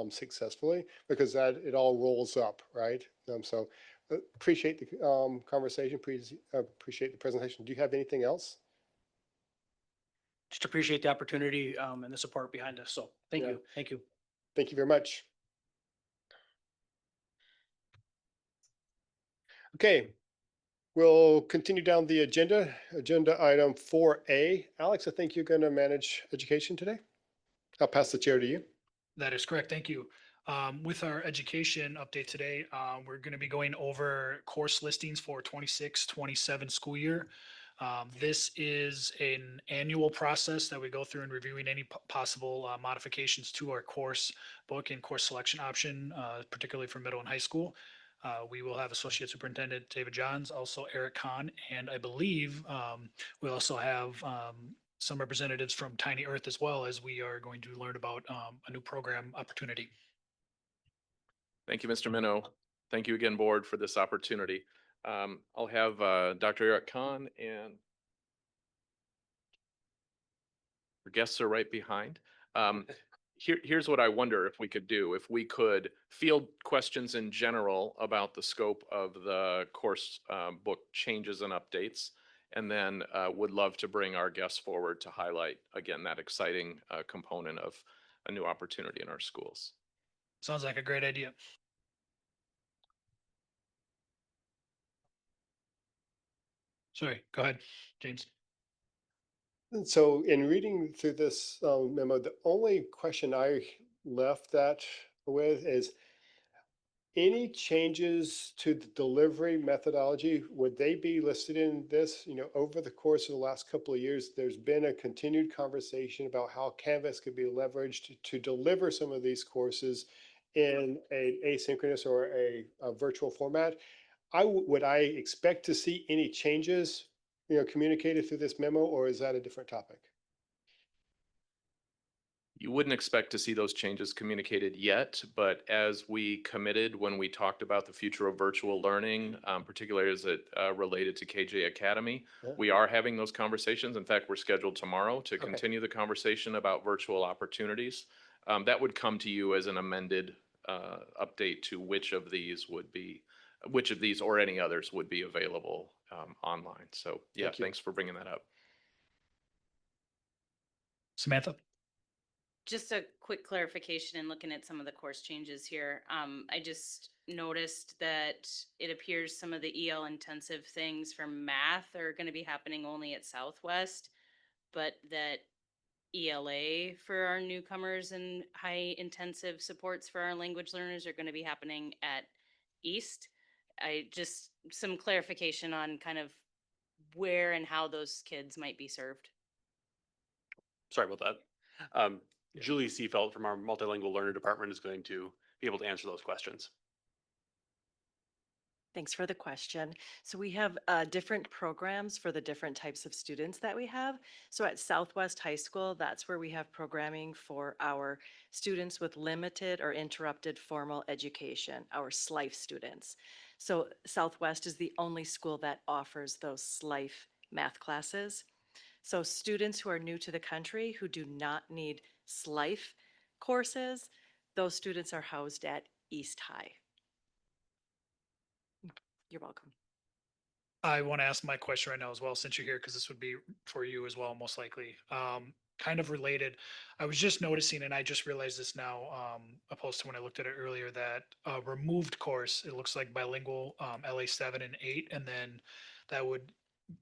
successfully, because that it all rolls up, right? So appreciate the conversation. Appreciate the presentation. Do you have anything else? Just appreciate the opportunity and the support behind us. So thank Yeah. you. Thank you. Thank you very much. Okay, we'll continue down the agenda. Agenda item 4A. Alex, I think you're going to manage education today. I'll pass the chair to you. That is correct. Thank you. With our education update today, we're going to be going over course listings for 26-27 school year. This is an annual process that we go through in reviewing any possible modifications to our course book and course selection option, particularly for middle and high school. We will have Associate Superintendent David Johns, also Eric Kahn, and I believe we'll also have some representatives from Tiny Earth as well, as we are going to learn about a new program opportunity. Thank you, Mr. Minow. Thank you again, board, for this opportunity. I'll have Dr. Eric Kahn, and our guests are right behind. Here's what I wonder if we could do. If we could field questions in general about the scope of the course book changes and updates, and then would love to bring our guests forward to highlight, again, that exciting component of a new opportunity in our schools. Sounds like a great idea. Sorry, go ahead, James. And so in reading through this memo, the only question I left that with is any changes to the delivery methodology, would they be listed in this? You know, over the course of the last couple of years, there's been a continued conversation about how Canvas could be leveraged to deliver some of these courses in a asynchronous or a virtual format. Would I expect to see any changes, you know, communicated through this memo, or is that a different topic? You wouldn't expect to see those changes communicated yet, but as we committed when we talked about the future of virtual learning, particularly as it related to KJ Academy, Yeah. we are having those conversations. In fact, we're scheduled tomorrow to Okay. continue the conversation about virtual opportunities. That would come to you as an amended update to which of these or any others would be available online. So yeah, Thank you. thanks for bringing that up. Samantha? Just a quick clarification in looking at some of the course changes here. I just noticed that it appears some of the EL intensive things for math are going to be happening only at Southwest, but that ELA for our newcomers and high intensive supports for our language learners are going to be happening at East. Some clarification on kind of where and how those kids might be served. Sorry about that. Julie Seafeld from our multilingual learner department is going to be able to answer those questions. Thanks for the question. So we have different programs for the different types of students that we have. So at Southwest High School, that's where we have programming for our students with limited or interrupted formal education, our SLIFE students. So Southwest is the only school that offers those SLIFE math classes. So students who are new to the country who do not need SLIFE courses, those students are housed at East High. You're welcome. I want to ask my question right now as well, since you're here, because this would be for you as well, most likely. Kind of related. I was just noticing, and I just realized this now, opposed to when I looked at it earlier, that removed course, it looks like bilingual LA 7 and 8, and then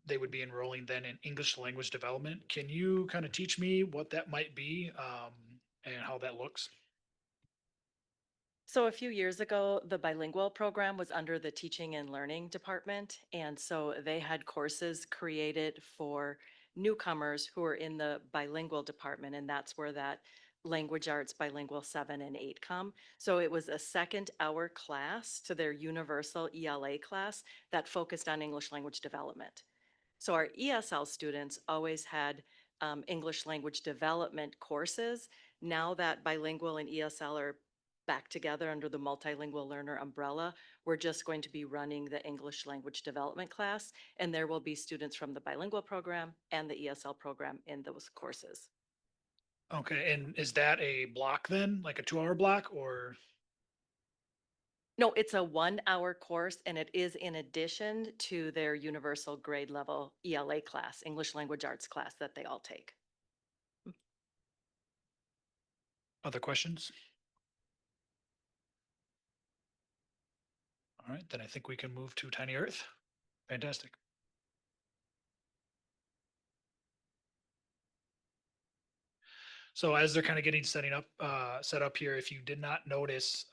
they would be enrolling then in English language development. Can you kind of teach me what that might be and how that looks? So a few years ago, the bilingual program was under the teaching and learning department. And so they had courses created for newcomers who are in the bilingual department. And that's where that language arts bilingual 7 and 8 come. So it was a second hour class to their universal ELA class that focused on English language development. So our ESL students always had English language development courses. Now that bilingual and ESL are back together under the multilingual learner umbrella, we're just going to be running the English language development class, and there will be students from the bilingual program and the ESL program in those courses. Okay, and is that a block then, like a 2-hour block, or? No, it's a 1 hour course, and it is in addition to their universal grade level ELA class, English language arts class that they all take. Other questions? All right, then I think we can move to Tiny Earth. Fantastic. So as they're kind of getting set up here, if you did not notice,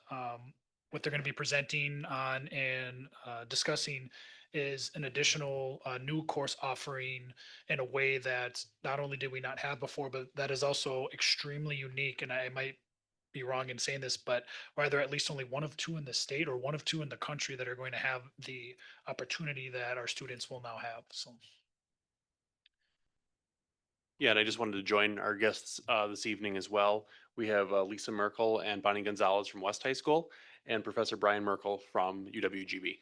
what they're going to be presenting on and discussing is an additional new course offering in a way that not only did we not have before, but that is also extremely unique. And I might be wrong in saying this, but are there at least only one of two in the state or one of two in the country that are going to have the opportunity that our students will now have? So. Yeah, and I just wanted to join our guests this evening as well. We have Lisa Merkel and Bonnie Gonzalez from West High School and Professor Brian Merkel from UWGB.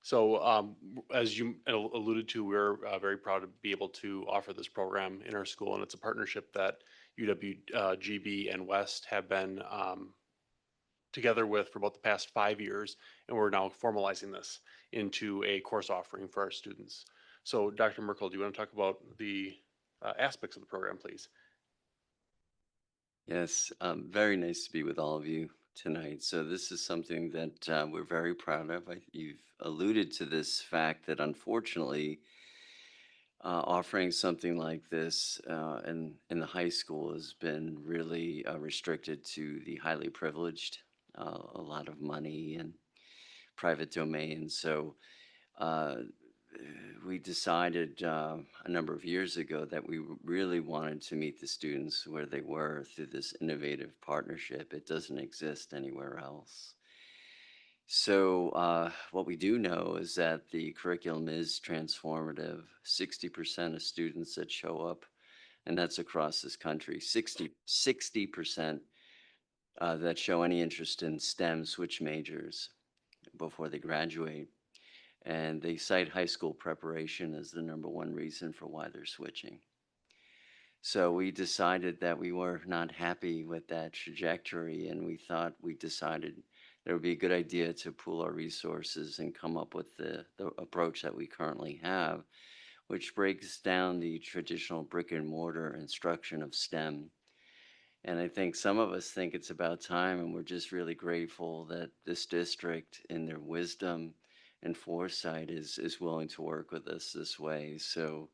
So as you alluded to, we're very proud to be able to offer this program in our school, and it's a partnership that UWGB and West have been together with for about the past 5 years, and we're now formalizing this into a course offering for our students. So Dr. Merkel, do you want to talk about the aspects of the program, please? Yes, very nice to be with all of you tonight. So this is something that we're very proud of. You've alluded to this fact that unfortunately offering something like this in the high school has been really restricted to the highly privileged, a lot of money and private domain. So uh, we decided a number of years ago that we really wanted to meet the students where they were through this innovative partnership. It doesn't exist anywhere else. So what we do know is that the curriculum is transformative. 60% of students that show up, and that's across this country, 60% that show any interest in STEM switch majors before they graduate. And they cite high school preparation as the number one reason for why they're switching. So we decided that we were not happy with that trajectory, and we decided it would be a good idea to pool our resources and come up with the approach that we currently have, which breaks down the traditional brick and mortar instruction of STEM. And I think some of us think it's about time, and we're just really grateful that this district, in their wisdom and foresight, is willing to work with us this way. So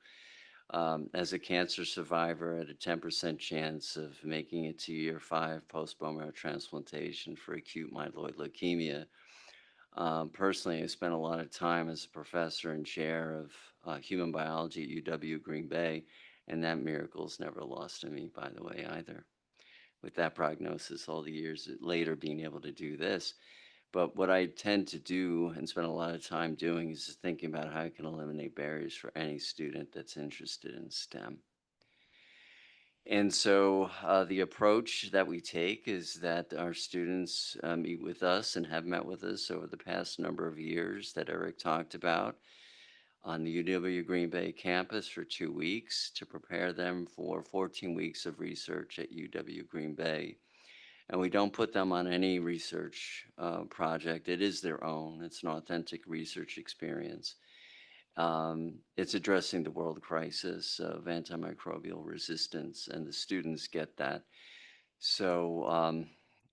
as a cancer survivor at a 10% chance of making it to year 5 post-bone marrow transplantation for acute myeloid leukemia, personally, I spent a lot of time as a professor and chair of human biology at UW Green Bay, and that miracle's never lost to me, by the way, either. With that prognosis, all the years later being able to do this. But what I tend to do and spend a lot of time doing is just thinking about how I can eliminate barriers for any student that's interested in STEM. And so the approach that we take is that our students meet with us and have met with us over the past number of years that Eric talked about on the UW Green Bay campus for 2 weeks to prepare them for 14 weeks of research at UW Green Bay. And we don't put them on any research project. It is their own. It's an authentic research experience. It's addressing the world crisis of antimicrobial resistance, and the students get that. So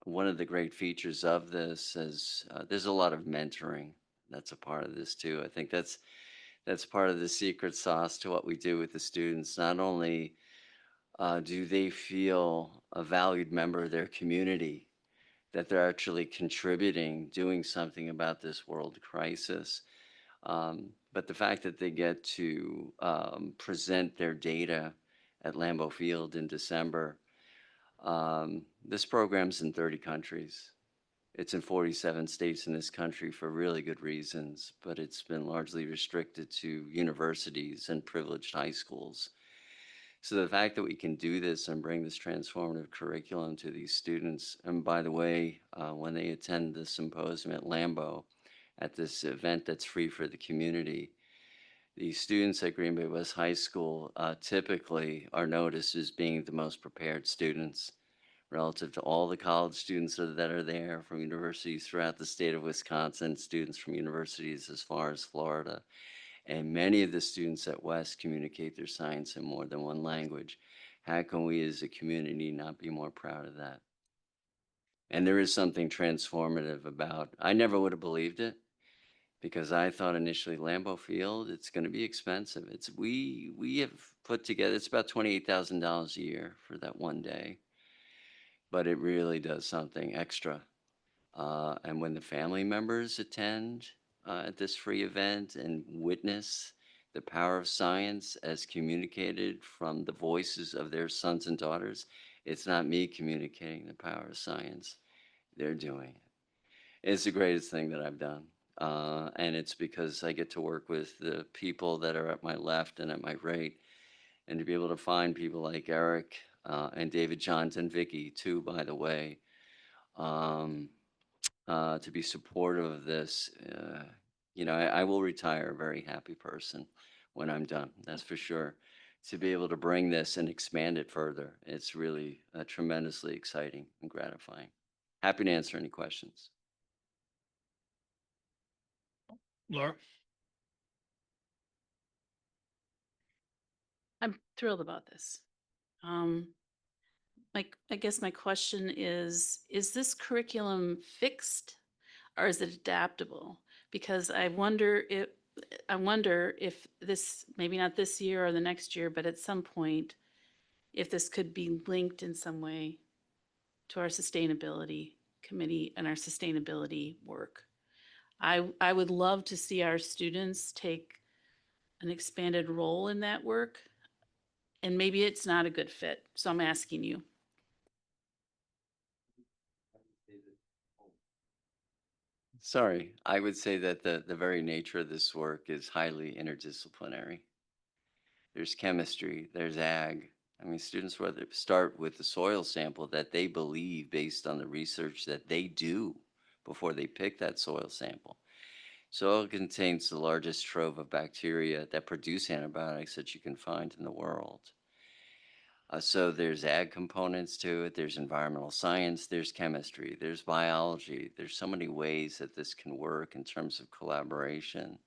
one of the great features of this is there's a lot of mentoring. That's a part of this too. I think that's part of the secret sauce to what we do with the students. Not only do they feel a valued member of their community, that they're actually contributing, doing something about this world crisis. But the fact that they get to present their data at Lambeau Field in December, this program's in 30 countries. It's in 47 states in this country for really good reasons, but it's been largely restricted to universities and privileged high schools. So the fact that we can do this and bring this transformative curriculum to these students, and by the way, when they attend the symposium at Lambeau, at this event that's free for the community, the students at Green Bay West High School typically are noticed as being the most prepared students relative to all the college students that are there from universities throughout the state of Wisconsin, students from universities as far as Florida. And many of the students at West communicate their science in more than one language. How can we as a community not be more proud of that? And there is something transformative about, I never would have believed it because I thought initially Lambeau Field, it's going to be expensive. We have put together, it's about $28,000 a year for that one day, but it really does something extra. And when the family members attend at this free event and witness the power of science as communicated from the voices of their sons and daughters, it's not me communicating the power of science. They're doing it. It's the greatest thing that I've done. And it's because I get to work with the people that are at my left and at my right, and to be able to find people like Eric and David Johns and Vicky too, by the way, to be supportive of this. I will retire a very happy person when I'm done, that's for sure. To be able to bring this and expand it further, it's really tremendously exciting and gratifying. Happy to answer any questions. Laura? I'm thrilled about this. I guess my question is this curriculum fixed or is it adaptable? Because I wonder I wonder if this, maybe not this year or the next year, but at some point, if this could be linked in some way to our sustainability committee and our sustainability work. I would love to see our students take an expanded role in that work. And maybe it's not a good fit. So I'm asking you. Sorry, I would say that the very nature of this work is highly interdisciplinary. There's chemistry, there's ag. I mean, students rather start with the soil sample that they believe based on the research that they do before they pick that soil sample. Soil contains the largest trove of bacteria that produce antibiotics that you can find in the world. So there's ag components to it, there's environmental science, there's chemistry, there's biology. There's so many ways that this can work in terms of collaboration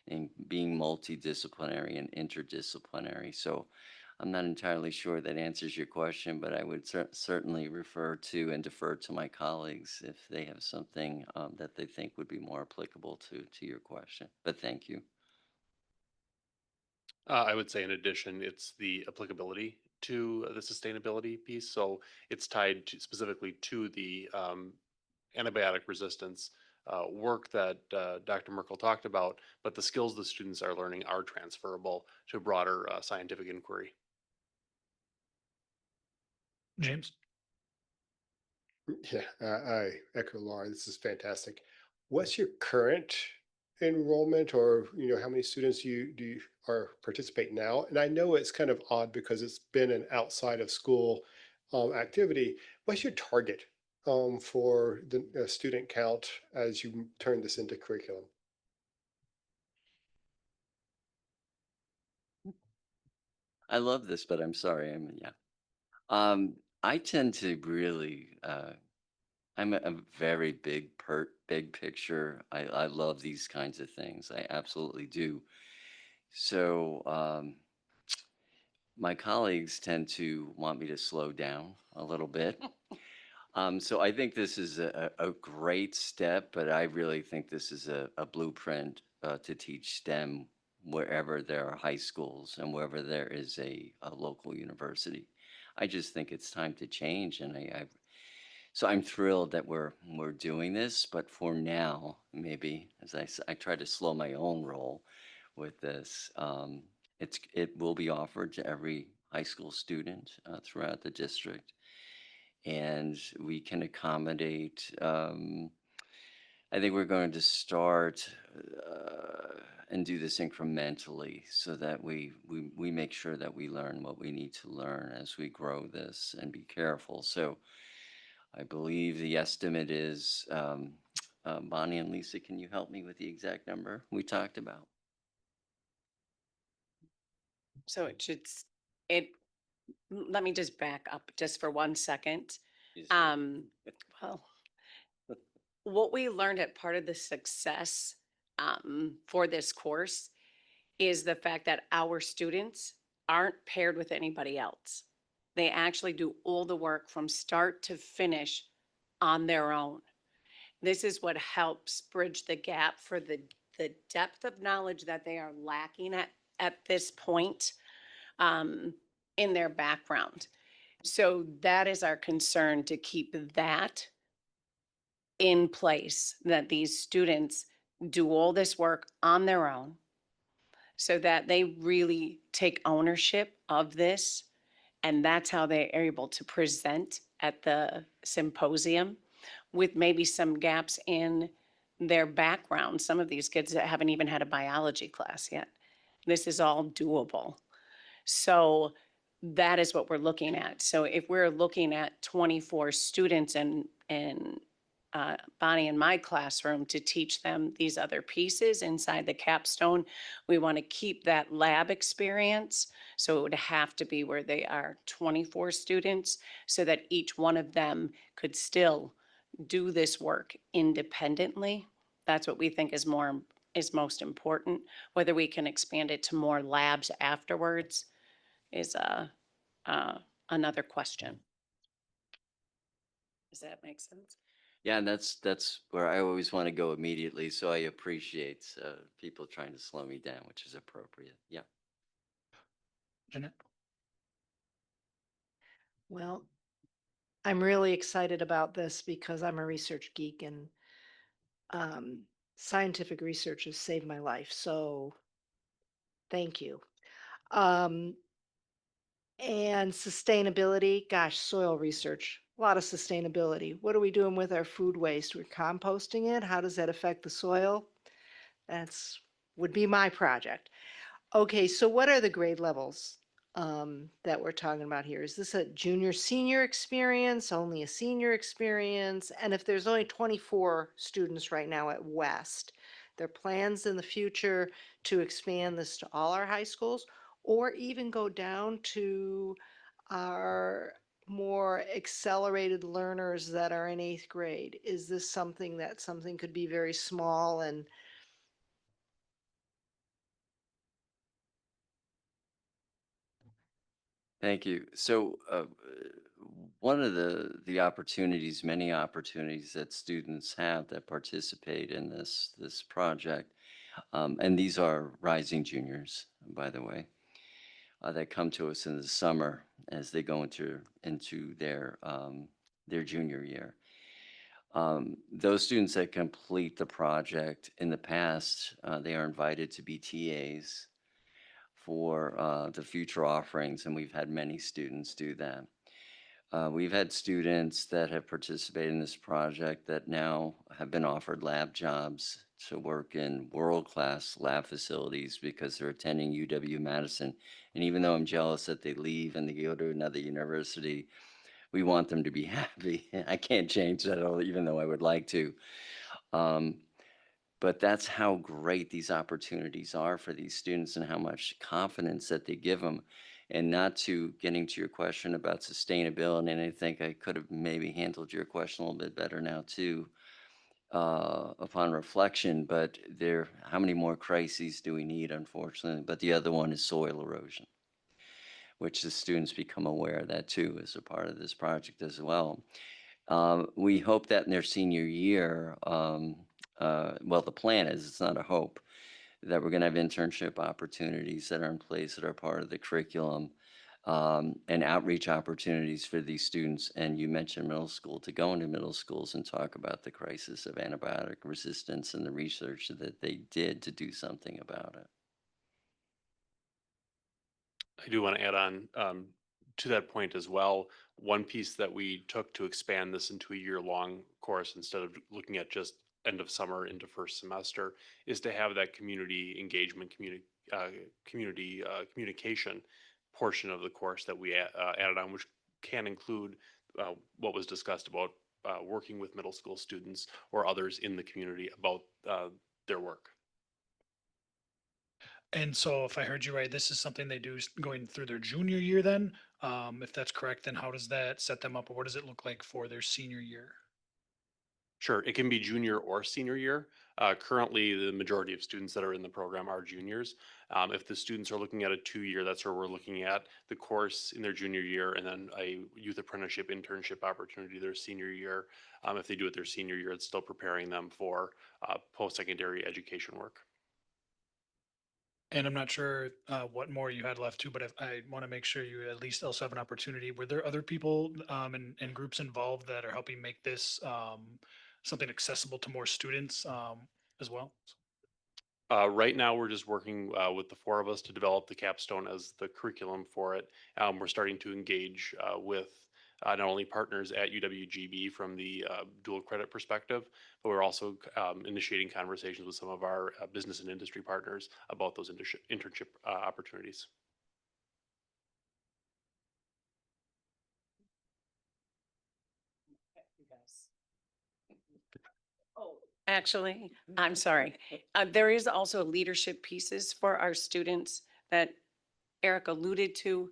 and being multidisciplinary and interdisciplinary. So I'm not entirely sure that answers your question, but I would certainly refer to and defer to my colleagues if they have something that they think would be more applicable to your question. But thank you. I would say in addition, it's the applicability to the sustainability piece. So it's tied to specifically to the antibiotic resistance work that Dr. Merkel talked about, but the skills the students are learning are transferable to broader scientific inquiry. James? Yeah, I echo Laura. This is fantastic. What's your current enrollment, or how many students do you are participate now? And I know it's kind of odd because it's been an outside of school activity. What's your target for the student count as you turn this into curriculum? I love this, but I'm sorry. I tend to really, I'm a very big picture. I love these kinds of things. I absolutely do. So, my colleagues tend to want me to slow down a little bit. So I think this is a great step, but I really think this is a blueprint to teach STEM wherever there are high schools and wherever there is a local university. I just think it's time to change, and so I'm thrilled that we're doing this. But for now, maybe as I try to slow my own roll with this, it will be offered to every high school student throughout the district, and we can accommodate. I think we're going to start and do this incrementally so that we make sure that we learn what we need to learn as we grow this and be careful. So I believe the estimate is, Bonnie and Lisa, can you help me with the exact number we talked about? So it should, it, let me just back up just for 1 second. Well, what we learned at part of the success for this course is the fact that our students aren't paired with anybody else. They actually do all the work from start to finish on their own. This is what helps bridge the gap for the depth of knowledge that they are lacking at this point in their background. So that is our concern, to keep that in place, that these students do all this work on their own so that they really take ownership of this. And that's how they are able to present at the symposium, with maybe some gaps in their background. Some of these kids that haven't even had a biology class yet. This is all doable. So that is what we're looking at. So if we're looking at 24 students in Bonnie and my classroom to teach them these other pieces inside the capstone, we want to keep that lab experience. So it would have to be where they are 24 students so that each one of them could still do this work independently. That's what we think is most important. Whether we can expand it to more labs afterwards is another question. Does that make sense? Yeah, and that's where I always want to go immediately. So I appreciate people trying to slow me down, which is appropriate. Yeah. Jeanette? Well, I'm really excited about this because I'm a research geek and um, scientific research has saved my life. So thank you. Um, and sustainability, gosh, soil research, a lot of sustainability. What are we doing with our food waste? We're composting it. How does that affect the soil? That's would be my project. Okay, so what are the grade levels that we're talking about here? Is this a junior senior experience, only a senior experience? And if there's only 24 students right now at West, there are plans in the future to expand this to all our high schools or even go down to our more accelerated learners that are in 8th grade? Is this something that something could be very small and Thank you. So, one of the opportunities, many opportunities that students have that participate in this project, and these are rising juniors, by the way, that come to us in the summer as they go into their junior year. Those students that complete the project in the past, they are invited to be TAs for the future offerings, and we've had many students do that. We've had students that have participated in this project that now have been offered lab jobs to work in world-class lab facilities because they're attending UW-Madison. And even though I'm jealous that they leave and they go to another university, we want them to be happy. I can't change that, even though I would like to. Um, but that's how great these opportunities are for these students and how much confidence that they give them. And not to getting to your question about sustainability, and I think I could have maybe handled your question a little bit better now too, upon reflection, but how many more crises do we need, unfortunately? But the other one is soil erosion, which the students become aware of that too as a part of this project as well. We hope that in their senior year, well, the plan is, it's not a hope, that we're going to have internship opportunities that are in place that are part of the curriculum, and outreach opportunities for these students. And you mentioned middle school, to go into middle schools and talk about the crisis of antibiotic resistance and the research that they did to do something about it. I do want to add on to that point as well. One piece that we took to expand this into a year-long course instead of looking at just end of summer into first semester is to have that community engagement, communication portion of the course that we added on, which can include what was discussed about working with middle school students or others in the community about their work. And so if I heard you right, this is something they do going through their junior year then? If that's correct, then how does that set them up or what does it look like for their senior year? Sure, it can be junior or senior year. Currently, the majority of students that are in the program are juniors. If the students are looking at a 2-year, that's where we're looking at the course in their junior year and then a youth apprenticeship internship opportunity their senior year. If they do it their senior year, it's still preparing them for post-secondary education work. And I'm not sure what more you had left too, but if, I want to make sure you at least also have an opportunity. Were there other people and groups involved that are helping make this something accessible to more students as well? Right now, we're just working with the 4 of us to develop the capstone as the curriculum for it. We're starting to engage with not only partners at UWGB from the dual credit perspective, but we're also initiating conversations with some of our business and industry partners about those internship opportunities. Actually, I'm sorry. There is also leadership pieces for our students that Eric alluded to,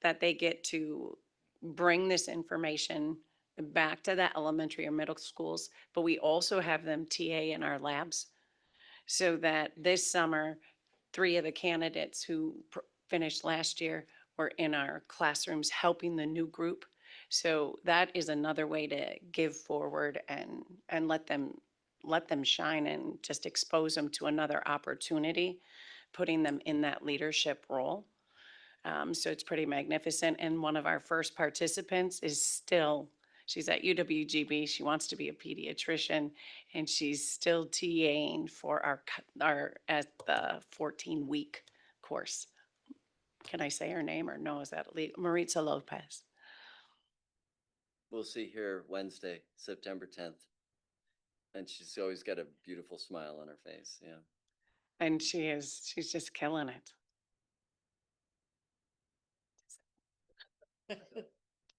that they get to bring this information back to the elementary or middle schools, but we also have them TA in our labs so that this summer, 3 of the candidates who finished last year were in our classrooms helping the new group So that is another way to give forward and let them shine and just expose them to another opportunity, putting them in that leadership role. So it's pretty magnificent. And one of our first participants is still, she's at UWGB. She wants to be a pediatrician, and she's still TAing for our at the 14-week course. Can I say her name or no? Is that illegal? Maritza Lopez. We'll see here Wednesday, September 10th. And she's always got a beautiful smile on her face. Yeah. And she's just killing it.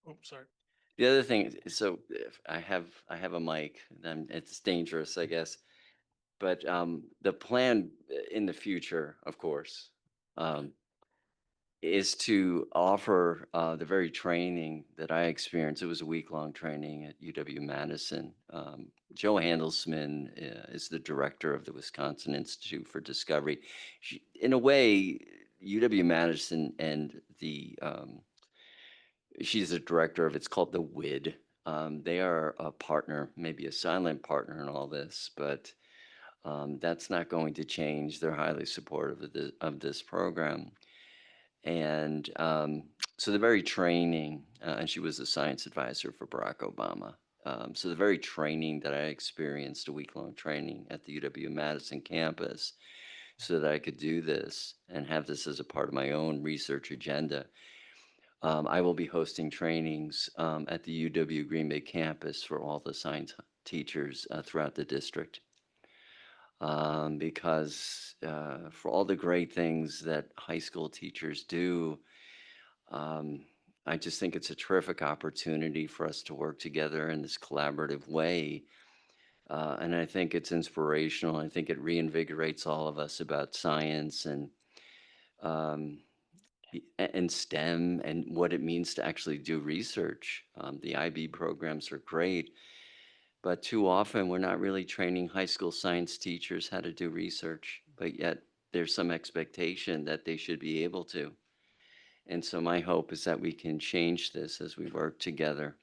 Oh, sorry. The other thing, so if I have a mic, then it's dangerous, I guess. But the plan in the future, of course, is to offer the very training that I experienced. It was a week-long training at UW-Madison. Joe Handelsman is the director of the Wisconsin Institute for Discovery. In a way, UW-Madison and she's the director of, it's called the WID. They are a partner, maybe a silent partner in all this, but that's not going to change. They're highly supportive of this program. And so the very training, and she was a science advisor for Barack Obama. So the very training that I experienced, a week-long training at the UW-Madison campus, so that I could do this and have this as a part of my own research agenda. I will be hosting trainings at the UW Green Bay campus for all the science teachers throughout the district. Because for all the great things that high school teachers do, I just think it's a terrific opportunity for us to work together in this collaborative way. And I think it's inspirational. I think it reinvigorates all of us about science um, and STEM and what it means to actually do research. The IB programs are great, but too often we're not really training high school science teachers how to do research, but yet there's some expectation that they should be able to. And so my hope is that we can change this as we work together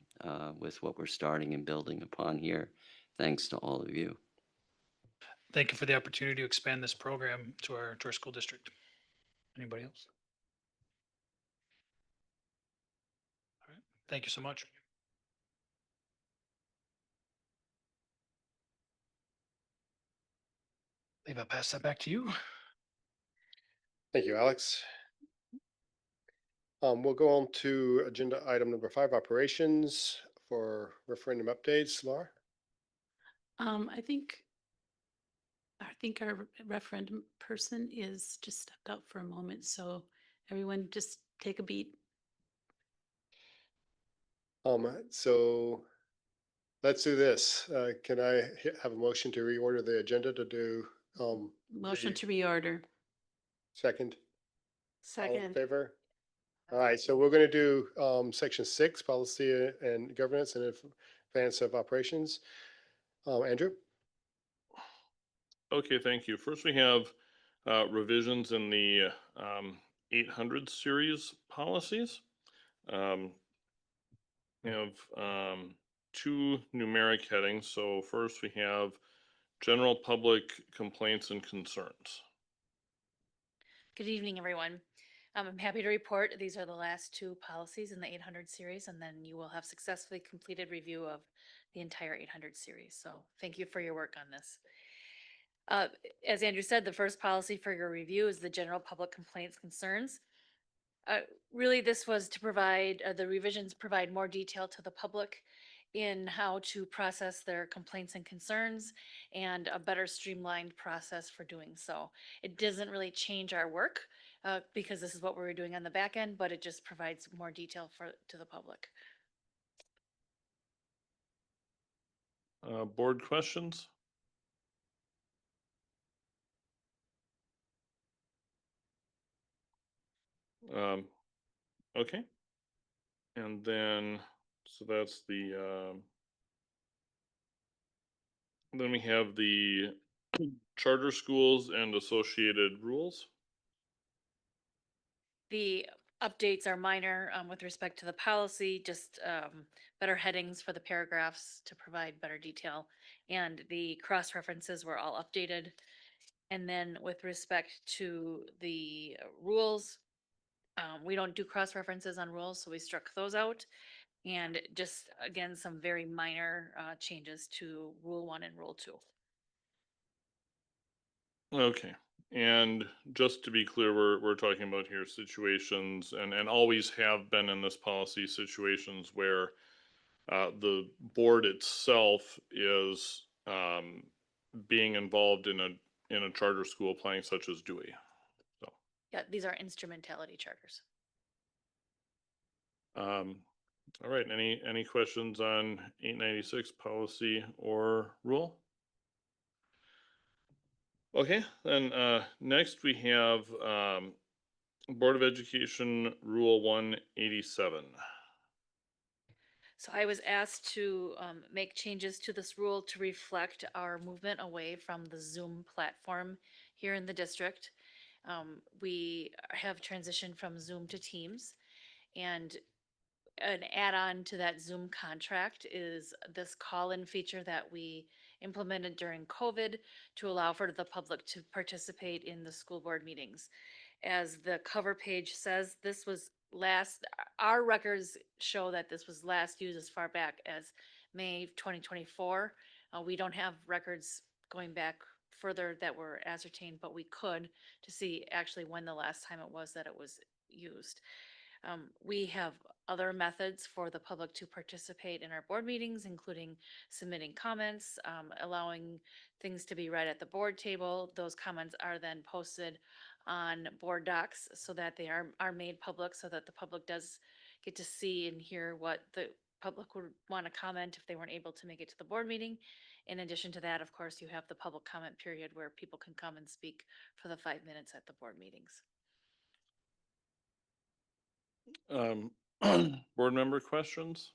with what we're starting and building upon here. Thanks to all of you. Thank you for the opportunity to expand this program to our school district. Anybody else? All right. Thank you so much. I believe I'll pass that back to you. Thank you, Alex. We'll go on to agenda item number 5, operations for referendum updates. Laura? I think our referendum person is just stepped out for a moment, so everyone just take a beat. So let's do this. Can I have a motion to reorder the agenda to do Motion to reorder. second? All in Second. favor? All right, so we're going to do section 6, policy and governance and advance of operations. Andrew? Okay, thank you. First, we have revisions in the 800 series policies. We have 2 numeric headings. So first we have general public complaints and concerns. Good evening, everyone. I'm happy to report these are the last 2 policies in the 800 series, and then you will have successfully completed review of the entire 800 series. So thank you for your work on this. As Andrew said, the first policy for your review is the general public complaints concerns. Really, this was to provide, the revisions provide more detail to the public in how to process their complaints and concerns and a better streamlined process for doing so. It doesn't really change our work because this is what we were doing on the back end, but it just provides more detail to the public. Board questions? Okay. And then, so that's the, then we have the charter schools and associated rules. The updates are minor with respect to the policy, just better headings for the paragraphs to provide better detail. And the cross references were all updated. And then with respect to the rules, we don't do cross references on rules, so we struck those out. And just, again, some very minor changes to Rule 1 and Rule 2. Okay, and just to be clear, we're talking about here situations and always have been in this policy situations where the board itself is being involved in a charter school planning such as Dewey. So, Yeah, these are instrumentality charters. all right, any questions on 896 policy or rule? Okay, then next we have Board of Education Rule 187. So I was asked to make changes to this rule to reflect our movement away from the Zoom platform here in the district. We have transitioned from Zoom to Teams, and an add-on to that Zoom contract is this call-in feature that we implemented during COVID to allow for the public to participate in the school board meetings. As the cover page says, this was our records show that this was last used as far back as May 2024. We don't have records going back further that were ascertained, but we could to see actually when the last time it was that it was used. We have other methods for the public to participate in our board meetings, including submitting comments, allowing things to be read at the board table. Those comments are then posted on board docs so that they are made public, so that the public does get to see and hear what the public would want to comment if they weren't able to make it to the board meeting. In addition to that, of course, you have the public comment period where people can come and speak for the 5 minutes at the board meetings. Board member questions?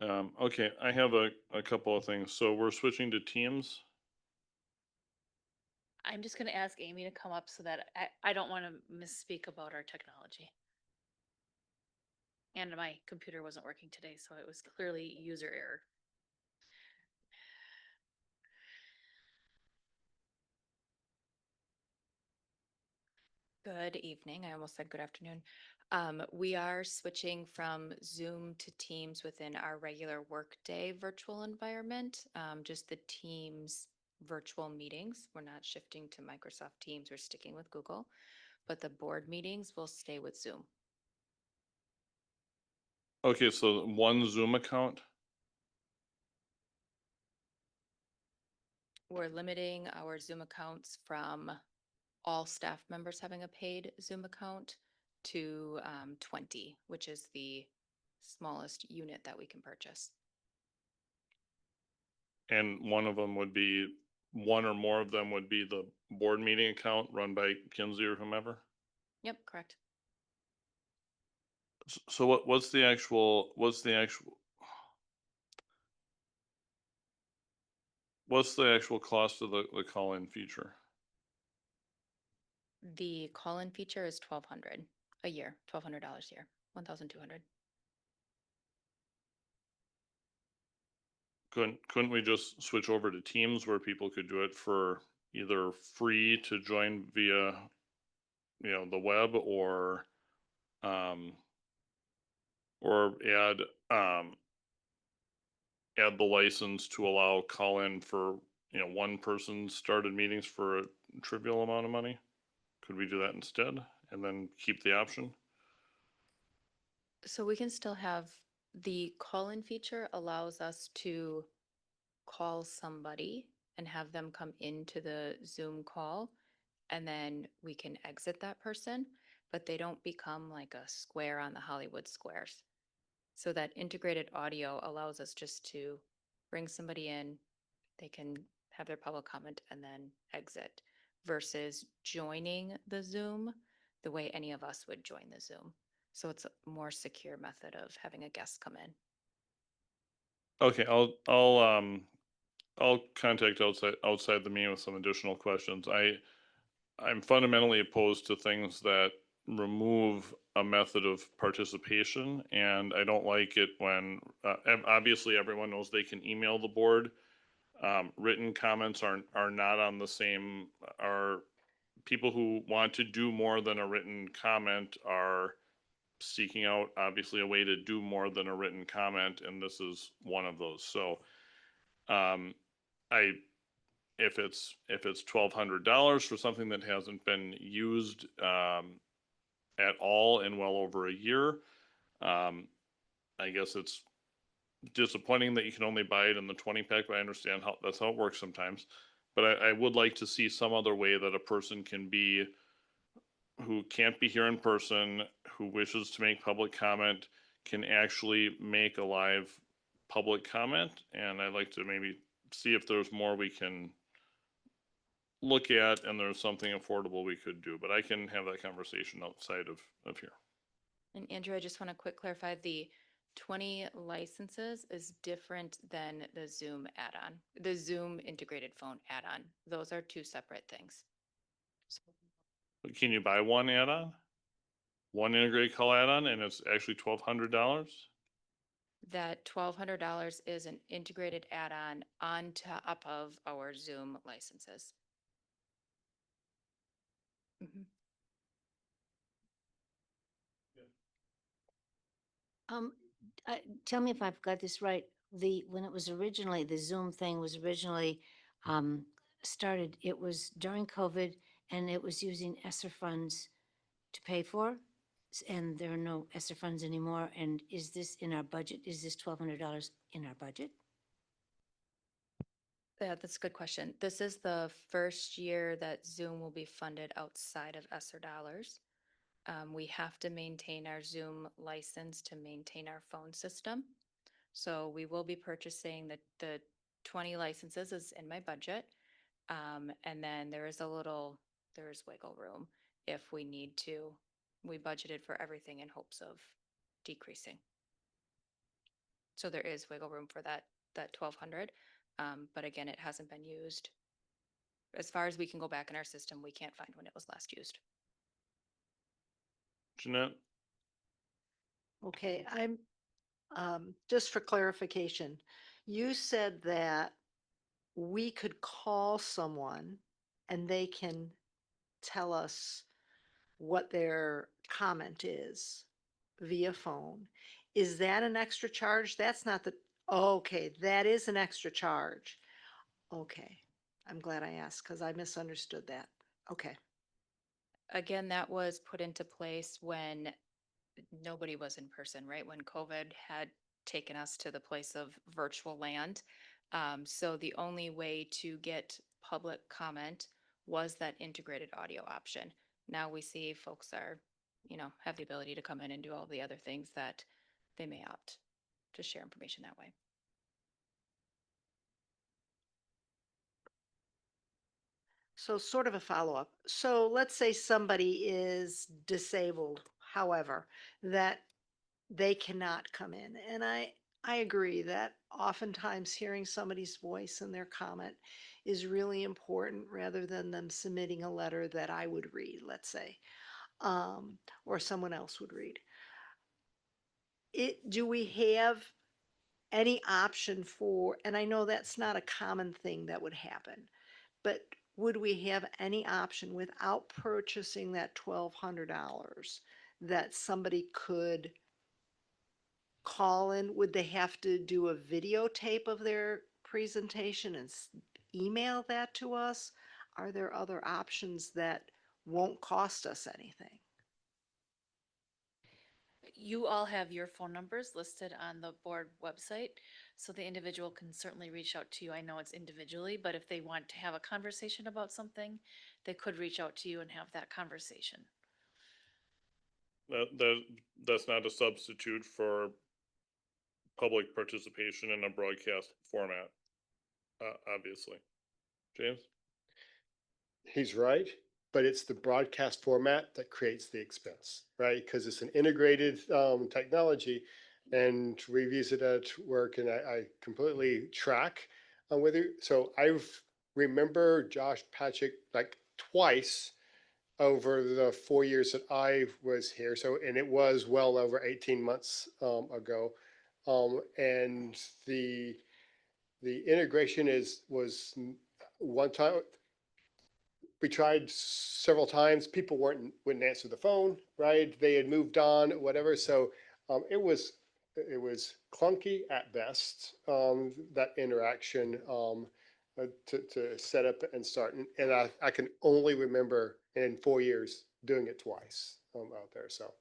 Okay, I have a couple of things. So we're switching to Teams. I'm just going to ask Amy to come up so that I don't want to misspeak about our technology. And my computer wasn't working today, so it was clearly user error. Good evening. I almost said good afternoon. We are switching from Zoom to Teams within our regular workday virtual environment, just the Teams virtual meetings. We're not shifting to Microsoft Teams. We're sticking with Google, but the board meetings will stay with Zoom. Okay, so one Zoom account. We're limiting our Zoom accounts from all staff members having a paid Zoom account to 20, which is the smallest unit that we can purchase. And one of them would be, one or more of them would be the board meeting account run by Kinsey or whomever? Yep, correct. So what's the actual cost of the call-in feature? The call-in feature is $1,200 a year, $1,200 a year, $1,200. Couldn't we just switch over to Teams where people could do it for either free to join via, the web or add the license to allow call-in for, one person started meetings for a trivial amount of money? Could we do that instead and then keep the option? So we can still have the call-in feature allows us to call somebody and have them come into the Zoom call, and then we can exit that person, but they don't become like a square on the Hollywood squares. So that integrated audio allows us just to bring somebody in, they can have their public comment and then exit versus joining the Zoom the way any of us would join the Zoom. So it's a more secure method of having a guest come in. Okay, I'll contact outside the meeting with some additional questions. I'm fundamentally opposed to things that remove a method of participation, and I don't like it when, obviously everyone knows they can email the board. Written comments are not on the same, are people who want to do more than a written comment are seeking out obviously a way to do more than a written comment, and this is one of those. So, if it's $1,200 for something that hasn't been used at all in well over a year, I guess it's disappointing that you can only buy it in the 20 pack, but I understand how that's how it works sometimes. But I would like to see some other way that a person can be, who can't be here in person, who wishes to make public comment, can actually make a live public comment. And I'd like to maybe see if there's more we can look at and there's something affordable we could do, but I can have that conversation outside of here. And Andrew, I just want to quick clarify, the 20 licenses is different than the Zoom add-on, the Zoom integrated phone add-on. Those are two separate things. But can you buy one add-on? One integrated call add-on and it's actually $1,200? That $1,200 is an integrated add-on on top of our Zoom licenses. Mhm. Tell me if I've got this right. When it was originally, the Zoom thing was originally started, it was during COVID and it was using ESSER funds to pay for. And there are no ESSER funds anymore. And is this in our budget? Is this $1,200 in our budget? Yeah, that's a good question. This is the first year that Zoom will be funded outside of ESSER dollars. We have to maintain our Zoom license to maintain our phone system. So we will be purchasing the 20 licenses is in my budget. And then there is wiggle room if we need to. We budgeted for everything in hopes of decreasing. So there is wiggle room for that 1,200. But again, it hasn't been used. As far as we can go back in our system, we can't find when it was last used. Jeanette? Okay, I'm, just for clarification, you said that we could call someone and they can tell us what their comment is via phone. Is that an extra charge? That's not the, okay, that is an extra charge. Okay, I'm glad I asked because I misunderstood that. Okay. Again, that was put into place when nobody was in person, right? When COVID had taken us to the place of virtual land. So the only way to get public comment was that integrated audio option. Now we see folks are, have the ability to come in and do all the other things that they may opt to share information that way. So sort of a follow-up. So let's say somebody is disabled, however, that they cannot come in. And I agree that oftentimes hearing somebody's voice and their comment is really important rather than them submitting a letter that I would read, let's say, or someone else would read. Do we have any option for, and I know that's not a common thing that would happen, but would we have any option without purchasing that $1,200 that somebody could call in? Would they have to do a videotape of their presentation and email that to us? Are there other options that won't cost us anything? You all have your phone numbers listed on the board website, so the individual can certainly reach out to you. I know it's individually, but if they want to have a conversation about something, they could reach out to you and have that conversation. That's not a substitute for public participation in a broadcast format, obviously. James? He's right, but it's the broadcast format that creates the expense, right? Because it's an integrated technology, and we've used it at work, and I completely track with you. So I remember Josh Patrick like twice over the 4 years that I was here. So, and it was well over 18 months ago. And the integration one time we tried several times. People wouldn't answer the phone, right? They had moved on, whatever. So it was clunky at best. That interaction to set up and start, and I can only remember in 4 years doing it twice out there. So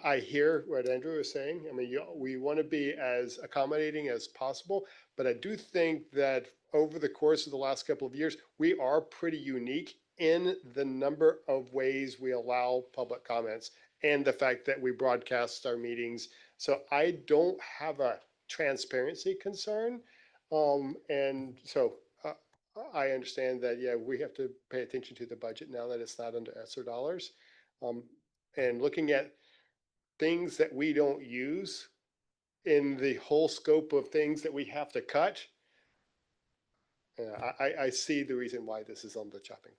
I hear what Andrew is saying. I mean, we want to be as accommodating as possible, but I do think that over the course of the last couple of years, we are pretty unique in the number of ways we allow public comments and the fact that we broadcast our meetings. So I don't have a transparency concern. And so I understand that, yeah, we have to pay attention to the budget now that it's not under ESSER dollars. And looking at things that we don't use in the whole scope of things that we have to cut, I see the reason why this is on the chopping.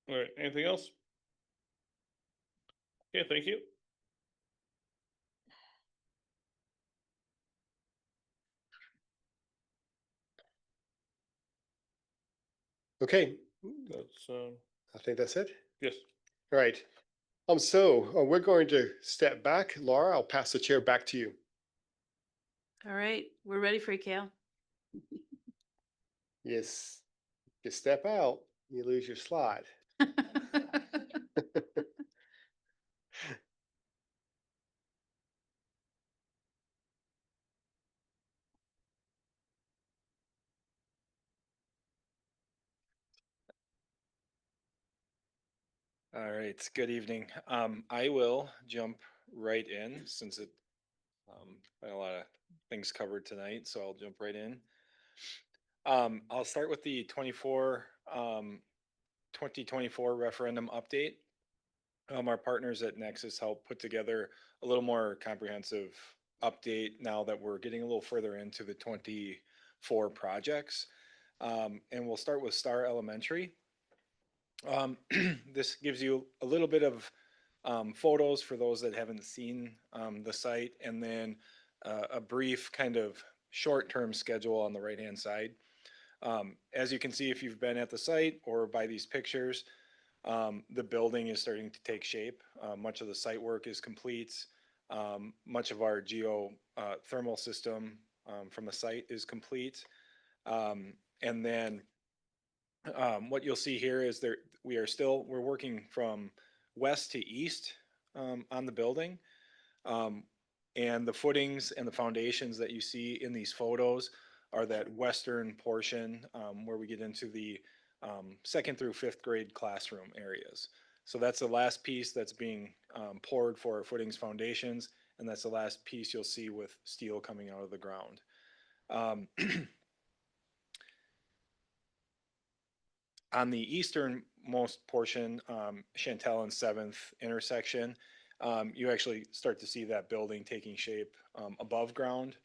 All right, anything else? Okay, thank you. Okay, That's, I think that's it. yes. All right. We're going to step back. Laura, I'll pass the chair back to you. All right, we're ready for you, Cal. Yes, you step out, you lose your slide. All right, good evening. I will jump right in since got a lot of things covered tonight, so I'll jump right in. I'll start with the 2024 referendum update. Our partners at Nexus helped put together a little more comprehensive update now that we're getting a little further into the 24 projects. And we'll start with Star Elementary. This gives you a little bit of photos for those that haven't seen the site, and then a brief kind of short-term schedule on the right-hand side. As you can see, if you've been at the site or by these pictures, the building is starting to take shape. Much of the site work is complete. Much of our geothermal system from the site is complete. And then what you'll see here is we're working from west to east on the building. And the footings and the foundations that you see in these photos are that western portion where we get into the second through fifth grade classroom areas. So that's the last piece that's being poured for our footings foundations, and that's the last piece you'll see with steel coming out of the ground. On the easternmost portion, Chantel and 7th intersection, you actually start to see that building taking shape above ground.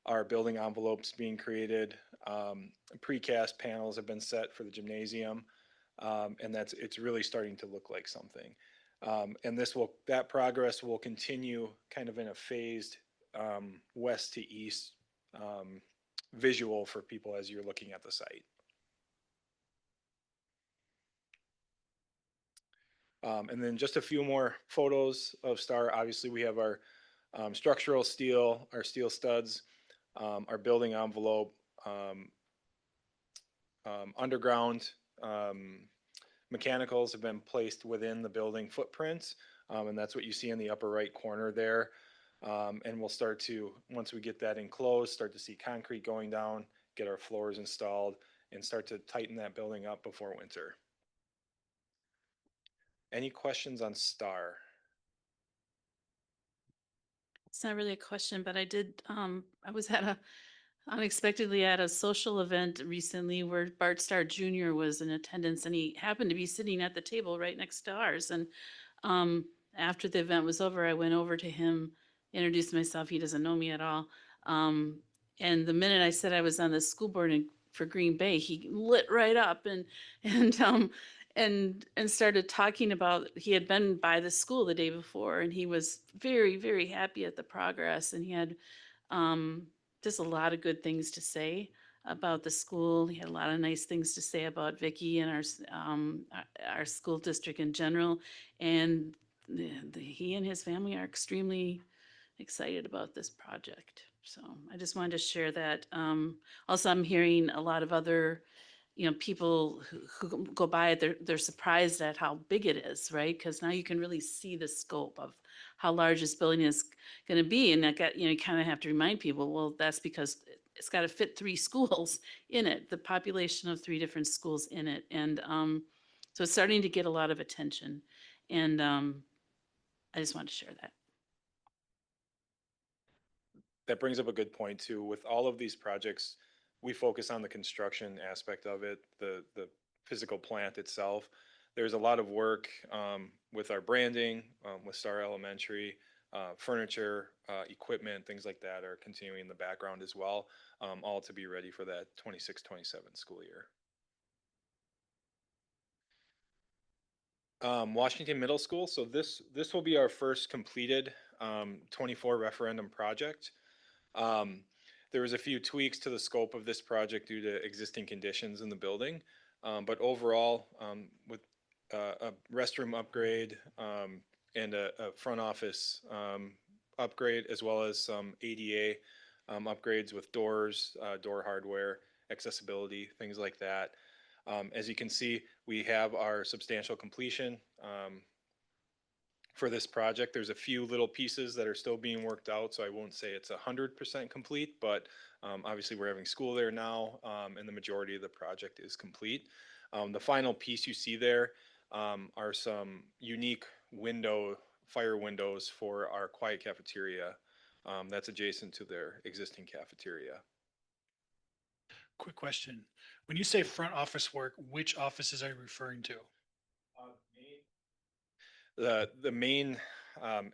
Our building envelopes being created, precast panels have been set for the gymnasium, and it's really starting to look like something. And that progress will continue kind of in a phased west to east visual for people as you're looking at the site. And then just a few more photos of Star. Obviously, we have our structural steel, our steel studs, our building envelope, underground mechanicals have been placed within the building footprints, and that's what you see in the upper right corner there. And we'll start to, once we get that enclosed, start to see concrete going down, get our floors installed, and start to tighten that building up before winter. Any questions on Star? It's not really a question, but I did, I was unexpectedly at a social event recently where Bart Starr Jr. was in attendance, and he happened to be sitting at the table right next to ours. And after the event was over, I went over to him, introduced myself. He doesn't know me at all. And the minute I said I was on the school board, and for Green Bay, he lit right up and started talking about, he had been by the school the day before, and he was very, very happy at the progress, and he had just a lot of good things to say about the school. He had a lot of nice things to say about Vicky and our school district in general. And he and his family are extremely excited about this project. So I just wanted to share that. Also, I'm hearing a lot of other, people who go by it, they're surprised at how big it is, right? Because now you can really see the scope of how large this building is going to be. And that got, you kind of have to remind people, well, that's because it's got to fit 3 schools in it, the population of 3 different schools in it. And so it's starting to get a lot of attention. And I just wanted to share that. That brings up a good point too. With all of these projects, we focus on the construction aspect of it, the physical plant itself. There's a lot of work with our branding, with Star Elementary, furniture, equipment, things like that are continuing in the background as well, all to be ready for that 26-27 school year. Washington Middle School. So this will be our first completed 24 referendum project. There was a few tweaks to the scope of this project due to existing conditions in the building, but overall, with a restroom upgrade and a front office upgrade, as well as some ADA upgrades with doors, door hardware, accessibility, things like that. As you can see, we have our substantial completion for this project. There's a few little pieces that are still being worked out, so I won't say it's 100% complete, but obviously we're having school there now, and the majority of the project is complete. The final piece you see there are some unique fire windows for our quiet cafeteria that's adjacent to their existing cafeteria. Quick question. When you say front office work, which offices are you referring to? The main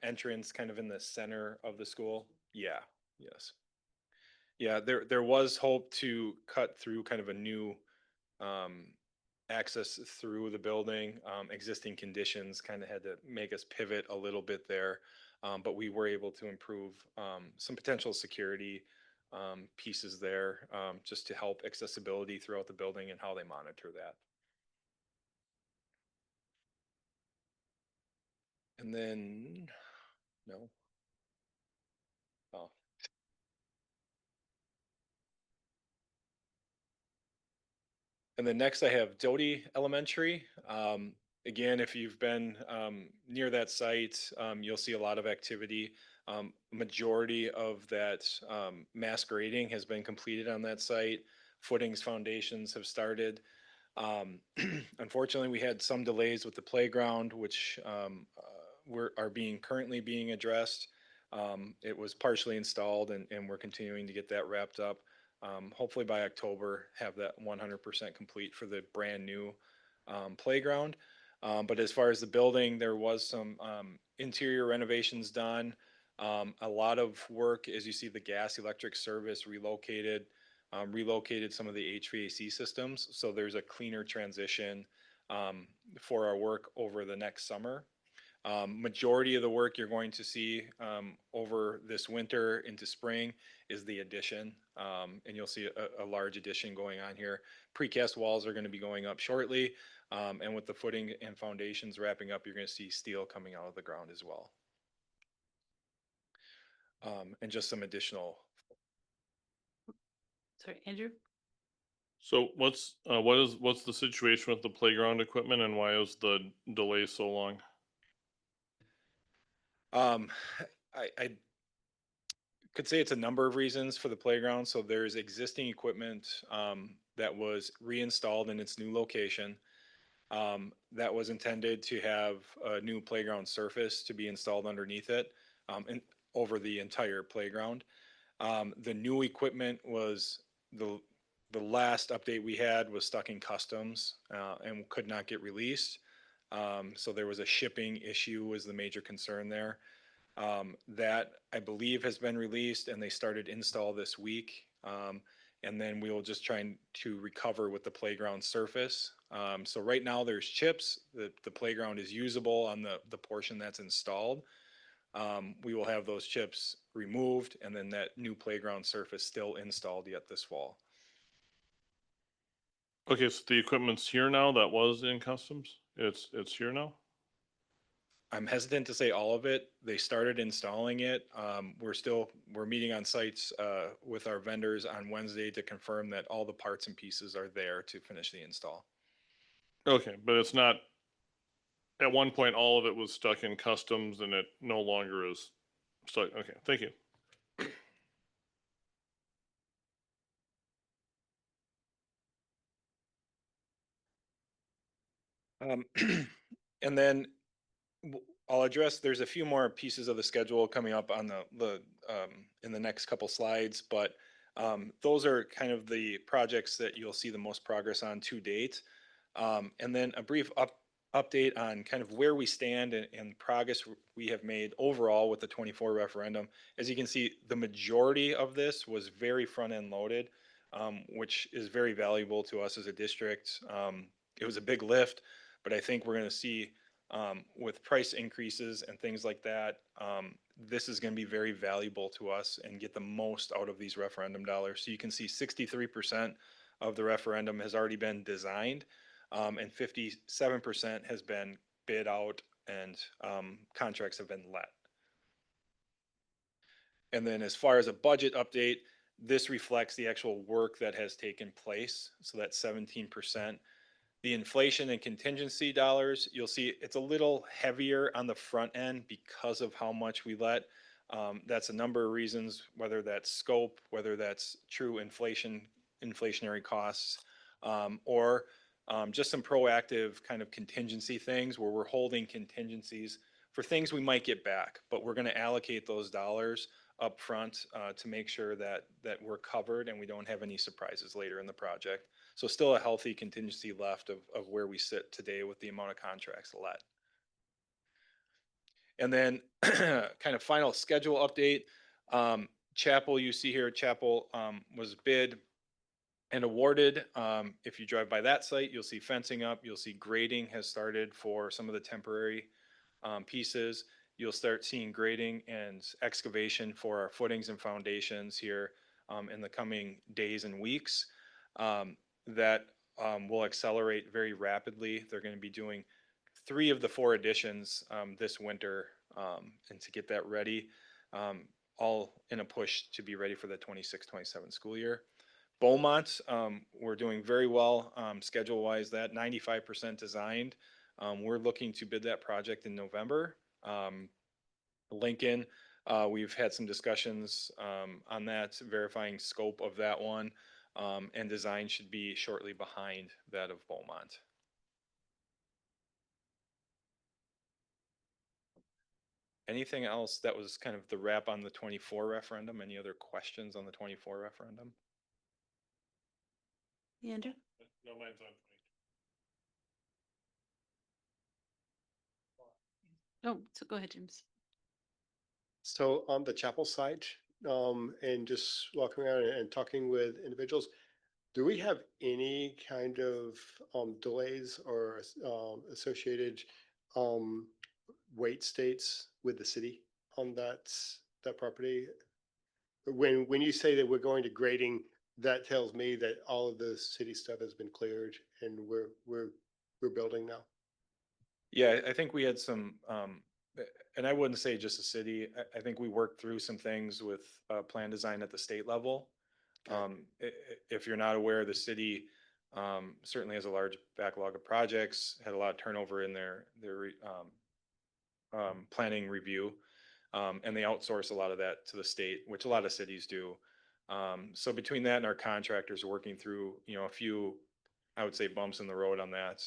entrance kind of in the center of the school. Yeah, yes. Yeah, there was hope to cut through kind of a new access through the building. Existing conditions kind of had to make us pivot a little bit there, but we were able to improve some potential security pieces there just to help accessibility throughout the building and how they monitor that. And then, no. Oh. And then next I have Doty Elementary. Again, if you've been near that site, you'll see a lot of activity. Majority of that mass grading has been completed on that site. Footings, foundations have started. Unfortunately, we had some delays with the playground, which are currently being addressed. It was partially installed, and we're continuing to get that wrapped up. Hopefully by October, have that 100% complete for the brand new playground. But as far as the building, there was some interior renovations done. A lot of work, as you see, the gas electric service relocated some of the HVAC systems. So there's a cleaner transition for our work over the next summer. Majority of the work you're going to see over this winter into spring is the addition, and you'll see a large addition going on here. Precast walls are going to be going up shortly, and with the footing and foundations wrapping up, you're going to see steel coming out of the ground as well. And just some additional. Sorry, Andrew? So what's the situation with the playground equipment, and why is the delay so long? I could say it's a number of reasons for the playground. So there's existing equipment that was reinstalled in its new location that was intended to have a new playground surface to be installed underneath it and over the entire playground. The new equipment was the last update we had was stuck in customs and could not get released. So there was a shipping issue was the major concern there. That I believe has been released, and they started install this week. and then we will just try to recover with the playground surface. So right now there's chips. The playground is usable on the portion that's installed. We will have those chips removed and then that new playground surface still installed yet this fall. Okay, so the equipment's here now that was in customs? It's here now? I'm hesitant to say all of it. They started installing it. We're meeting on sites with our vendors on Wednesday to confirm that all the parts and pieces are there to finish the install. Okay, but it's not, at one point, all of it was stuck in customs and it no longer is stuck. Okay, thank you. And then I'll address, there's a few more pieces of the schedule coming up on in the next couple slides, but those are kind of the projects that you'll see the most progress on to date. And then a brief update on kind of where we stand and progress we have made overall with the 24 referendum. As you can see, the majority of this was very front-end loaded, which is very valuable to us as a district. It was a big lift, but I think we're going to see with price increases and things like that, this is going to be very valuable to us and get the most out of these referendum dollars. So you can see 63% of the referendum has already been designed, and 57% has been bid out and contracts have been let. And then as far as a budget update, this reflects the actual work that has taken place. So that's 17%. The inflation and contingency dollars, you'll see it's a little heavier on the front end because of how much we let. That's a number of reasons, whether that's scope, whether that's true inflationary costs, or just some proactive kind of contingency things where we're holding contingencies for things we might get back, but we're going to allocate those dollars up front to make sure that we're covered and we don't have any surprises later in the project. So still a healthy contingency left of where we sit today with the amount of contracts let. And then kind of final schedule update. Chapel, you see here, Chapel was bid and awarded. If you drive by that site, you'll see fencing up. You'll see grading has started for some of the temporary pieces. You'll start seeing grading and excavation for our footings and foundations here in the coming days and weeks. That will accelerate very rapidly. They're going to be doing 3 of the 4 additions this winter and to get that ready, all in a push to be ready for the 26-27 school year. Beaumont, we're doing very well schedule-wise, that 95% designed. We're looking to bid that project in November. Lincoln, we've had some discussions on that, verifying scope of that one, and design should be shortly behind that of Beaumont. Anything else that was kind of the wrap on the 24 referendum? Any other questions on the 24 referendum? Andrew? No, mine's on. Oh, so go ahead, James. So on the chapel site, and just walking around and talking with individuals, do we have any kind of delays or associated wait states with the city on that property? When you say that we're going to grading, that tells me that all of the city stuff has been cleared and we're building now. Yeah, I think we had some, and I wouldn't say just the city. I think we worked through some things with plan design at the state level. If you're not aware, the city certainly has a large backlog of projects, had a lot of turnover in their planning review, and they outsource a lot of that to the state, which a lot of cities do. So between that and our contractors working through, a few, I would say, bumps in the road on that.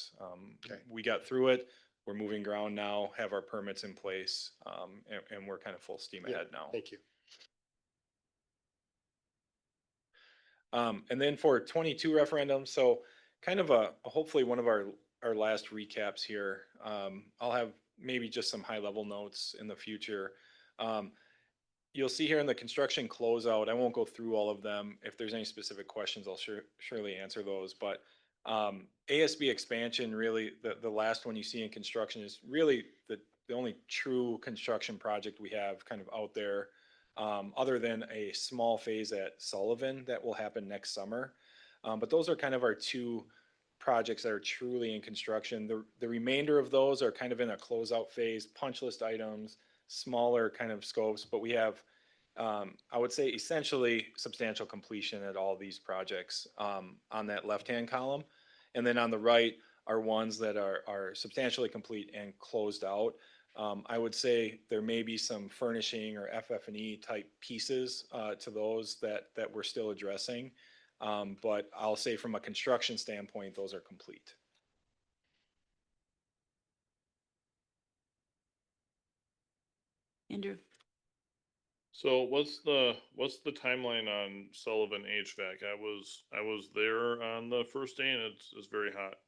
We got through it. We're moving ground now, have our permits in place, and we're kind of full steam ahead now. Thank you. And then for 22 referendum, so kind of hopefully one of our last recaps here. I'll have maybe just some high level notes in the future. you'll see here in the construction closeout, I won't go through all of them. If there's any specific questions, I'll surely answer those. But ASB expansion, really, the last one you see in construction is really the only true construction project we have kind of out there, other than a small phase at Sullivan that will happen next summer. But those are kind of our two projects that are truly in construction. The remainder of those are kind of in a closeout phase, punch list items, smaller kind of scopes, but we have, I would say, essentially substantial completion at all these projects on that left-hand column. And then on the right are ones that are substantially complete and closed out. I would say there may be some furnishing or FF&E type pieces to those that we're still addressing. But I'll say from a construction standpoint, those are complete. Andrew? So what's the timeline on Sullivan HVAC? I was there on the first day and it's very hot.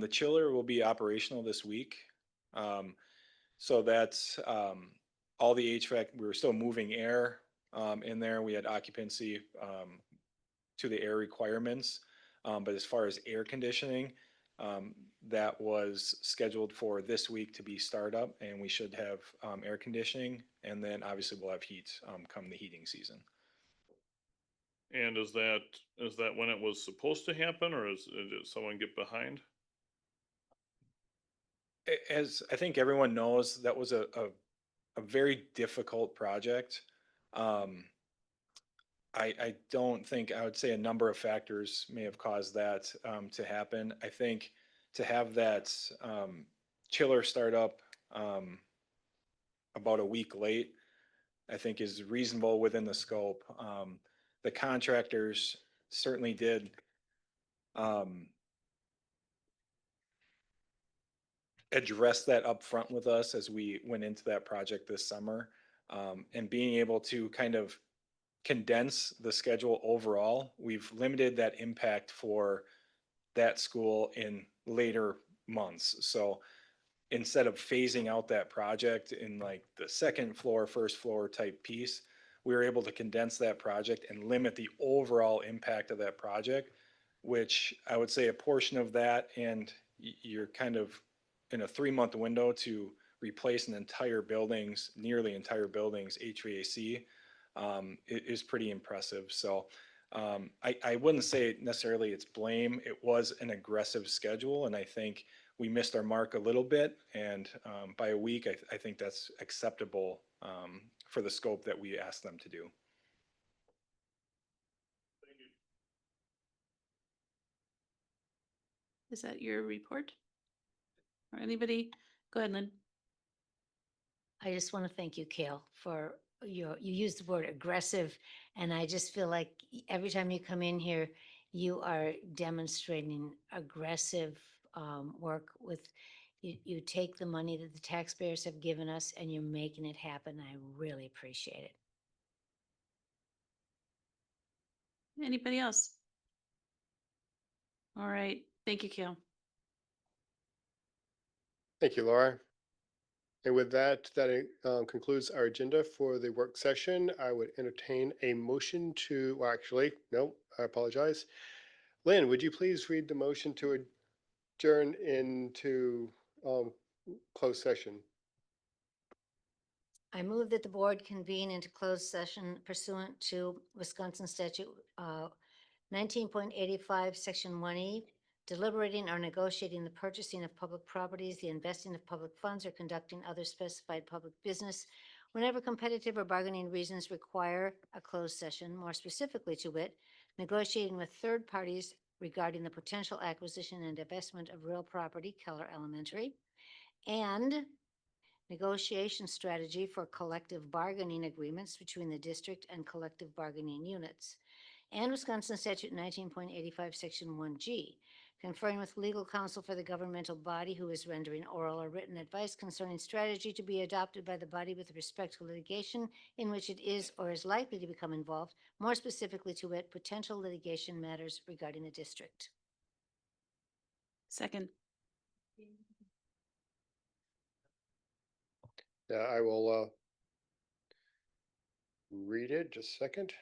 The chiller will be operational this week. So that's all the HVAC. We were still moving air in there. We had occupancy to the air requirements. But as far as air conditioning, that was scheduled for this week to be startup, and we should have air conditioning. And then obviously we'll have heat come the heating season. And is that when it was supposed to happen, or did someone get behind? As I think everyone knows, that was a very difficult project. I don't think, I would say a number of factors may have caused that to happen. I think to have that chiller start up about a week late, I think is reasonable within the scope. The contractors certainly did address that up front with us as we went into that project this summer. And being able to kind of condense the schedule overall, we've limited that impact for that school in later months. So instead of phasing out that project in like the second floor, first floor type piece, we were able to condense that project and limit the overall impact of that project, which I would say a portion of that, and you're kind of in a 3-month window to replace an entire building's, nearly entire building's HVAC is pretty impressive. So I wouldn't say necessarily it's blame. It was an aggressive schedule, and I think we missed our mark a little bit. And by a week, I think that's acceptable for the scope that we asked them to do. Is that your report? Or anybody? Go ahead, Lynn. I just want to thank you, Kale, for you used the word aggressive, and I just feel like every time you come in here, you are demonstrating aggressive work with, you take the money that the taxpayers have given us and you're making it happen. I really appreciate it. Anybody else? All right. Thank you, Kale. Thank you, Laura. And with that, concludes our agenda for the work session. I would entertain a motion to, well, actually, no, I apologize. Lynn, would you please read the motion to adjourn into closed session? I move that the board convene into closed session pursuant to Wisconsin statute 19.85, section 1E, deliberating or negotiating the purchasing of public properties, the investing of public funds, or conducting other specified public business whenever competitive or bargaining reasons require a closed session, more specifically to wit, negotiating with third parties regarding the potential acquisition and divestment of real property, Keller Elementary, and negotiation strategy for collective bargaining agreements between the district and collective bargaining units, and Wisconsin statute 19.85, section 1G, conferring with legal counsel for the governmental body who is rendering oral or written advice concerning strategy to be adopted by the body with respect to litigation in which it is or is likely to become involved, more specifically to wit, potential litigation matters regarding the district. Second. Yeah, I will read it. Just a second.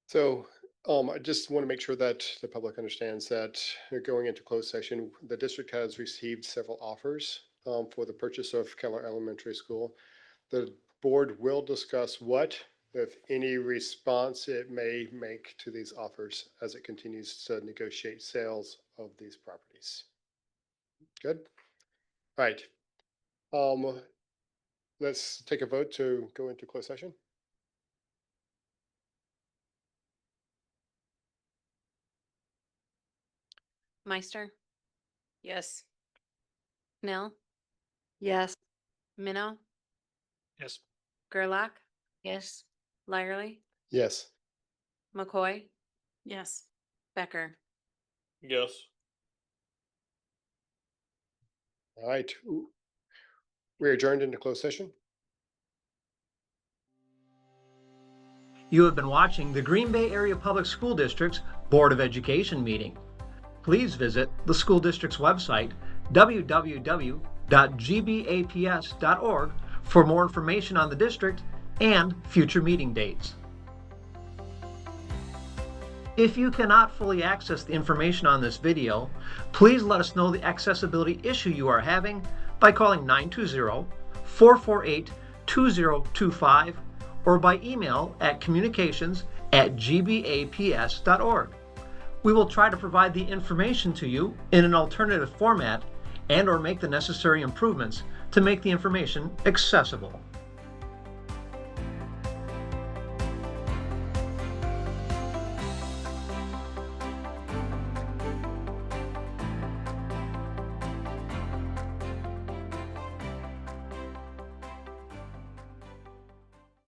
So I just want to make sure that the public understands that going into closed session, the district has received several offers for the purchase of Keller Elementary School. The board will discuss what, if any, response it may make to these offers as it continues to negotiate sales of these properties. Good. All right. Let's take a vote to go into closed session. Meister, Yes. Knell, Yes. Minnow, Yes. Gerlach, Yes. Lyerly, Yes. McCoy, Yes. Becker. Yes. All right. We're adjourned into closed session. You have been watching the Green Bay Area Public School District's Board of Education meeting. Please visit the school district's website, www.gbaps.org, for more information on the district and future meeting dates. If you cannot fully access the information on this video, please let us know the accessibility issue you are having by calling 920-448-2025 or by email at communications@gbaps.org. We will try to provide the information to you in an alternative format and/or make the necessary improvements to make the information accessible.